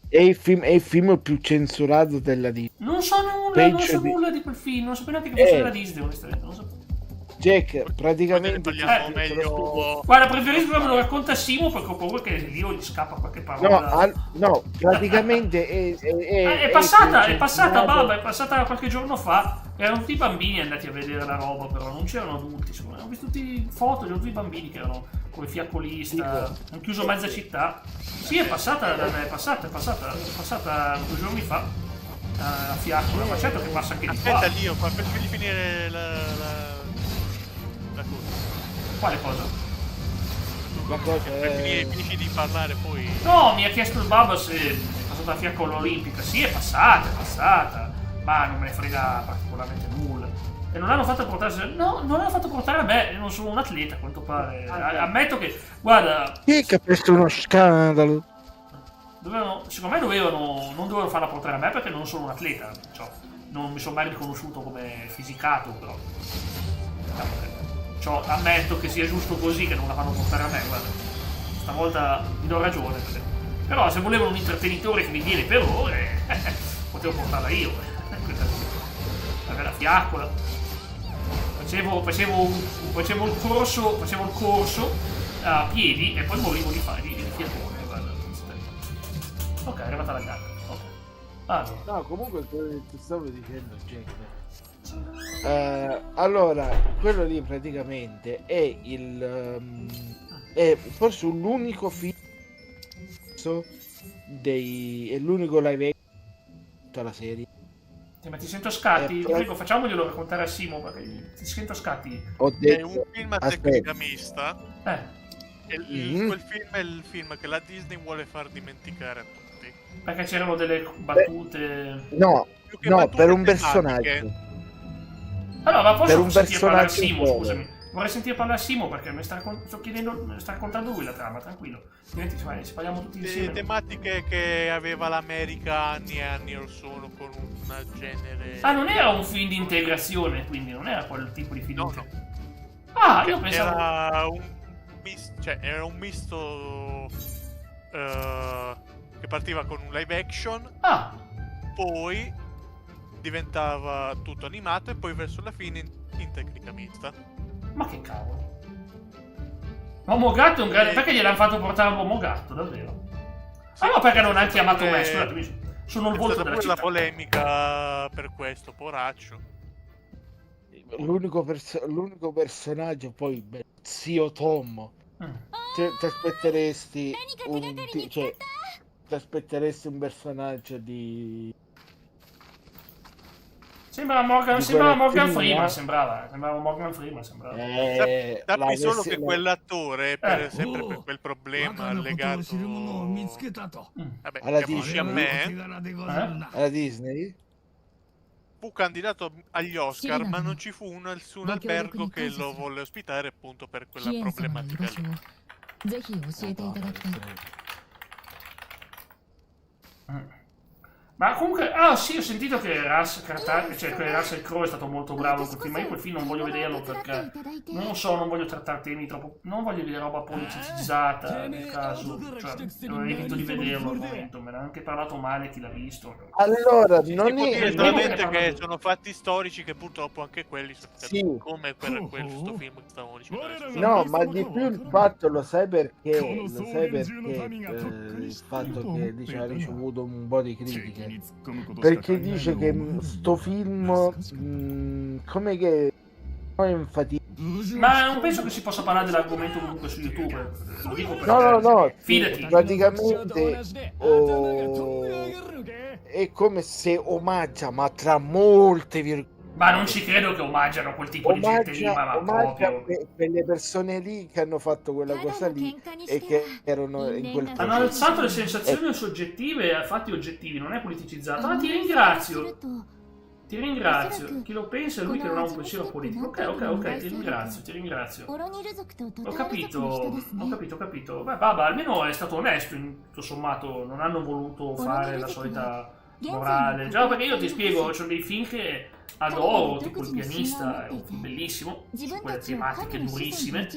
[SPEAKER 2] È il film più censurato della Disney.
[SPEAKER 1] Non so nulla di quel film, non sapevo neanche che fosse della Disney, onestamente, non so.
[SPEAKER 2] Jack, praticamente
[SPEAKER 1] guarda, preferisco che me lo racconta Simo perché ho paura che io gli scappa qualche parola.
[SPEAKER 2] No, praticamente
[SPEAKER 1] è passata Baba, è passata qualche giorno fa. Erano tutti i bambini andati a vedere la roba, però non c'erano adulti, ho visto tutti foto, c'erano tutti i bambini che erano come fiaccolista, hanno chiuso mezza città. Sì, è passata 2 giorni fa a Fiaccola, ma certo che passa anche di qua.
[SPEAKER 3] Aspetta lì, per finire la cosa.
[SPEAKER 1] Quale cosa?
[SPEAKER 2] La cosa
[SPEAKER 3] finisci di parlare poi.
[SPEAKER 1] No, mi ha chiesto il Baba se è passata a Fiaccola Olimpica. Sì, è passata, ma non me ne frega particolarmente nulla. E non l'hanno fatto portare. No, non l'hanno fatto portare a me, non sono un atleta a quanto pare. Ammetto che, guarda.
[SPEAKER 2] Chi è che ha preso uno scandalo?
[SPEAKER 1] Secondo me non dovevano farla portare a me perché non sono un atleta. Cioè, non mi sono mai riconosciuto come fisicato, però. Ammetto che sia giusto così che non la fanno portare a me, guarda. Stavolta mi do ragione. Però se volevano un intrattenitore che mi viene per ore, potevo portarla io. spartiaccola. Facevo il corso a piedi e poi morivo di fiatone. Ok, è arrivata la gatta. Okay. Allora.
[SPEAKER 2] No, comunque quello che ti stavo dicendo, Jack. Allora, quello lì praticamente è è forse l'unico film è l'unico live action di tutta la serie.
[SPEAKER 1] Ma ti sento scatti, ti prego, facciamoglielo raccontare a Simo perché ti sento scatti.
[SPEAKER 3] È un film a tecnica mista. Quel film è il film che la Disney vuole far dimenticare a tutti.
[SPEAKER 1] Perché c'erano delle battute.
[SPEAKER 2] No, per un personaggio.
[SPEAKER 1] Allora, ma posso sentire parlare a
[SPEAKER 2] personaggio
[SPEAKER 1] Simo, scusami. Vorrei sentire parlare a Simo perché mi sta raccontando lui la trama, tranquillo. Altrimenti ci parliamo tutti insieme.
[SPEAKER 3] Le tematiche che aveva l'America anni e anni or sono con un genere...
[SPEAKER 1] Ah, non era un film di integrazione, quindi non era quel tipo di film. No. Ah, io pensavo...
[SPEAKER 3] Era un misto che partiva con un live action, poi diventava tutto animato e poi verso la fine in tecnica mista.
[SPEAKER 1] Ma che cavolo. Uomo Gatto è un grande... Perché gliel'hanno fatto portare a Uomo Gatto, davvero? Sì, allora perché non hanno chiamato me? Scusatemi, sono il volto della città.
[SPEAKER 3] È stata polemica per questo, poraccio.
[SPEAKER 2] L'unico personaggio poi, zio Tom. Ti aspetteresti ti aspetteresti un personaggio di...
[SPEAKER 1] Sembrava Morgan Freeman, sembrava Morgan Freeman, sembrava.
[SPEAKER 3] Sappi solo che quell'attore, sempre per quel problema legato
[SPEAKER 2] alla
[SPEAKER 3] Disney, a me,
[SPEAKER 2] alla Disney,
[SPEAKER 3] fu candidato agli Oscar, ma non ci fu nessun albergo che lo volle ospitare appunto per quella problematica lì.
[SPEAKER 1] Ma comunque, sì, ho sentito che Russell Crowe è stato molto bravo in quel film, ma io quel film non voglio vederlo perché non so, non voglio trattare temi troppo, non voglio vedere roba politicizzata nel caso, cioè evito di vederlo al momento, me ne ha anche parlato male chi l'ha visto.
[SPEAKER 2] Allora, non
[SPEAKER 3] è che sono fatti storici che purtroppo anche quelli sono come per questo film che stavamo dicendo adesso.
[SPEAKER 2] No, ma di più il fatto lo sai perché il fatto che dice ha ricevuto un po' di critiche. Perché dice che sto film come che enfatizza.
[SPEAKER 1] Ma non penso che si possa parlare dell'argomento comunque su YouTube. Lo dico perché
[SPEAKER 2] no,
[SPEAKER 1] fidati.
[SPEAKER 2] Praticamente è come se omaggia, ma tra molte virgolette.
[SPEAKER 1] Ma non ci credo che omaggiano quel tipo di gente lì, ma proprio
[SPEAKER 2] per le persone lì che hanno fatto quella cosa lì e che erano in quel
[SPEAKER 1] hanno alzato le sensazioni soggettive a fatti oggettivi, non è politicizzato. Ma ti ringrazio, chi lo pensa è lui che non ha un pensiero politico. Ok, ti ringrazio. Ho capito. Beh, Baba, almeno è stato onesto, tutto sommato, non hanno voluto fare la solita morale. Già, perché io ti spiego, c'ho dei film che adoro, tipo Il pianista, è un film bellissimo, su quelle tematiche durissime,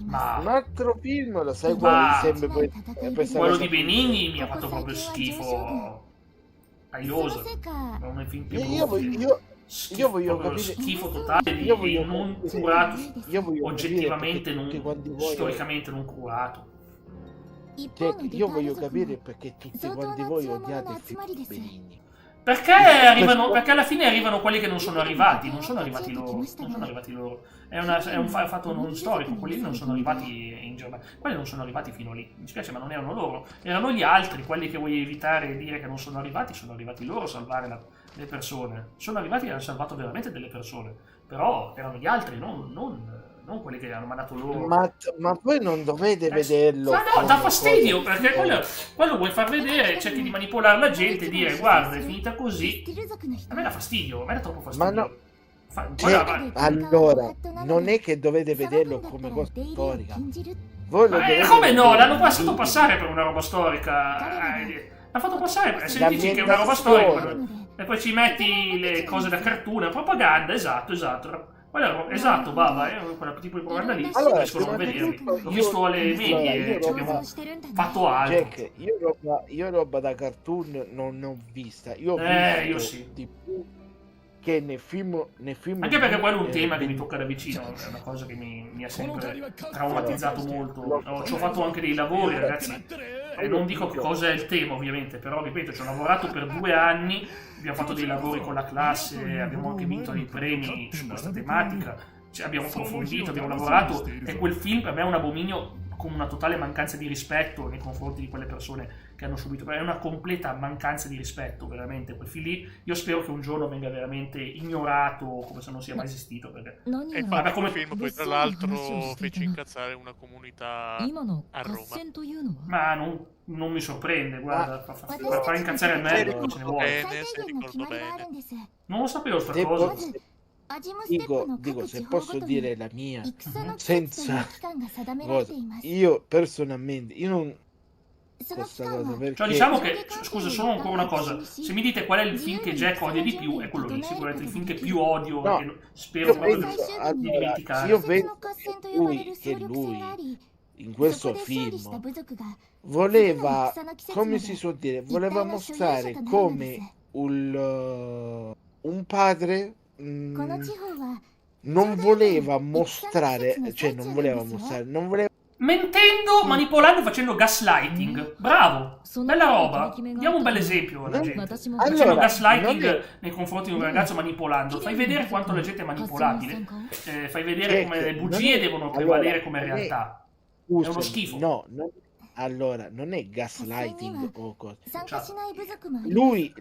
[SPEAKER 1] ma
[SPEAKER 2] un altro film, lo sai sempre
[SPEAKER 1] quello di Benigni mi ha fatto proprio schifo. Aioso, è un film più
[SPEAKER 2] io voglio capire
[SPEAKER 1] schifo totale, non curato, oggettivamente, storicamente non curato.
[SPEAKER 2] Io voglio capire perché tutti quanti voi odiate il film di Benigni.
[SPEAKER 1] Perché alla fine arrivano quelli che non sono arrivati loro. È un fatto non storico, quelli non sono arrivati in Germania. Quelli non sono arrivati fino lì. Mi spiace, ma non erano loro. Erano gli altri, quelli che vuoi evitare di dire che non sono arrivati loro a salvare le persone. Sono arrivati e hanno salvato veramente delle persone. Però erano gli altri, non quelli che hanno mandato loro.
[SPEAKER 2] Ma voi non dovete vederlo.
[SPEAKER 1] Ma no, dà fastidio, perché quello vuoi far vedere, cerchi di manipolare la gente e dire guarda, è finita così. A me dà fastidio, a me dà troppo fastidio.
[SPEAKER 2] Ma no. Allora, non è che dovete vederlo come cosa storica. Voi lo dovete
[SPEAKER 1] come no? L'hanno fatto passare per una roba storica. L'hanno fatto passare, se dici che è una roba storica e poi ci metti le cose da cartone, propaganda, esatto. Esatto, Baba, quel tipo di propaganda lì,
[SPEAKER 2] allora,
[SPEAKER 1] riescono a vederli. Ho visto alle medie, abbiamo fatto altro.
[SPEAKER 2] Jack, io roba da cartoon non ne ho vista. Io ho visto
[SPEAKER 1] io sì.
[SPEAKER 2] di più che nel film
[SPEAKER 1] anche perché quello è un tema che mi tocca da vicino, è una cosa che mi ha sempre traumatizzato molto. Ci ho fatto anche dei lavori, ragazzi, e non dico che cosa è il tema ovviamente, però ripeto, ci ho lavorato per 2 anni, abbiamo fatto dei lavori con la classe, abbiamo anche vinto dei premi su questa tematica, abbiamo approfondito, abbiamo lavorato, e quel film per me è un abominio, con una totale mancanza di rispetto nei confronti di quelle persone che hanno subito, è una completa mancanza di rispetto, veramente, quel film lì. Io spero che un giorno venga veramente ignorato, come se non sia mai esistito, perché
[SPEAKER 3] e infatti come film poi tra l'altro fece incazzare una comunità a Roma,
[SPEAKER 1] ma non mi sorprende, guarda, per fare incazzare il merito ce ne vuole.
[SPEAKER 3] se ricordo bene.
[SPEAKER 1] Non lo sapevo sta cosa.
[SPEAKER 2] Dico, se posso dire la mia, senza io personalmente, io non questa cosa, perché...
[SPEAKER 1] Cioè diciamo che, scusa, solo ancora una cosa, se mi dite qual è il film che Jack odia di più, è quello lì, sicuramente il film che più odio,
[SPEAKER 2] no,
[SPEAKER 1] e spero proprio di dimenticare.
[SPEAKER 2] Io penso che lui in questo film voleva, come si suol dire, voleva mostrare come un padre non voleva mostrare,
[SPEAKER 1] mentendo, manipolando, facendo gaslighting. Bravo, bella roba. Diamo un bel esempio alla gente. Facendo gaslighting nei confronti di un ragazzo, manipolando. Fai vedere quanto la gente è manipolabile. Fai vedere come le bugie devono prevalere come realtà. È uno schifo.
[SPEAKER 2] Allora, non è gaslighting o cosa. Lui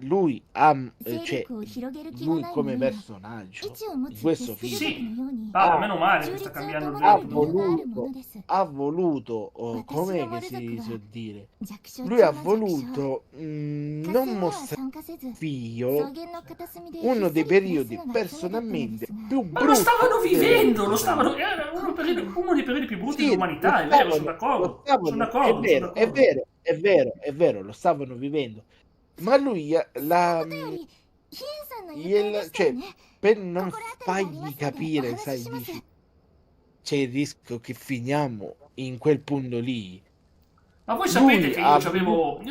[SPEAKER 2] come personaggio in questo film,
[SPEAKER 1] sì, meno male, sta cambiando
[SPEAKER 2] ha voluto come che si suol dire, lui ha voluto non mostrare figlio uno dei periodi personalmente più brutti.
[SPEAKER 1] Ma lo stavano vivendo, era uno dei periodi più brutti dell'umanità, è vero, sono d'accordo.
[SPEAKER 2] È vero, lo stavano vivendo, ma lui cioè, per non fargli capire, sai, dici, c'è il rischio che finiamo in quel punto lì.
[SPEAKER 1] Ma voi sapete che io avevo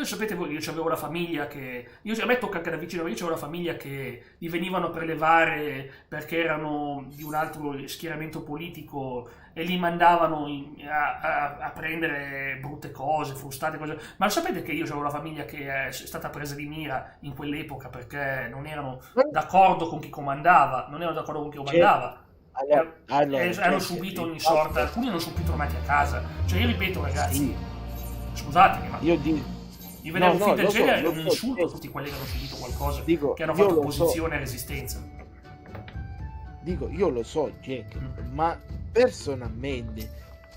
[SPEAKER 1] la famiglia che... a me tocca anche da vicino, io avevo la famiglia che li venivano a prelevare perché erano di un altro schieramento politico e li mandavano a prendere brutte cose, frustate cose. Ma lo sapete che io avevo la famiglia che è stata presa di mira in quell'epoca perché non erano d'accordo con chi comandava, hanno subito ogni sorta, alcuni hanno subito tornati a casa. Cioè io ripeto, ragazzi, scusatemi, ma io vedevo un film del genere, è un insulto a tutti quelli che hanno subito qualcosa, che hanno fatto opposizione e resistenza.
[SPEAKER 2] Io lo so, Jack, ma personalmente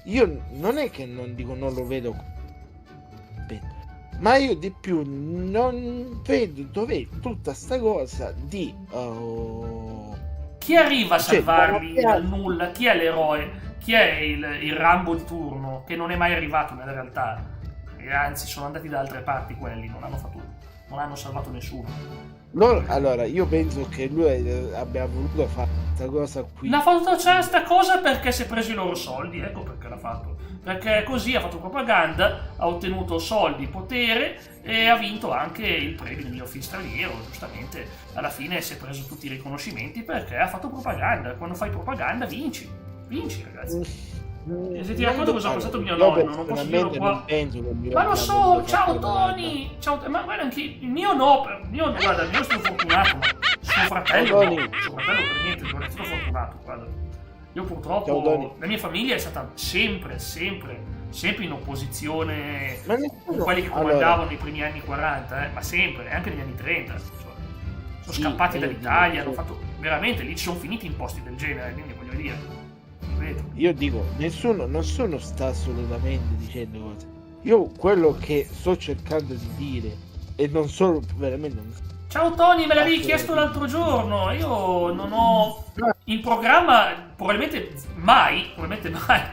[SPEAKER 2] io non è che non lo vedo, ma io di più non vedo dov'è tutta sta cosa di
[SPEAKER 1] chi arriva a salvarli dal nulla, chi è l'eroe, chi è il Rambo di turno che non è mai arrivato nella realtà. E anzi sono andati da altre parti quelli, non hanno salvato nessuno.
[SPEAKER 2] Allora io penso che lui abbia voluto fare questa cosa qui.
[SPEAKER 1] L'ha fatto questa cosa perché si è preso i loro soldi, ecco perché l'ha fatto. Perché così ha fatto propaganda, ha ottenuto soldi, potere e ha vinto anche il premio del miglior film straniero, giustamente. Alla fine si è preso tutti i riconoscimenti perché ha fatto propaganda. Quando fai propaganda vinci, ragazzi. E se ti racconto cosa ha pensato mio nonno, non posso dirlo qua. Ma lo so, ciao Tony! Ciao, ma guarda anche il mio guarda, il mio sono fortunato, ma suo fratello per niente, non è stato fortunato, guarda. Io purtroppo, la mia famiglia è stata sempre in opposizione con quelli che comandavano nei primi anni 40, ma sempre, anche negli anni 30. Sono scappati dall'Italia, hanno fatto, veramente, lì ci sono finiti in posti del genere, quindi voglio dire.
[SPEAKER 2] Io dico, nessuno sta assolutamente dicendo cose. Io quello che sto cercando di dire, e non solo veramente.
[SPEAKER 1] Ciao Tony, me l'avevi chiesto l'altro giorno. Io non ho in programma, probabilmente mai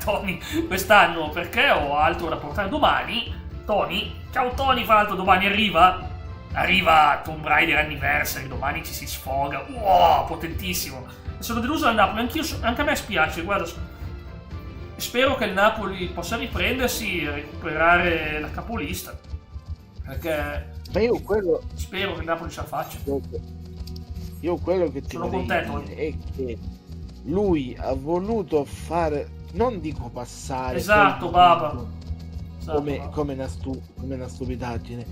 [SPEAKER 1] Tony, quest'anno, perché ho altro da portare domani. Tony, ciao Tony, fra l'altro domani arriva Tomb Raider Anniversary, domani ci si sfoga. Wow, potentissimo. Sono deluso dal Napoli, anche a me spiace, guarda, spero che il Napoli possa riprendersi e recuperare la capolista, perché spero che il Napoli ce la faccia.
[SPEAKER 2] Io quello che ti vorrei dire è che lui ha voluto fare, non dico passare,
[SPEAKER 1] esatto, Baba,
[SPEAKER 2] come una stupidaggine,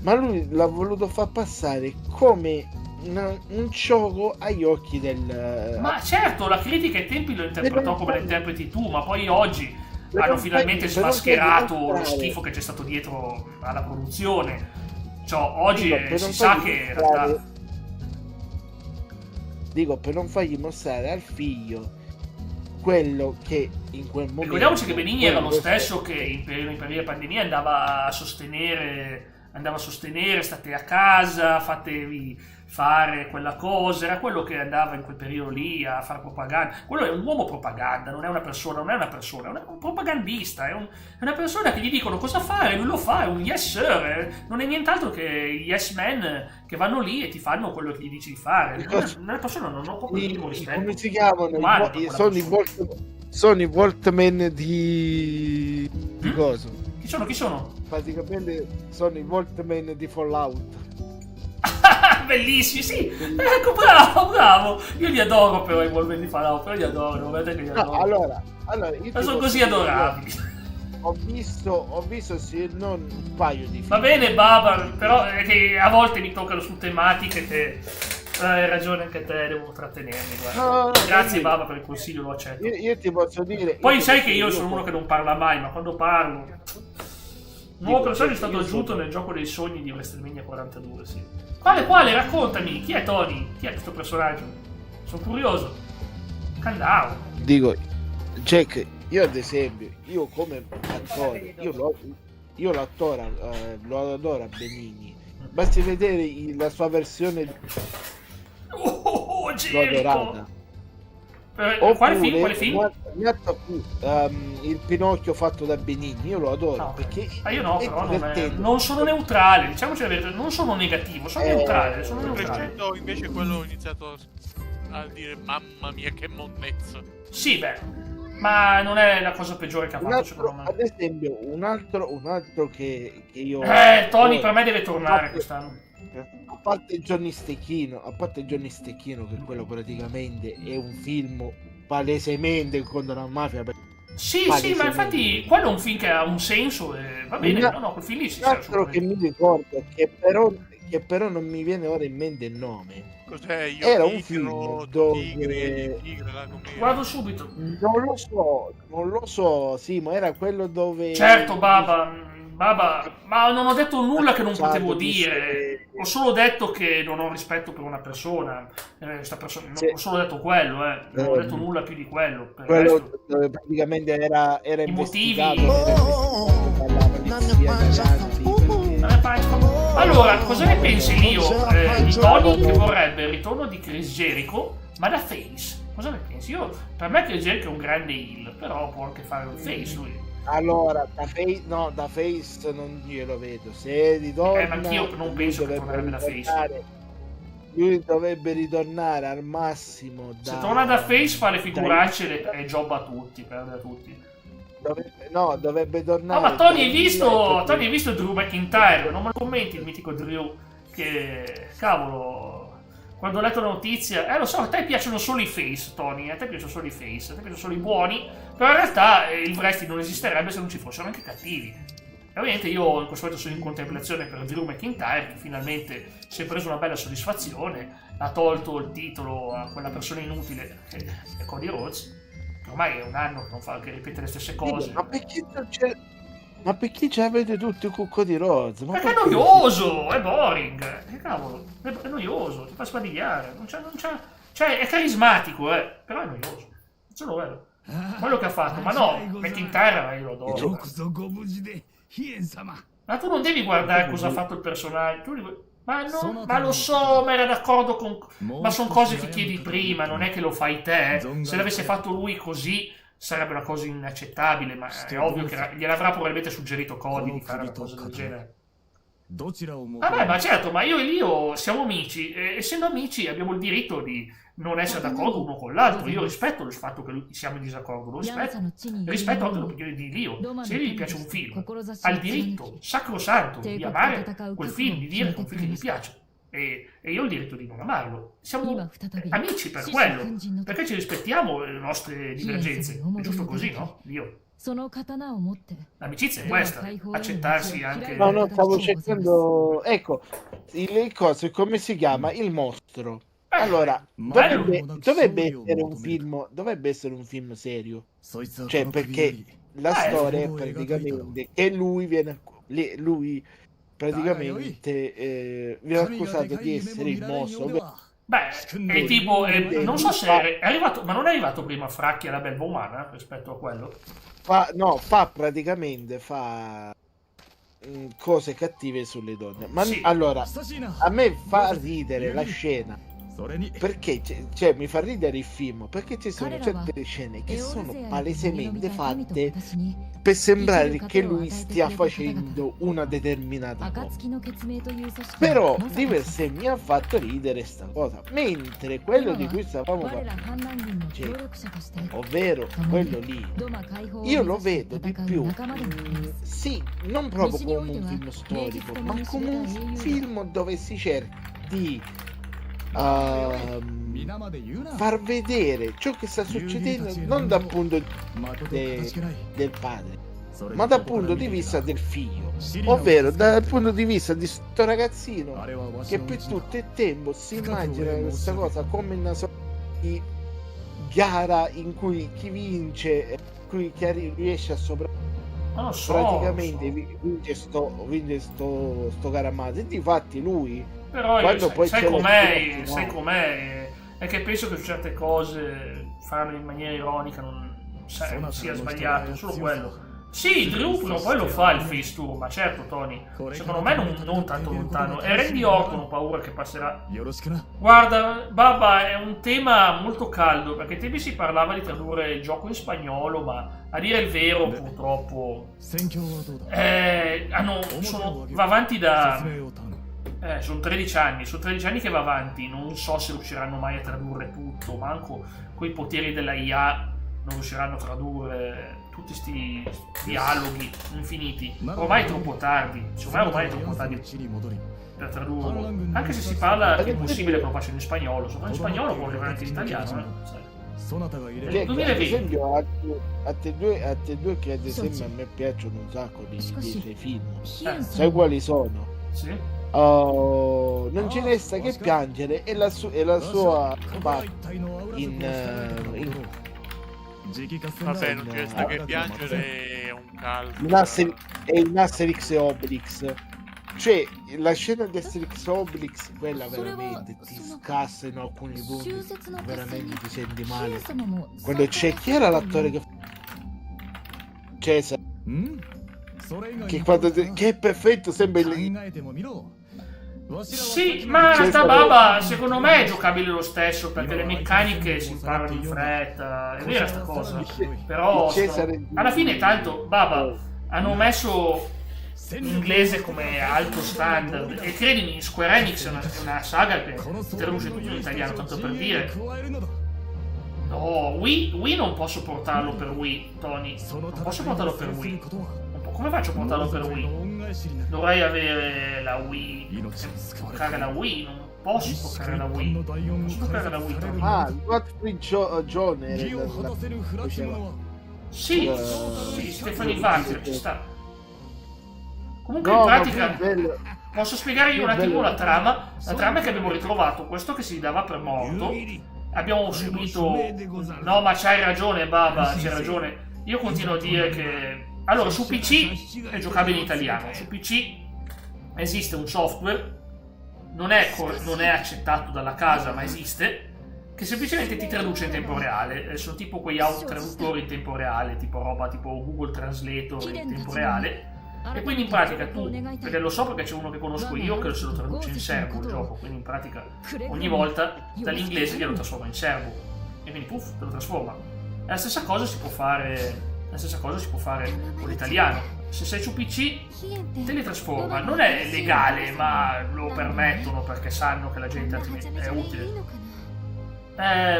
[SPEAKER 2] ma lui l'ha voluto far passare come un gioco agli occhi del...
[SPEAKER 1] Ma certo, la critica ai tempi lo interpretò come lo interpreti tu, ma poi oggi hanno finalmente smascherato lo schifo che c'è stato dietro alla produzione. Cioè, oggi si sa che in realtà...
[SPEAKER 2] Dico, per non fargli mostrare al figlio quello che in quel momento...
[SPEAKER 1] Ricordiamoci che Benigni era lo stesso che in periodo di pandemia andava a sostenere state a casa, fatevi fare quella cosa, era quello che andava in quel periodo lì a fare propaganda. Quello è un uomo propaganda, non è una persona, è un propagandista, è una persona che gli dicono cosa fare, lui lo fa, è un yes sir, non è nient'altro che yes men che vanno lì e ti fanno quello che gli dici di fare. Una persona non ho proprio il minimo rispetto.
[SPEAKER 2] Come si chiamano? Sono i Voltman di cosa?
[SPEAKER 1] Chi sono?
[SPEAKER 2] Praticamente sono i Voltman di Fallout.
[SPEAKER 1] Bellissimi, sì, ecco, bravo, io li adoro però i Voltman di Fallout, però li adoro, vedete che li adoro.
[SPEAKER 2] Allora
[SPEAKER 1] sono così adorabili.
[SPEAKER 2] Ho visto sì, non un paio di film.
[SPEAKER 1] Va bene, Baba, però è che a volte mi toccano su tematiche che hai ragione anche te, devo trattenermi, guarda. Grazie Baba per il consiglio, lo accetto.
[SPEAKER 2] Io ti posso dire...
[SPEAKER 1] Poi sai che io sono uno che non parla mai, ma quando parlo... Nuovo personaggio è stato aggiunto nel gioco dei sogni di WrestleMania 42, sì. Quale? Raccontami, chi è Tony? Chi è questo personaggio? Sono curioso. Candao.
[SPEAKER 2] Dico, Jack, io ad esempio, io come attore, io l'attore lo adoro a Benigni. Basti vedere la sua versione
[SPEAKER 1] Jericho. Quale film?
[SPEAKER 2] Il Pinocchio fatto da Benigni, io lo adoro perché
[SPEAKER 1] io no, però non sono neutrale, diciamoci la verità, non sono negativo, sono neutrale.
[SPEAKER 3] Crescendo invece quello ho iniziato a dire mamma mia che monnezza.
[SPEAKER 1] Sì, beh, ma non è la cosa peggiore che ha fatto secondo me.
[SPEAKER 2] Ad esempio un altro che io
[SPEAKER 1] Tony per me deve tornare quest'anno.
[SPEAKER 2] A parte Johnny Stecchino, che quello praticamente è un film palesemente contro la mafia.
[SPEAKER 1] Sì, ma infatti quello è un film che ha un senso e va bene, quel film lì si sa.
[SPEAKER 2] Altro che mi ricordo, che però non mi viene ora in mente il nome.
[SPEAKER 3] Cos'è?
[SPEAKER 2] Era un film dove...
[SPEAKER 1] Guardo subito.
[SPEAKER 2] Non lo so, sì, ma era quello dove...
[SPEAKER 1] Certo, Baba, ma non ho detto nulla che non potevo dire. Ho solo detto che non ho rispetto per una persona. Ho solo detto quello, non ho detto nulla più di quello. Per
[SPEAKER 2] quello dove praticamente era
[SPEAKER 1] i motivi. Allora, cosa ne pensi Lio di Tony che vorrebbe il ritorno di Chris Jericho, ma da face? Cosa ne pensi? Per me Chris Jericho è un grande heel, però può anche fare un face lui.
[SPEAKER 2] Allora, da face non glielo vedo. Se ritorna,
[SPEAKER 1] ma anch'io non penso che tornerebbe da face.
[SPEAKER 2] Lui dovrebbe ritornare al massimo
[SPEAKER 1] Se torna da face fa le figuracce e jobba tutti, perde a tutti.
[SPEAKER 2] Dovrebbe tornare.
[SPEAKER 1] No, ma Tony hai visto Drew McIntyre? Non me lo commenti il mitico Drew? Che cavolo, quando ho letto la notizia, lo so, a te piacciono solo i face, Tony, a te piacciono solo i face, a te piacciono solo i buoni, però in realtà il wrestling non esisterebbe se non ci fossero anche cattivi. E ovviamente io in questo momento sono in contemplazione per Drew McIntyre, che finalmente si è preso una bella soddisfazione, ha tolto il titolo a quella persona inutile che è Cody Rhodes. Ormai è un anno che non fa che ripetere le stesse cose.
[SPEAKER 2] Ma perché ci avete tutti il cucco di Rhodes?
[SPEAKER 1] Perché è noioso, è boring. Che cavolo, è noioso, ti fa sbadigliare. Non c'è, è carismatico, però è noioso. Solo quello. Quello che ha fatto, ma no, McIntyre io lo adoro. Ma tu non devi guardare cosa ha fatto il personaggio. Ma lo so, ma era d'accordo con... Ma sono cose che chiedi prima, non è che lo fai te. Se l'avesse fatto lui così sarebbe una cosa inaccettabile, ma è ovvio che gliel'avrà probabilmente suggerito Cody di fare una cosa del genere. Vabbè, ma certo, ma io e Lio siamo amici, e essendo amici abbiamo il diritto di non essere d'accordo uno con l'altro. Io rispetto il fatto che siamo in disaccordo, lo rispetto anche l'opinione di Lio. Se a lui gli piace un film, ha il diritto sacrosanto di amare quel film, di dire che è un film che gli piace. e io ho il diritto di non amarlo. Siamo amici per quello, perché ci rispettiamo le nostre divergenze. È giusto così, no? Dio. L'amicizia è questa, accettarsi anche...
[SPEAKER 2] No, stavo cercando... Ecco, il coso, come si chiama? Il mostro. Allora, dovrebbe essere un film serio. Cioè, perché la storia è praticamente che lui praticamente viene accusato di essere il mostro.
[SPEAKER 1] Beh, è tipo, non so se è arrivato, ma non è arrivato prima Fracchi alla belva umana rispetto a quello?
[SPEAKER 2] Fa cose cattive sulle donne. Ma
[SPEAKER 1] sì.
[SPEAKER 2] Allora, a me fa ridere la scena. Perché mi fa ridere il film, perché ci sono certe scene che sono palesemente fatte per sembrare che lui stia facendo una determinata cosa. Però di per sé mi ha fatto ridere sta cosa, mentre quello di cui stavamo parlando, ovvero quello lì, io lo vedo di più, sì, non proprio come un film storico, ma come un film dove si cerca di far vedere ciò che sta succedendo non dal punto del padre, ma dal punto di vista del figlio, ovvero dal punto di vista di sto ragazzino che per tutto il tempo si immagina questa cosa come una sorta di gara in cui chi vince, chi riesce a praticamente vince sto caramazzo. E difatti lui,
[SPEAKER 1] però
[SPEAKER 2] quando poi
[SPEAKER 1] sai com'è, è che penso che su certe cose farlo in maniera ironica non sia sbagliato, solo quello. Sì, Drew poi lo fa il face tour, ma certo Tony, secondo me non tanto lontano. E Randy Orton ho paura che passerà. Guarda, Baba, è un tema molto caldo, perché ai tempi si parlava di tradurre il gioco in spagnolo, ma a dire il vero purtroppo va avanti da... sono 13 anni che va avanti, non so se riusciranno mai a tradurre tutto, manco coi poteri della IA non riusciranno a tradurre tutti questi dialoghi infiniti. Ormai è troppo tardi, secondo me ormai è troppo tardi per tradurlo, anche se si parla che è possibile che lo facciano in spagnolo, sono in spagnolo può arrivare anche in italiano,
[SPEAKER 2] ad esempio a te due che ad esempio a me piacciono un sacco dei suoi film, sai quali sono?
[SPEAKER 1] Sì.
[SPEAKER 2] Non ci resta che piangere e la sua parte
[SPEAKER 3] vabbè, non ci resta che piangere, è un caldo
[SPEAKER 2] in Asterix e Obelix. Cioè la scena di Asterix e Obelix, quella veramente ti scassa in alcuni punti, veramente ti senti male quando c'è, chi era l'attore che Cesare, che è perfetto, sembra
[SPEAKER 1] sì, ma in realtà Baba secondo me è giocabile lo stesso, perché le meccaniche si imparano in fretta, è vera sta cosa, però alla fine tanto Baba hanno messo l'inglese come alto standard, e credimi, Square Enix è una saga che traduce tutto in italiano, tanto per dire. No, Wii non posso portarlo per Wii, Tony, non posso portarlo per Wii. Come faccio a portarlo per Wii? Dovrei avere la Wii, toccare la Wii, non posso toccare la Wii. Non posso toccare la Wii.
[SPEAKER 2] Godfrey John
[SPEAKER 1] sì, Stephanie Wagner ci sta. Comunque in pratica posso spiegare io un attimo la trama. La trama è che abbiamo ritrovato questo che si dava per morto. Abbiamo subito... No, ma c'hai ragione Baba, c'hai ragione. Io continuo a dire che... Allora, su PC è giocabile in italiano, su PC esiste un software, non è accettato dalla casa, ma esiste, che semplicemente ti traduce in tempo reale. Sono tipo quegli traduttori in tempo reale, tipo roba tipo Google Translator in tempo reale. E quindi in pratica tu, perché lo so perché c'è uno che conosco io che se lo traduce in serbo il gioco, quindi in pratica ogni volta dall'inglese glielo trasforma in serbo, e quindi puff, te lo trasforma. E la stessa cosa si può fare... con l'italiano. Se sei su PC te li trasforma, non è legale ma lo permettono perché sanno che la gente è utile.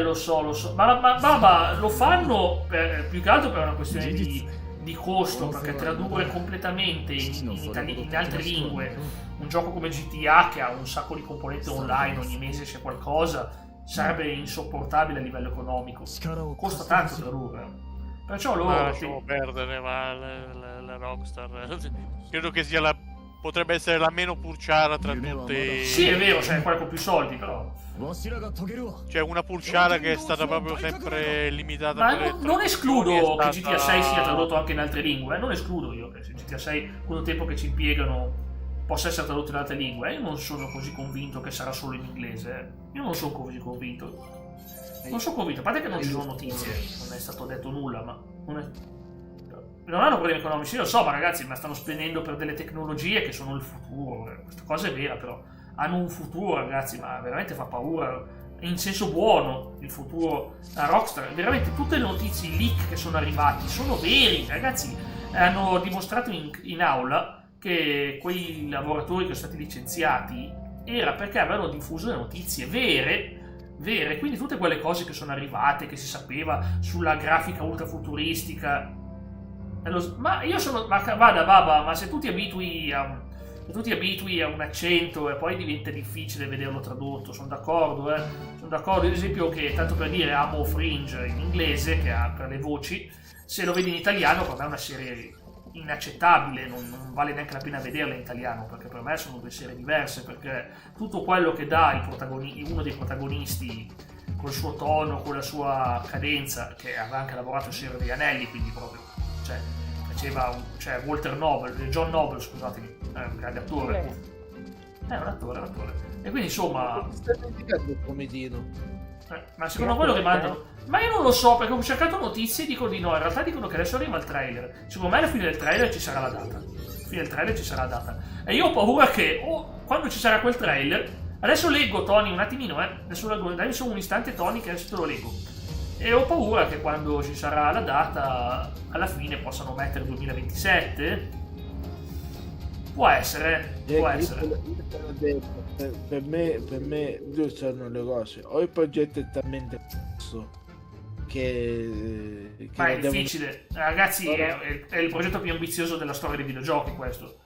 [SPEAKER 1] Lo so, ma lo fanno più che altro per una questione di di costo, perché tradurre completamente in altre lingue un gioco come GTA, che ha un sacco di componenti online, ogni mese c'è qualcosa, sarebbe insopportabile a livello economico. Costa tanto tradurre. Perciò loro...
[SPEAKER 3] lasciamo perdere, ma la Rockstar credo che sia potrebbe essere la meno pulciara tra tutte.
[SPEAKER 1] Sì, è vero, cioè quella con più soldi, però.
[SPEAKER 3] Cioè una pulciara che è stata proprio sempre limitata.
[SPEAKER 1] Ma non escludo che GTA 6 sia tradotto anche in altre lingue, non escludo io che GTA 6, con il tempo che ci impiegano, possa essere tradotto in altre lingue. Io non sono così convinto che sarà solo in inglese. Io non sono così convinto. Non sono convinto, a parte che non ci sono notizie, non è stato detto nulla, ma non hanno problemi economici, io lo so, ma ragazzi, ma stanno spendendo per delle tecnologie che sono il futuro. Questa cosa è vera, però hanno un futuro, ragazzi, ma veramente fa paura, in senso buono il futuro. La Rockstar, veramente tutte le notizie, i leak che sono arrivati sono veri, ragazzi. Hanno dimostrato in aula che quei lavoratori che sono stati licenziati era perché avevano diffuso le notizie vere, quindi tutte quelle cose che sono arrivate, che si sapeva sulla grafica ultrafuturistica. Ma io sono... Ma vada, baba, ma se tu ti abitui a un accento e poi diventa difficile vederlo tradotto, sono d'accordo, Sono d'accordo, ad esempio, che, tanto per dire, amo Fringe in inglese, che ha per le voci, se lo vedi in italiano, per me è una serie inaccettabile, non vale neanche la pena vederla in italiano, perché per me sono due serie diverse, perché tutto quello che dà uno dei protagonisti, col suo tono, con la sua cadenza, che aveva anche lavorato in Signore degli Anelli, quindi proprio, cioè, faceva John Noble, scusatemi, un grande attore. È un attore. E quindi insomma...
[SPEAKER 2] Stai dimenticando il comedino.
[SPEAKER 1] Ma secondo voi lo rimandano? Ma io non lo so, perché ho cercato notizie e dicono di no. In realtà dicono che adesso arriva il trailer. Secondo me alla fine del trailer ci sarà la data. Alla fine del trailer ci sarà la data. E io ho paura che quando ci sarà quel trailer... Adesso leggo, Tony, un attimino, Adesso dai solo un istante, Tony, che adesso te lo leggo. E ho paura che quando ci sarà la data, alla fine possano mettere 2027. Può essere, può essere.
[SPEAKER 2] Per me due sono le cose. O il progetto è talmente basso che
[SPEAKER 1] ma è difficile, ragazzi, è il progetto più ambizioso della storia dei videogiochi, questo.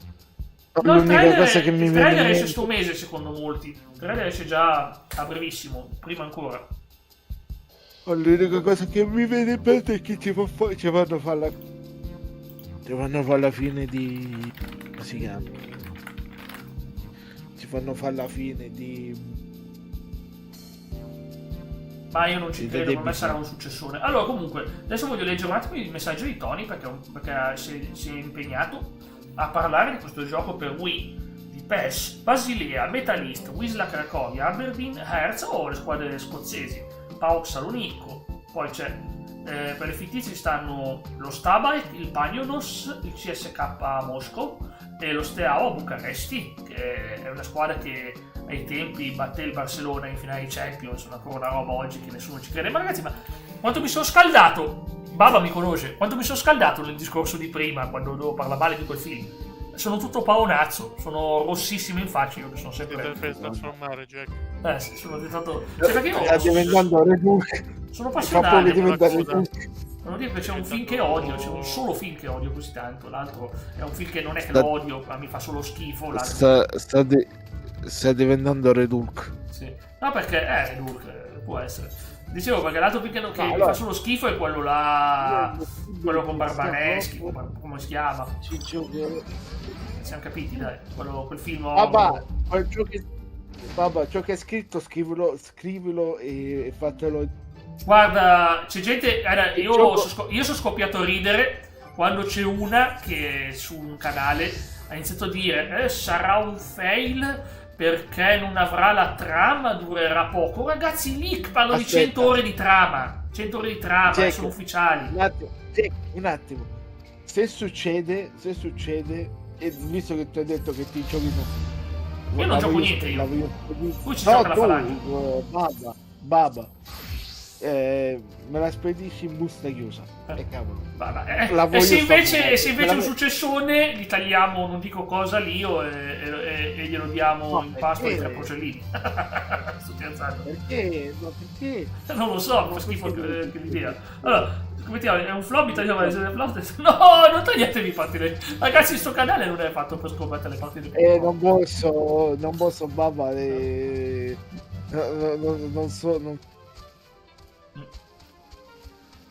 [SPEAKER 1] No,
[SPEAKER 2] l'unica cosa che mi
[SPEAKER 1] viene in mente... esce sto mese, secondo molti. Il trailer esce già a brevissimo, prima ancora.
[SPEAKER 2] L'unica cosa che mi viene in mente è che ci vanno a fare la fine di... come si chiama? Ci fanno fare la fine di...
[SPEAKER 1] Ma io non ci credo, per me sarà un successone. Allora, comunque, adesso voglio leggere un attimo il messaggio di Tony, perché si è impegnato a parlare di questo gioco per Wii, di PES, Basilea, Metalist, Wisla Cracovia, Aberdeen, Hertz o le squadre scozzesi, PAOK Salonicco. Poi c'è, per le fittizie stanno lo Stabæk, il Pagionos, il CSK Moscow e lo Steaua Bucaresti, che è una squadra che ai tempi batté il Barcellona in finale di Champions, ancora una roba oggi che nessuno ci crede. Ma ragazzi, ma quanto mi sono scaldato! Baba mi conosce, quanto mi sono scaldato nel discorso di prima, quando dovevo parlare male di quel film. Sono tutto paonazzo, sono rossissimo in faccia, io che sono sempre...
[SPEAKER 3] per trasformare, Jack.
[SPEAKER 1] Sì, sono diventato... Cioè, perché io...
[SPEAKER 2] Sta diventando Redux.
[SPEAKER 1] Sono appassionato.
[SPEAKER 2] Devo
[SPEAKER 1] dire che c'è un film che odio, c'è un solo film che odio così tanto, l'altro è un film che non è che lo odio, ma mi fa solo schifo.
[SPEAKER 2] Sta diventando Redux.
[SPEAKER 1] Sì. No, perché Redux può essere. Dicevo, perché l'altro film che mi fa solo schifo è quello là, quello con Barbareschi, come si chiama? Siamo capiti, dai, quel film...
[SPEAKER 2] ciò che è scritto scrivilo e fatelo.
[SPEAKER 1] Guarda, c'è gente... io sono scoppiato a ridere quando c'è una che su un canale ha iniziato a dire sarà un fail perché non avrà la trama, durerà poco. Ragazzi, i leak parlano di 100 ore di trama. 100 ore di trama, Jack, sono ufficiali.
[SPEAKER 2] Un attimo. Se succede, e visto che ti ho detto che ti giochi...
[SPEAKER 1] Io non gioco niente, io. Poi ci gioca la falange.
[SPEAKER 2] Baba. Me la spedisci in busta chiusa. Cavolo.
[SPEAKER 1] E se invece un successone gli tagliamo, non dico cosa lì, e glielo diamo in pasto ai 3 porcellini. Sto scherzando.
[SPEAKER 2] Perché?
[SPEAKER 1] Non lo so, mi fa schifo l'idea. Allora, come ti chiami? È un flop italiano, no, non toglietevi i partite. Ragazzi, il suo canale non è fatto per scommettere le partite.
[SPEAKER 2] Non posso, babba. Non so.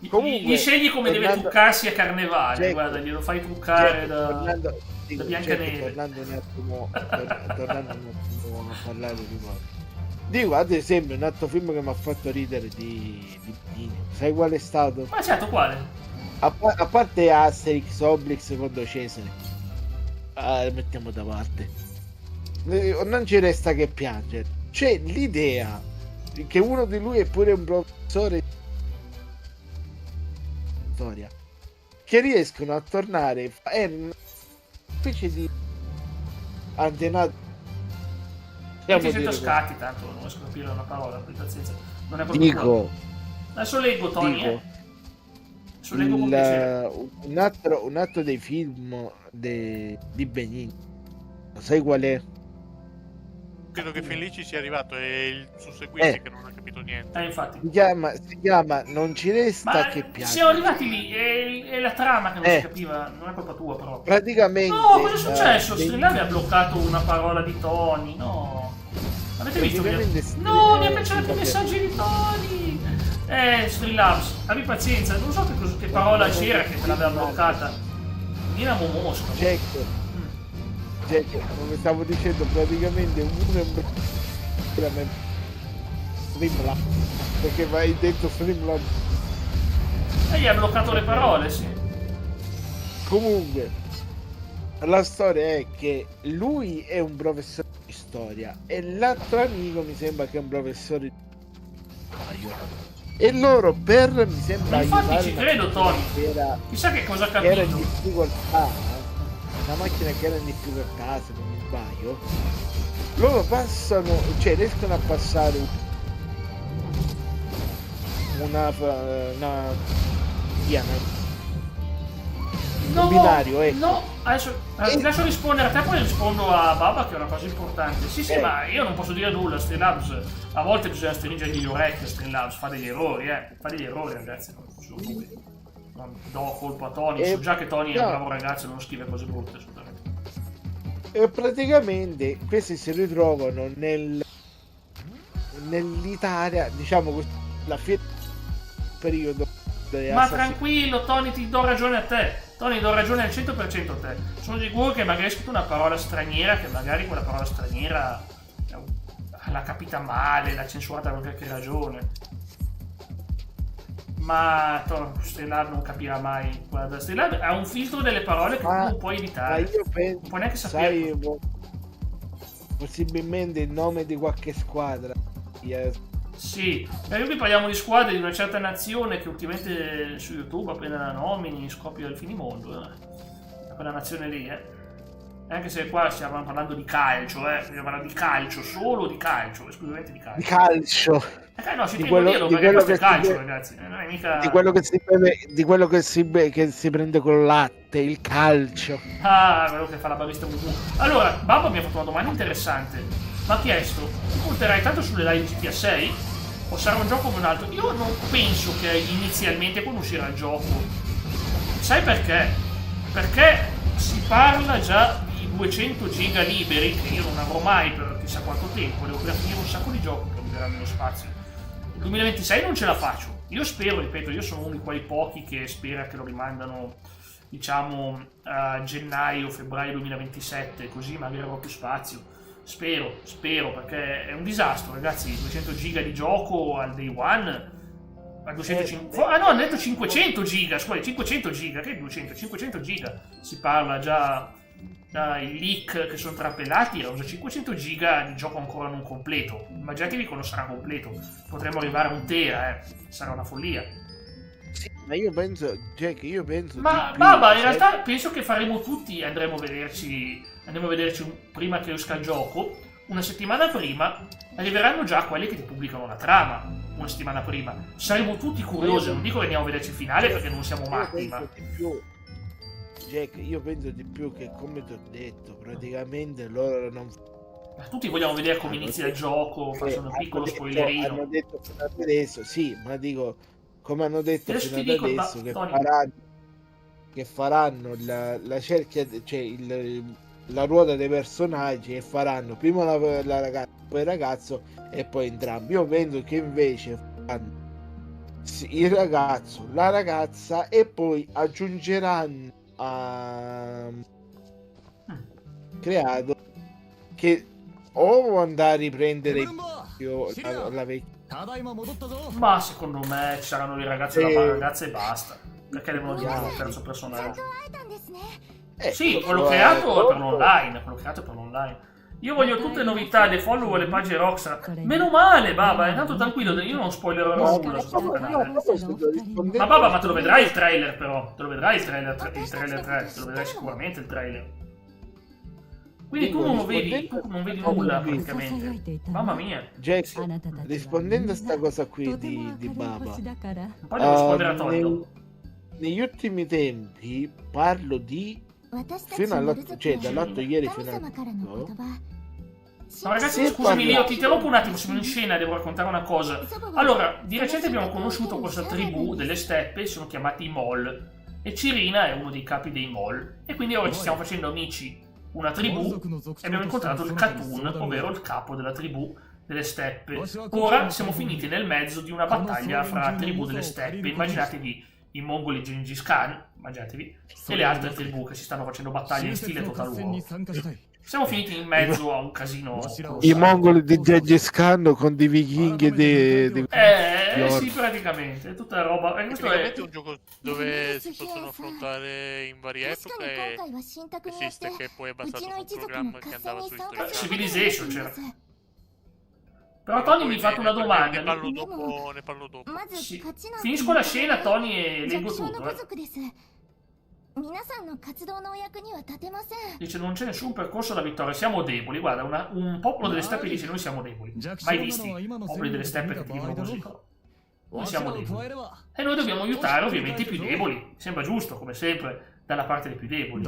[SPEAKER 1] Comunque, gli scegli come deve truccarsi a Carnevale. Guarda, glielo fai truccare da Biancaneve.
[SPEAKER 2] Tornando un attimo a parlare di qua. Dico, ad esempio, un altro film che mi ha fatto ridere di sai qual è stato?
[SPEAKER 1] Ma certo, quale?
[SPEAKER 2] A parte Asterix, Obelix secondo Cesare, lo mettiamo da parte. Non ci resta che piangere. C'è l'idea che uno di lui è pure un professore di storia, che riescono a tornare, è una specie di antenato.
[SPEAKER 1] Io ti sento scatti, tanto non riesco a capire una parola, per pazienza. Non è proprio
[SPEAKER 2] dico,
[SPEAKER 1] adesso leggo, Tony, adesso leggo con
[SPEAKER 2] un altro dei film di Benigni, sai qual è?
[SPEAKER 3] Credo che fin lì ci sia arrivato, è il susseguente che non ha capito niente.
[SPEAKER 1] Infatti.
[SPEAKER 2] Si chiama Non ci resta che piangere.
[SPEAKER 1] Siamo arrivati lì, è la trama che non si capiva, non è colpa tua però.
[SPEAKER 2] Praticamente.
[SPEAKER 1] No, cosa è successo? Streamlabs ha bloccato una parola di Tony, no. Avete visto? No, mi ha cancellato i messaggi di Tony. Streamlabs, abbi pazienza, non so che parola c'era che te l'aveva bloccata. Dinamo Mosca.
[SPEAKER 2] Come stavo dicendo, praticamente uno è Streamlabs, perché vai dentro Streamlabs
[SPEAKER 1] e gli ha bloccato le parole, sì.
[SPEAKER 2] Comunque la storia è che lui è un professore di storia e l'altro amico mi sembra che è un professore di e loro mi sembra,
[SPEAKER 1] ma infatti ci credo, Tony, chissà che cosa ha capito,
[SPEAKER 2] era in difficoltà, una macchina che era in difficoltà, se non mi sbaglio. Loro riescono a passare un binario,
[SPEAKER 1] no, adesso ti lascio rispondere a te, poi rispondo a Baba, che è una cosa importante. Sì, ma io non posso dire nulla. Streamlabs, a volte bisogna stringergli le orecchie. Streamlabs fa degli errori, ragazzi. Non do colpa a Tony, so già che Tony è un bravo ragazzo e non scrive cose brutte, assolutamente.
[SPEAKER 2] E praticamente questi si ritrovano nell'Italia, diciamo così, la fine del periodo.
[SPEAKER 1] Ma tranquillo, Tony, ti do ragione a te. Tony, do ragione al 100% a te. Sono sicuro che magari hai scritto una parola straniera, che magari quella parola straniera l'ha capita male, l'ha censurata per qualche ragione. Ma Streamlabs non capirà mai. Guarda, Streamlabs ha un filtro delle parole che tu non puoi evitare.
[SPEAKER 2] Ma io penso,
[SPEAKER 1] non puoi neanche sapere.
[SPEAKER 2] Possibilmente il nome di qualche squadra.
[SPEAKER 1] Sì, perché qui parliamo di squadre di una certa nazione che ultimamente su YouTube appena la nomini scoppia il finimondo, quella nazione lì, anche se qua stiamo parlando di calcio, stiamo parlando di calcio, solo di calcio, esclusivamente di calcio.
[SPEAKER 2] Di calcio.
[SPEAKER 1] No, ci tengo a dirlo perché questo è calcio, ragazzi, non è mica...
[SPEAKER 2] Di quello che si beve, di quello che si prende col latte, il calcio.
[SPEAKER 1] Ah, quello che fa la barista Mumu. Allora, Babbo mi ha fatto una domanda interessante. Mi ha chiesto, tu punterai tanto sulle live GTA 6 o sarà un gioco come un altro? Io non penso che inizialmente quando uscirà il gioco. Sai perché? Perché si parla già di 200 giga liberi che io non avrò mai per chissà quanto tempo. Devo finire un sacco di giochi che libereranno nello spazio. Il 2026 non ce la faccio. Io spero, ripeto, io sono uno di quei pochi che spera che lo rimandano, diciamo, a gennaio, febbraio 2027, così magari avrò più spazio. Spero, perché è un disastro, ragazzi. 200 giga di gioco al day one, a 250... Ah no, hanno detto 500 giga, scusa, 500 giga, che 200? 500 giga. Si parla già dai leak che sono trapelati, erano già 500 giga di gioco ancora non completo. Immaginatevi quando sarà completo. Potremmo arrivare a 1 tera, sarà una follia.
[SPEAKER 2] Sì, ma io penso,
[SPEAKER 1] ma Baba, in realtà penso che faremo tutti, andremo a vederci prima che esca il gioco, una settimana prima, arriveranno già quelli che ti pubblicano la trama, una settimana prima. Saremo tutti curiosi, non dico che andiamo a vederci il finale perché non siamo matti, ma...
[SPEAKER 2] Jack, io penso di più che, come ti ho detto, praticamente loro non...
[SPEAKER 1] Ma tutti vogliamo vedere come inizia il gioco, faccio un piccolo spoilerino.
[SPEAKER 2] Hanno detto adesso, sì, ma dico... come hanno detto
[SPEAKER 1] Adesso
[SPEAKER 2] fino
[SPEAKER 1] ti
[SPEAKER 2] ad
[SPEAKER 1] dico,
[SPEAKER 2] adesso,
[SPEAKER 1] Tony.
[SPEAKER 2] che faranno la cerchia, cioè la ruota dei personaggi, e faranno prima la ragazza, poi il ragazzo e poi entrambi. Io penso che invece faranno il ragazzo, la ragazza e poi aggiungeranno a creato che o vuoi andare a riprendere la vecchia,
[SPEAKER 1] ma secondo me ci saranno i ragazzi e la ragazza e basta, perché devono aggiungere un terzo personaggio. Sì, quello creato è per l'online, Io voglio tutte le novità dei follow e le pagine Rockstar. Meno male, Baba, è tanto tranquillo, io non spoilerò nulla sul suo canale. Ma Baba, ma te lo vedrai il trailer però, te lo vedrai il trailer 3, te lo vedrai sicuramente il trailer. Quindi tu non lo vedi, tu non vedi nulla praticamente. Mamma mia.
[SPEAKER 2] Jack, rispondendo a sta cosa qui di Baba,
[SPEAKER 1] un po' devo rispondere a Tonio.
[SPEAKER 2] Negli ultimi tempi parlo di fino all'8, cioè dall'8 ieri fino all'8.
[SPEAKER 1] No ragazzi, scusami Leo, ti interrompo un attimo, siamo in scena, devo raccontare una cosa. Allora, di recente abbiamo conosciuto questa tribù delle steppe, sono chiamati i Mol, e Cirina è uno dei capi dei Mol, e quindi ora ci stiamo facendo amici, una tribù, e abbiamo incontrato il Katun, ovvero il capo della tribù delle steppe. Ora siamo finiti nel mezzo di una battaglia fra tribù delle steppe, immaginatevi i mongoli Gengis Khan, immaginatevi, e le altre tribù che si stanno facendo battaglie in stile Total War. Siamo finiti in mezzo a un casino.
[SPEAKER 2] I mongoli di Gengis Khan con dei vichinghi
[SPEAKER 1] sì, praticamente, è tutta roba. Questo è
[SPEAKER 3] un gioco dove si possono affrontare in varie epoche. Esiste che poi è basato su un programma che andava su History.
[SPEAKER 1] Civilization c'era. Però Tony mi ha fatto una domanda.
[SPEAKER 3] Ne parlo dopo.
[SPEAKER 1] Sì. Finisco la scena, Tony, e leggo tutto. Dice non c'è nessun percorso alla vittoria, siamo deboli. Guarda, un popolo delle steppe dice noi siamo deboli. Mai visti popoli delle steppe che dicono così. Noi siamo deboli. E noi dobbiamo aiutare ovviamente i più deboli. Sembra giusto, come sempre, dalla parte dei più deboli.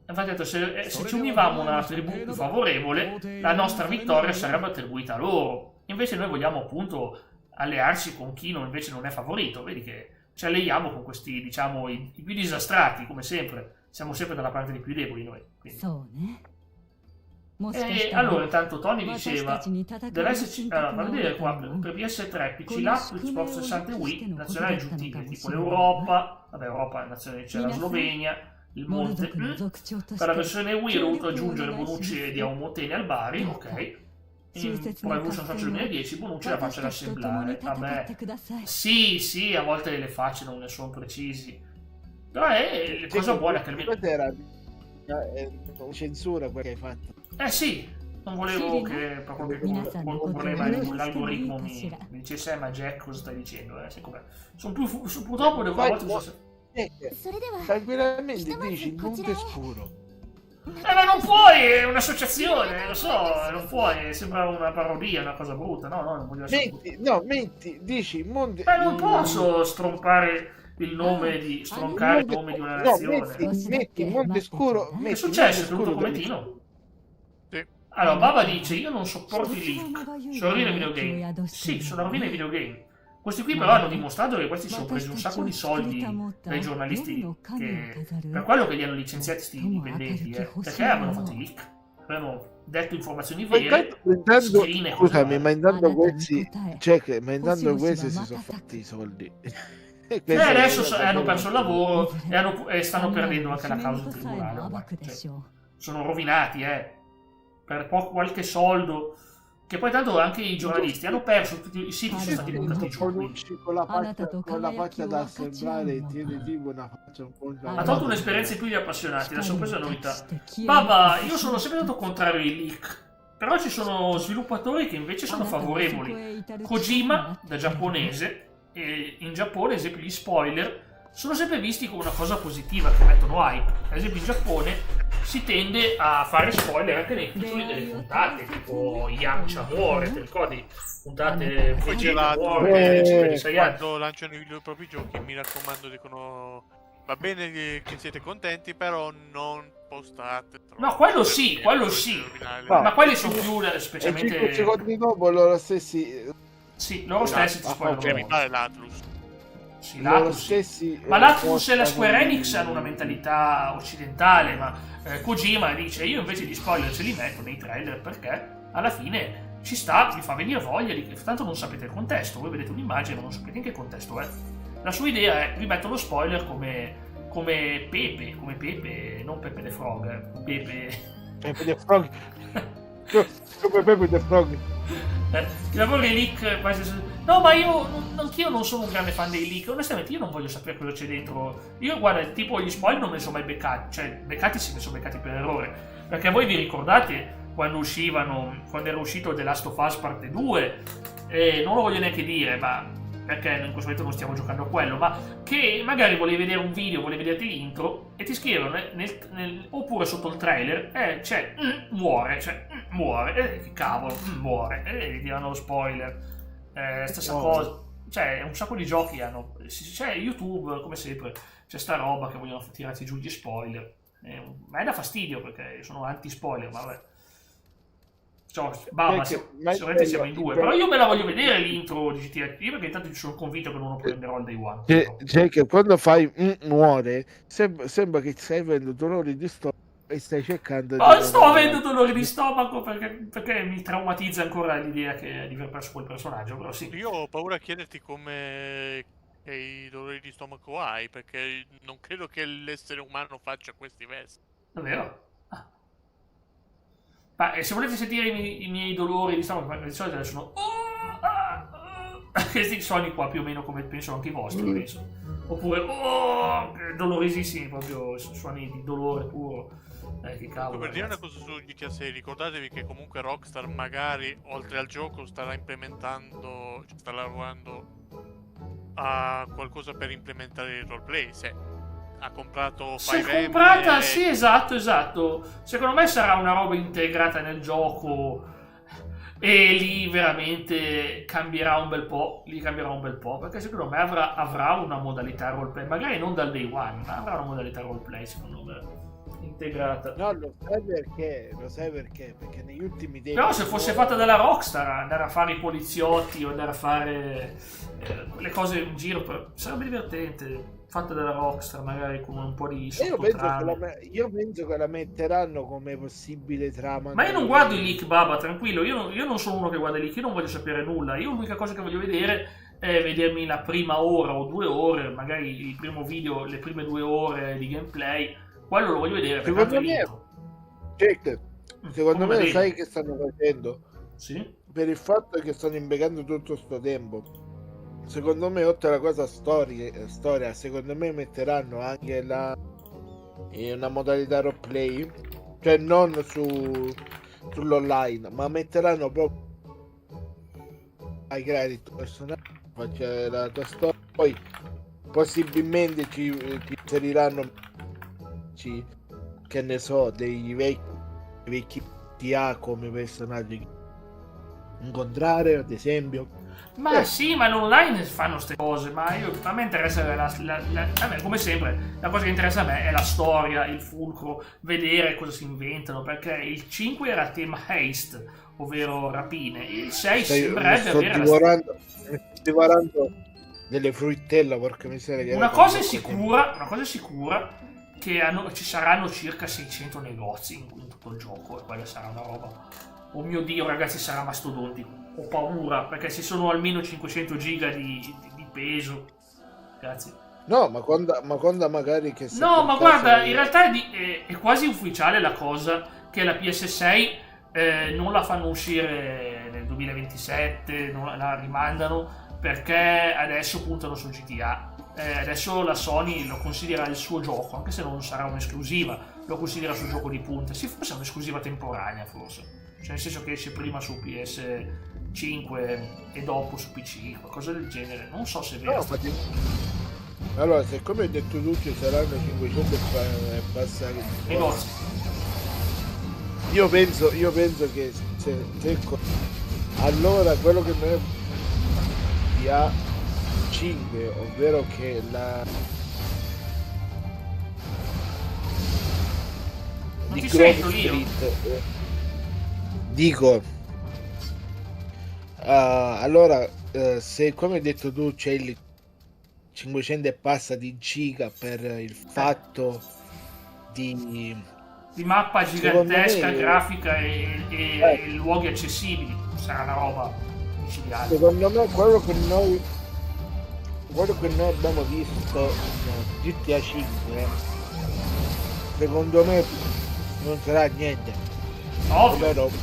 [SPEAKER 1] Infatti ha detto, se ci univamo a una tribù più favorevole, la nostra vittoria sarebbe attribuita a loro. Invece noi vogliamo appunto allearci con chi invece non è favorito. Vedi che ci alleiamo con questi, diciamo, i più disastrati, come sempre. Siamo sempre dalla parte dei più deboli noi. E allora intanto Tony diceva, deve esserci, allora, fa vedere qua, per PS3, PC Lab, Xbox 60 e Wii, nazionali aggiuntive, tipo l'Europa, vabbè Europa è nazione, c'è la Slovenia, il Monte, per la versione Wii ho dovuto aggiungere Bonucci di Aumotene al Bari, ok. Poi Evolution Social 2010, Bonucci la faccia da assemblare, vabbè, sì, a volte le facce non ne sono precisi, però è cosa buona che almeno...
[SPEAKER 2] censura quella che hai fatto.
[SPEAKER 1] Sì, non volevo che per qualche problema l'algoritmo mi dicesse ma Jack cosa stai dicendo? Purtroppo devo a volte...
[SPEAKER 2] tranquillamente dici il Monte Scuro.
[SPEAKER 1] Ma non puoi, è un'associazione, lo so, non puoi, sembra una parodia, una cosa brutta, no, non voglio
[SPEAKER 2] dici Monte...
[SPEAKER 1] non posso stroncare il nome di una nazione.
[SPEAKER 2] Metti Monte Scuro.
[SPEAKER 1] Che è successo? È venuto commentino? Allora, Baba dice, io non sopporto i leak, sono rovine ai videogame. Sì, sono rovine ai videogame. Questi qui però hanno dimostrato che questi si sono presi un sacco di soldi dai giornalisti, per quello che li hanno licenziati questi dipendenti, perché avevano fatto i leak, avevano detto informazioni vere,
[SPEAKER 2] scusami, ma intanto questi si sono fatti i soldi.
[SPEAKER 1] Adesso hanno perso il lavoro e stanno perdendo anche la causa del tribunale. Sono rovinati, per qualche soldo. Che poi tanto anche i giornalisti hanno perso, tutti i siti sono stati buttati giù.
[SPEAKER 2] Con la faccia da assemblare, tiene tipo una faccia un po'...
[SPEAKER 1] Ha tolto un'esperienza più di appassionati, la sorpresa e la novità. Baba, io sono sempre stato contrario ai leak, però ci sono sviluppatori che invece sono favorevoli. Kojima, da giapponese, e in Giappone, ad esempio, gli spoiler sono sempre visti come una cosa positiva, che mettono hype. Ad esempio in Giappone si tende a fare spoiler anche nei titoli delle puntate, tipo Yamcha muore, ti ricordi? Puntate
[SPEAKER 3] poi gelato quando lanciano i propri giochi, mi raccomando, dicono va bene che siete contenti, però non impostate.
[SPEAKER 1] No, quello sì. Ma quelli sono più specialmente...
[SPEAKER 2] 5 secondi dopo loro stessi...
[SPEAKER 1] Sì, loro stessi ti spoilerano.
[SPEAKER 3] Mi pare l'Atlus.
[SPEAKER 1] Sì, l'Atlus,
[SPEAKER 2] stessi,
[SPEAKER 1] ma l'Atlus e la Square Enix hanno una mentalità occidentale, ma Kojima dice io invece di spoiler ce li metto nei trailer perché alla fine ci sta, vi fa venire voglia, tanto non sapete il contesto, voi vedete un'immagine ma non sapete in che contesto è. La sua idea è vi metto lo spoiler come Pepe, non Pepe the Frog, Pepe
[SPEAKER 2] the Frog. Come Pepe the Frog.
[SPEAKER 1] I lavori leak quasi... No, ma anch'io non sono un grande fan dei leak. Onestamente io non voglio sapere cosa c'è dentro. Io guarda, tipo gli spoiler non me ne sono mai beccati. Cioè, beccati sì, me ne sono beccati per errore. Perché voi vi ricordate quando era uscito The Last of Us parte 2? Non lo voglio neanche dire, ma perché in questo momento non stiamo giocando a quello, ma che magari volevi vedere un video, volevi vederti l'intro e ti scrivono oppure sotto il trailer c'è muore, che cavolo, muore, e gli danno lo spoiler, stessa cosa, cioè un sacco di giochi hanno, c'è YouTube come sempre, c'è sta roba che vogliono tirarti giù gli spoiler, ma è da fastidio perché sono anti-spoiler, ma vabbè. Baba, sicuramente siamo in due, però io me la voglio vedere l'intro di GTA, io perché intanto sono convinto che non lo prenderò al day one.
[SPEAKER 2] Cioè che quando fai muore sembra che stai avendo dolori di stomaco e stai cercando
[SPEAKER 1] sto avendo dolori di stomaco perché mi traumatizza ancora l'idea di aver perso quel personaggio, però sì.
[SPEAKER 3] Io ho paura a chiederti come i dolori di stomaco hai, perché non credo che l'essere umano faccia questi versi.
[SPEAKER 1] Davvero? Se volete sentire i miei dolori di stomaco, di solito sono questi suoni qua più o meno come penso anche i vostri, penso. Oppure dolorisissimi, proprio suoni di dolore puro. Che cavolo.
[SPEAKER 3] Per dire una cosa su GTA 6, ricordatevi che comunque Rockstar magari oltre al gioco starà implementando, sta lavorando a qualcosa per implementare il roleplay. Se ha comprato
[SPEAKER 1] sì, esatto. Secondo me sarà una roba integrata nel gioco e lì veramente cambierà un bel po', perché secondo me avrà una modalità roleplay, magari non dal day one, ma avrà una modalità roleplay secondo me integrata.
[SPEAKER 2] No, lo sai perché? Perché negli ultimi tempi...
[SPEAKER 1] Però se fosse fatta dalla Rockstar, andare a fare i poliziotti o andare a fare le cose in giro, sarebbe divertente. Fatta dalla Rockstar, magari con un po' di sottotrama.
[SPEAKER 2] Io penso che la metteranno come possibile trama.
[SPEAKER 1] Ma io non guardo i leak, Baba, tranquillo. Io non sono uno che guarda i leak, io non voglio sapere nulla. Io l'unica cosa che voglio vedere è vedermi la prima ora o 2 ore, magari il primo video, le prime 2 ore di gameplay. Quello lo voglio vedere.
[SPEAKER 2] Secondo me sai che stanno facendo?
[SPEAKER 1] Sì?
[SPEAKER 2] Per il fatto che stanno impiegando tutto sto tempo. Secondo me, oltre alla cosa storia, secondo me metteranno anche una modalità roleplay, cioè non sull'online, ma metteranno proprio hai creato il tuo personaggio, faccia la tua storia, poi possibilmente ci inseriranno che ne so, dei vecchi TA come personaggi incontrare, ad esempio.
[SPEAKER 1] Ma sì, ma l'online fanno queste cose, ma a me interessa a me, come sempre, la cosa che interessa a me è la storia, il fulcro, vedere cosa si inventano, perché il 5 era tema haste, ovvero rapine, il 6 sembrerebbe avere
[SPEAKER 2] divorando delle fruttelle, porca miseria.
[SPEAKER 1] Una cosa è sicura che ci saranno circa 600 negozi in tutto il gioco, e quella sarà una roba. Oh mio Dio, ragazzi, sarà mastodontico. Ho paura, perché ci sono almeno 500 giga di peso. Grazie.
[SPEAKER 2] No, ma quando magari che...
[SPEAKER 1] No, ma guarda, in realtà è quasi ufficiale la cosa che la PS6 non la fanno uscire nel 2027, non la rimandano, perché adesso puntano su GTA. Adesso la Sony lo considera il suo gioco, anche se non sarà un'esclusiva, lo considera il suo gioco di punta. Sì, forse è un'esclusiva temporanea, forse. Cioè nel senso che esce prima su PS5 e dopo su PC, qualcosa del genere. Non so se è vero.
[SPEAKER 2] No, allora, siccome hai detto tu ci saranno 500 e passare
[SPEAKER 1] negozi.
[SPEAKER 2] Io penso che se allora quello che noi ha 5, ovvero che
[SPEAKER 1] Non
[SPEAKER 2] di
[SPEAKER 1] ti
[SPEAKER 2] Grove
[SPEAKER 1] sento, Lio.
[SPEAKER 2] Street. Dico, allora, se come hai detto tu c'è il 500 e passa di giga per il fatto di
[SPEAKER 1] mappa
[SPEAKER 2] secondo
[SPEAKER 1] gigantesca,
[SPEAKER 2] me,
[SPEAKER 1] grafica e luoghi accessibili, sarà una roba micidiale.
[SPEAKER 2] Secondo me quello che noi abbiamo visto in GTA 5, secondo me non sarà niente.
[SPEAKER 1] Ovvio.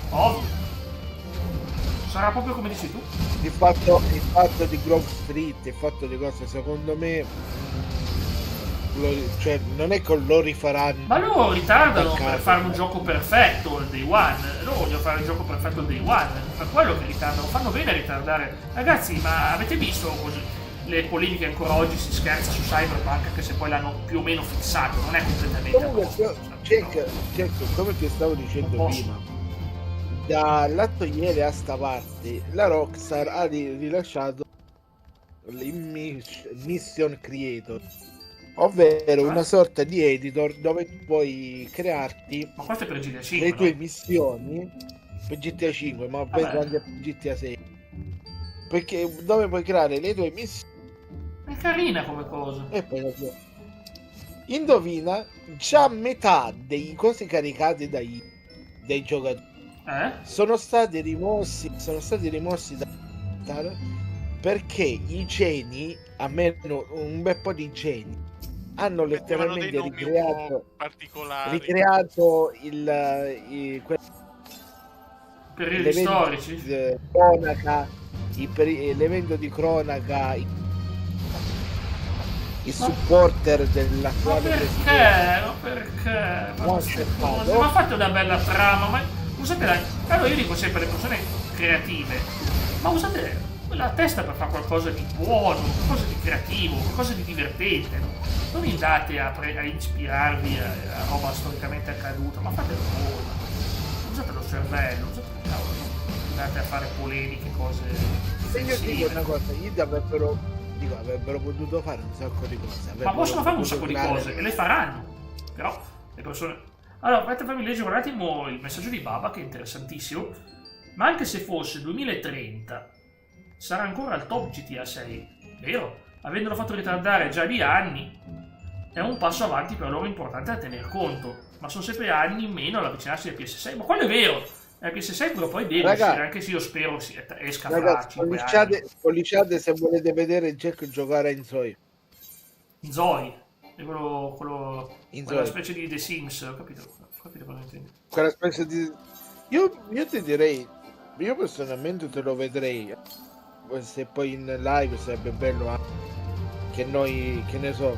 [SPEAKER 1] Sarà proprio come dici tu.
[SPEAKER 2] Il fatto di Grove Street, il fatto di cose, secondo me cioè non è che lo rifaranno,
[SPEAKER 1] ma loro ritardano per fare un gioco perfetto il day one. Loro vogliono fare il gioco perfetto il day one, per quello che ritardano. Fanno bene a ritardare, ragazzi. Ma avete visto così le polemiche? Ancora oggi si scherza su Cyberpunk, anche se poi l'hanno più o meno fissato, non è completamente
[SPEAKER 2] come ti stavo dicendo prima, dall'altro ieri a sta parte la Rockstar ha rilasciato Mission Creator, ovvero una sorta di editor dove puoi crearti
[SPEAKER 1] ma questo è per GTA 5,
[SPEAKER 2] le tue missioni per GTA 5, ma penso anche per GTA 6, perché dove puoi creare le tue missioni.
[SPEAKER 1] È carina come cosa.
[SPEAKER 2] E poi indovina, già metà dei cosi caricati dai giocatori sono stati rimossi perché i geni, almeno un bel po' di geni, hanno letteralmente ricreato
[SPEAKER 1] periodi storici,
[SPEAKER 2] cronaca, l'evento di cronaca, i supporter dell'attuale
[SPEAKER 1] perché? Ma ha fatto una bella trama, ma usate allora io dico sempre alle persone creative, ma usate la testa per fare qualcosa di buono, qualcosa di creativo, qualcosa di divertente, no? Non andate a ispirarvi a roba storicamente accaduta, ma fatelo voi, usate lo cervello, usate il cavolo, andate a fare polemiche, cose.
[SPEAKER 2] Se io dico una cosa, gli avrebbero potuto fare un sacco di cose.
[SPEAKER 1] Ma possono fare un sacco di cose e le faranno. Però le persone. Allora, aspetta, fammi leggere un attimo il messaggio di Baba, che è interessantissimo. Ma anche se fosse 2030, sarà ancora al top GTA 6, vero? Avendolo fatto ritardare già di anni, è un passo avanti per loro importante da tener conto. Ma sono sempre anni in meno all'avvicinarsi al PS6. Ma quello è vero! La PS6 però poi deve uscire, anche se io spero esca fra 5 anni.
[SPEAKER 2] Spolliciate se volete vedere Jack giocare in Zoe.
[SPEAKER 1] In Zoe? È quella specie di The Sims, ho capito cosa intendi.
[SPEAKER 2] Quella specie di... Io ti direi, io personalmente te lo vedrei, se poi in live sarebbe bello anche che noi, che ne so,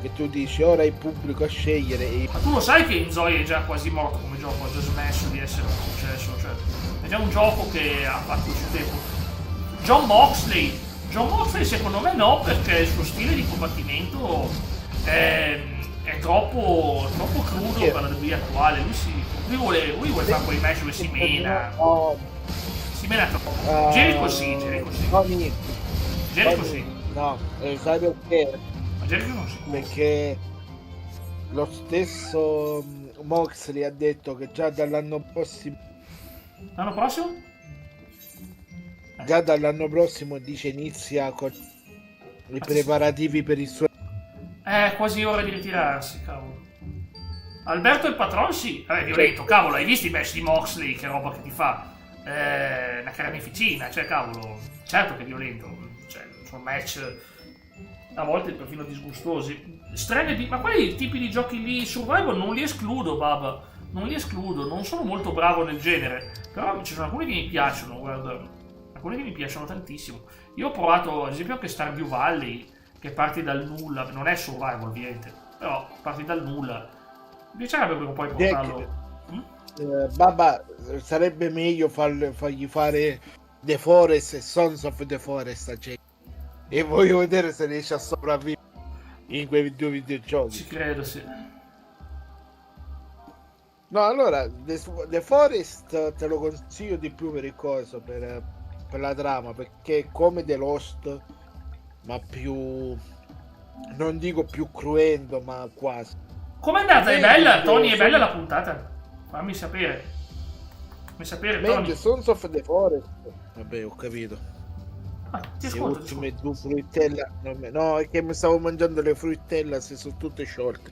[SPEAKER 2] che tu dici ora il pubblico a scegliere
[SPEAKER 1] ma tu lo sai che in Zoe è già quasi morto come gioco, ha già smesso di essere un successo, cioè è già un gioco che ha fatto il suo tempo. John Moxley secondo me no, perché il suo stile di combattimento è troppo crudo per la WWE attuale. Lui vuole fare quei match dove si mena troppo. Jericho sì.
[SPEAKER 2] No, sai perché?
[SPEAKER 1] Ma Jericho non si può.
[SPEAKER 2] Perché lo stesso Moxley ha detto che già dall'anno prossimo.
[SPEAKER 1] L'anno prossimo?
[SPEAKER 2] Già dall'anno prossimo dice inizia con i preparativi per il suo.
[SPEAKER 1] È quasi ora di ritirarsi, cavolo. Alberto il patron sì, violento, cavolo, hai visto i match di Moxley, che roba che ti fa? Una carneficina, cioè cavolo, certo che è violento, cioè sono match a volte perfino disgustosi. Ma quei tipi di giochi lì, survival non li escludo, Baba, non sono molto bravo nel genere, però ci sono alcuni che mi piacciono, guarda, alcuni che mi piacciono tantissimo. Io ho provato ad esempio anche Stardew Valley, che parti dal nulla, non è survival ovviamente, però parti dal nulla. Mi piacerebbe prima o poi portarlo.
[SPEAKER 2] Baba, sarebbe meglio fargli fare The Forest e Sons of the Forest, cioè. E voglio vedere se riesce a sopravvivere in quei due videogiochi.
[SPEAKER 1] Ci credo, sì.
[SPEAKER 2] No, allora The Forest te lo consiglio di più per il coso, per la trama, perché è come The Lost, ma più, non dico più cruento, ma quasi.
[SPEAKER 1] Com'è andata? È bella, Tony? È bella la puntata? Fammi sapere. Fammi sapere, Tony.
[SPEAKER 2] Sons of the Forest. Vabbè, ho capito.
[SPEAKER 1] Ti
[SPEAKER 2] Le
[SPEAKER 1] ascolto.
[SPEAKER 2] ultime 2 fruttelle. No, è che mi stavo mangiando le fruttelle, se sono tutte sciolte.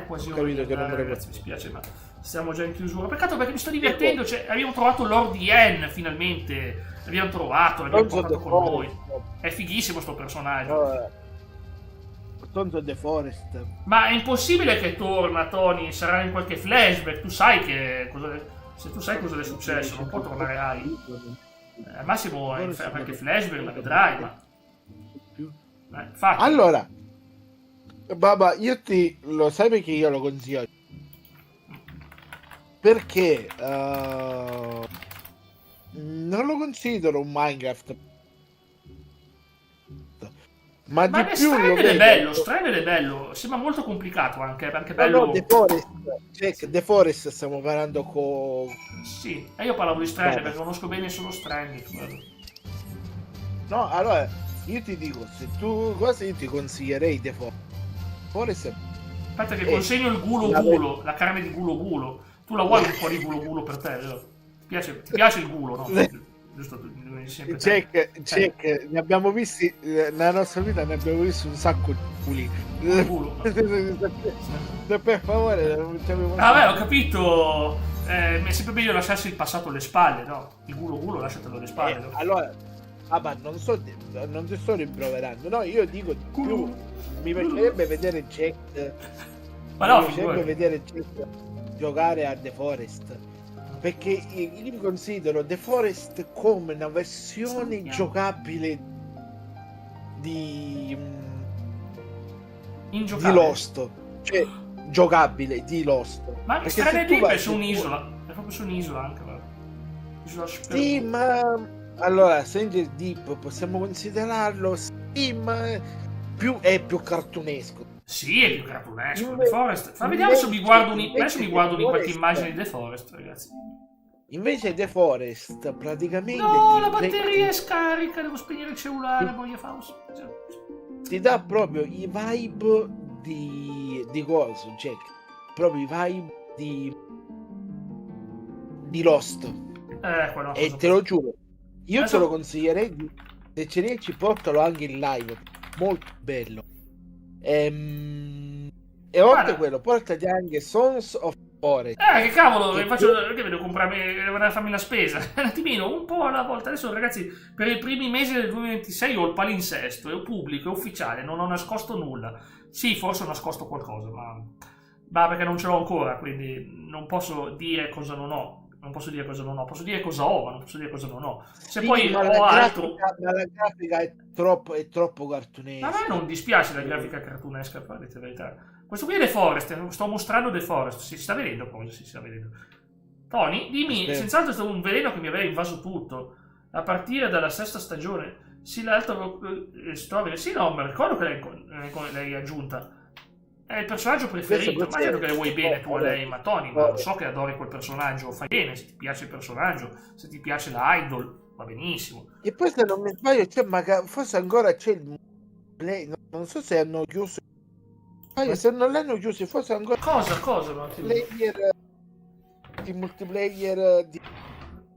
[SPEAKER 1] Quasi
[SPEAKER 2] ho capito che non me le
[SPEAKER 1] ragazzi, mi spiace, ma siamo già in chiusura. Peccato perché mi sto divertendo. Cioè, abbiamo trovato Lord Yen finalmente. L'abbiamo portato con noi. È fighissimo sto personaggio.
[SPEAKER 2] Sons of the Forest.
[SPEAKER 1] Ma è impossibile che torna, Tony. Sarà in qualche flashback. Tu sai che se tu sai cosa è successo, non può tornare Ai. Al massimo in qualche flashback la vedrai, ma
[SPEAKER 2] allora, Baba, lo sai perché io lo consiglio? Perché non lo considero un Minecraft, ma di più lo vedo.
[SPEAKER 1] Stranded è bello, sembra molto complicato anche bello.
[SPEAKER 2] No, The Forest, The Forest stiamo parlando con...
[SPEAKER 1] Sì, e io parlavo di Stranded perché conosco bene solo Stranded.
[SPEAKER 2] No, allora, io ti dico, se tu cosa io ti consiglierei The Forest.
[SPEAKER 1] Aspetta che consegno il gulo, la carne di gulo. Tu la vuoi un po' di gulo per te? Ti piace il gulo, no? Giusto,
[SPEAKER 2] check, ne abbiamo visti nella nostra vita, ne abbiamo visti un sacco di culi. Per favore,
[SPEAKER 1] vabbè, ho capito. È sempre meglio lasciarsi il passato alle spalle, no? Il gulo lasciatelo alle spalle. No?
[SPEAKER 2] Allora, non ti sto rimproverando, no? Io dico più, mi piacerebbe vedere Jack.
[SPEAKER 1] Ma no,
[SPEAKER 2] mi piacerebbe vedere Jack giocare a The Forest. Perché io considero The Forest come una versione giocabile di Lost, cioè giocabile di Lost.
[SPEAKER 1] Ma Stranded Deep è su un'isola, è proprio su un'isola anche,
[SPEAKER 2] sì, ma allora Stranger Deep possiamo considerarlo, sì, ma è più cartunesco.
[SPEAKER 1] Sì, è più cartunesco. The Forest. Vediamo se mi guardo qualche immagine di The Forest, ragazzi.
[SPEAKER 2] Invece The Forest praticamente
[SPEAKER 1] la batteria è scarica, devo spegnere il cellulare, voglio fare
[SPEAKER 2] ti dà proprio i vibe di coso, Jack. Proprio i vibe di Lost. E te lo giuro, io te lo consiglierei, se ce riesci portalo anche in live, molto bello. E oltre a quello, portati anche Sons of Forest.
[SPEAKER 1] Che cavolo, perché devo comprarmi, devo andare a farmi la spesa? Un attimino, un po' alla volta. Adesso, ragazzi, per i primi mesi del 2026 ho il palinsesto, è pubblico, è ufficiale, non ho nascosto nulla. Sì, forse ho nascosto qualcosa, ma perché non ce l'ho ancora, quindi non posso dire cosa non ho. Non posso dire cosa non ho, posso dire cosa ho, ma non posso dire cosa non ho. Se poi ho altro.
[SPEAKER 2] Ma la grafica è troppo cartunesca.
[SPEAKER 1] Ma a me non dispiace la grafica cartunesca, per dire la verità. Questo qui è The Forest, sto mostrando The Forest. Si sta vedendo cosa si sta vedendo. Tony, dimmi, senz'altro è stato un veleno che mi aveva invaso tutto. A partire dalla 6ª stagione. Sì, l'altro storia. Sì, no, mi ricordo che l'hai aggiunta. È il personaggio preferito, immagino che le vuoi bene tu a lei, ma Tony, ma lo so che adori quel personaggio, fai bene, se ti piace il personaggio, se ti piace la idol, va benissimo.
[SPEAKER 2] E poi se non mi sbaglio forse ancora c'è il multiplayer, non so se hanno chiuso, se non l'hanno chiuso forse ancora...
[SPEAKER 1] Cosa?
[SPEAKER 2] Il multiplayer di...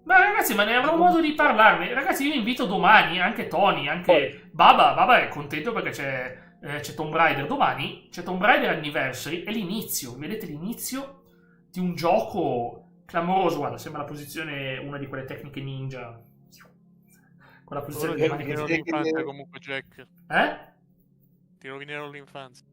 [SPEAKER 1] Ma ragazzi, ma ne avrò modo di parlarne, ragazzi, io invito domani, anche Tony, anche Baba è contento perché c'è Tomb Raider domani, c'è Tomb Raider Anniversary, è l'inizio, vedete l'inizio di un gioco clamoroso, guarda, sembra la posizione, una di quelle tecniche ninja, con la posizione
[SPEAKER 3] di rovinero l'infanzia comunque, Jack. Ti rovinero l'infanzia.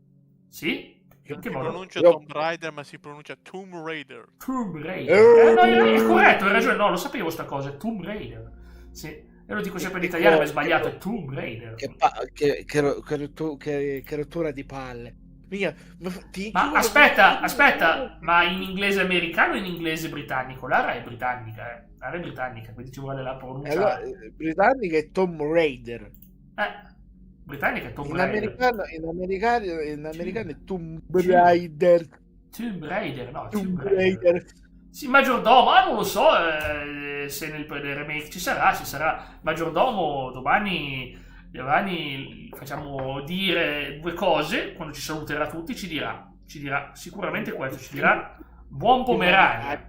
[SPEAKER 1] Sì?
[SPEAKER 3] Non si pronuncia Tomb Raider, ma si pronuncia Tomb Raider.
[SPEAKER 1] Tomb Raider. No, è corretto, hai ragione, no, lo sapevo sta cosa, è Tomb Raider. Sì. Io lo dico sempre in italiano, ma è sbagliato, è Tomb Raider.
[SPEAKER 2] Che rottura di palle.
[SPEAKER 1] Ma aspetta, ma in inglese americano o in inglese britannico? L'area è britannica, L'area è britannica, quindi ci vuole la pronuncia.
[SPEAKER 2] Allora, britannica è Tomb Raider.
[SPEAKER 1] Britannica è Tomb Raider.
[SPEAKER 2] In americano è Tomb Raider.
[SPEAKER 1] Tomb Raider, no,
[SPEAKER 2] Tomb Raider.
[SPEAKER 1] Sì, maggiordomo, non lo so se nel remake ci sarà maggiordomo. Domani facciamo dire 2 cose, quando ci saluterà tutti ci dirà ci dirà sicuramente questo, ci dirà buon Pomerania,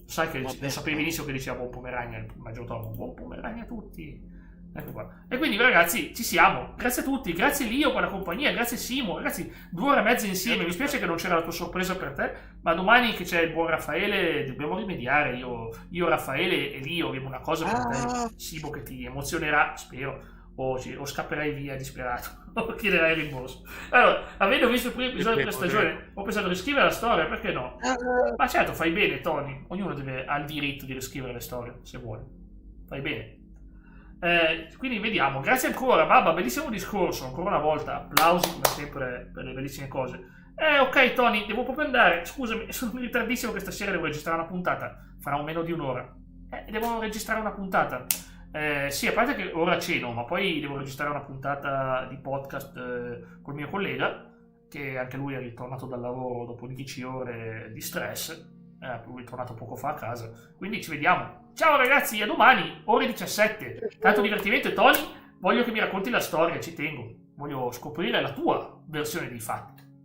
[SPEAKER 1] sai che lo sapevi benissimo che diceva buon Pomerania il maggiordomo, buon Pomerania a tutti. Ecco qua. E quindi ragazzi ci siamo, grazie a tutti, grazie Lio per la compagnia, grazie Simo, ragazzi 2 ore e mezza insieme, mi spiace che non c'era la tua sorpresa per te, ma domani che c'è il buon Raffaele dobbiamo rimediare, io Raffaele e Lio abbiamo una cosa per te, Simo, che ti emozionerà, spero, o scapperai via disperato o chiederai il rimborso. Allora, avendo visto il primo episodio della stagione ho pensato di riscrivere la storia, perché no? Ma certo, fai bene Tony, ognuno ha il diritto di riscrivere le storie se vuole, fai bene. Quindi vediamo, grazie ancora Babba, bellissimo discorso, ancora una volta applausi come sempre per le bellissime cose. Ok Tony, devo proprio andare, scusami, sono in ritardissimo, che stasera devo registrare una puntata, farà meno di un'ora, devo registrare una puntata, sì, a parte che ora ceno, ma poi devo registrare una puntata di podcast col mio collega, che anche lui è ritornato dal lavoro dopo 10 ore di stress. Lui è tornato poco fa a casa, quindi ci vediamo. Ciao ragazzi, a domani ore 17. Tanto divertimento. E Tony, voglio che mi racconti la storia, ci tengo, voglio scoprire la tua versione dei fatti.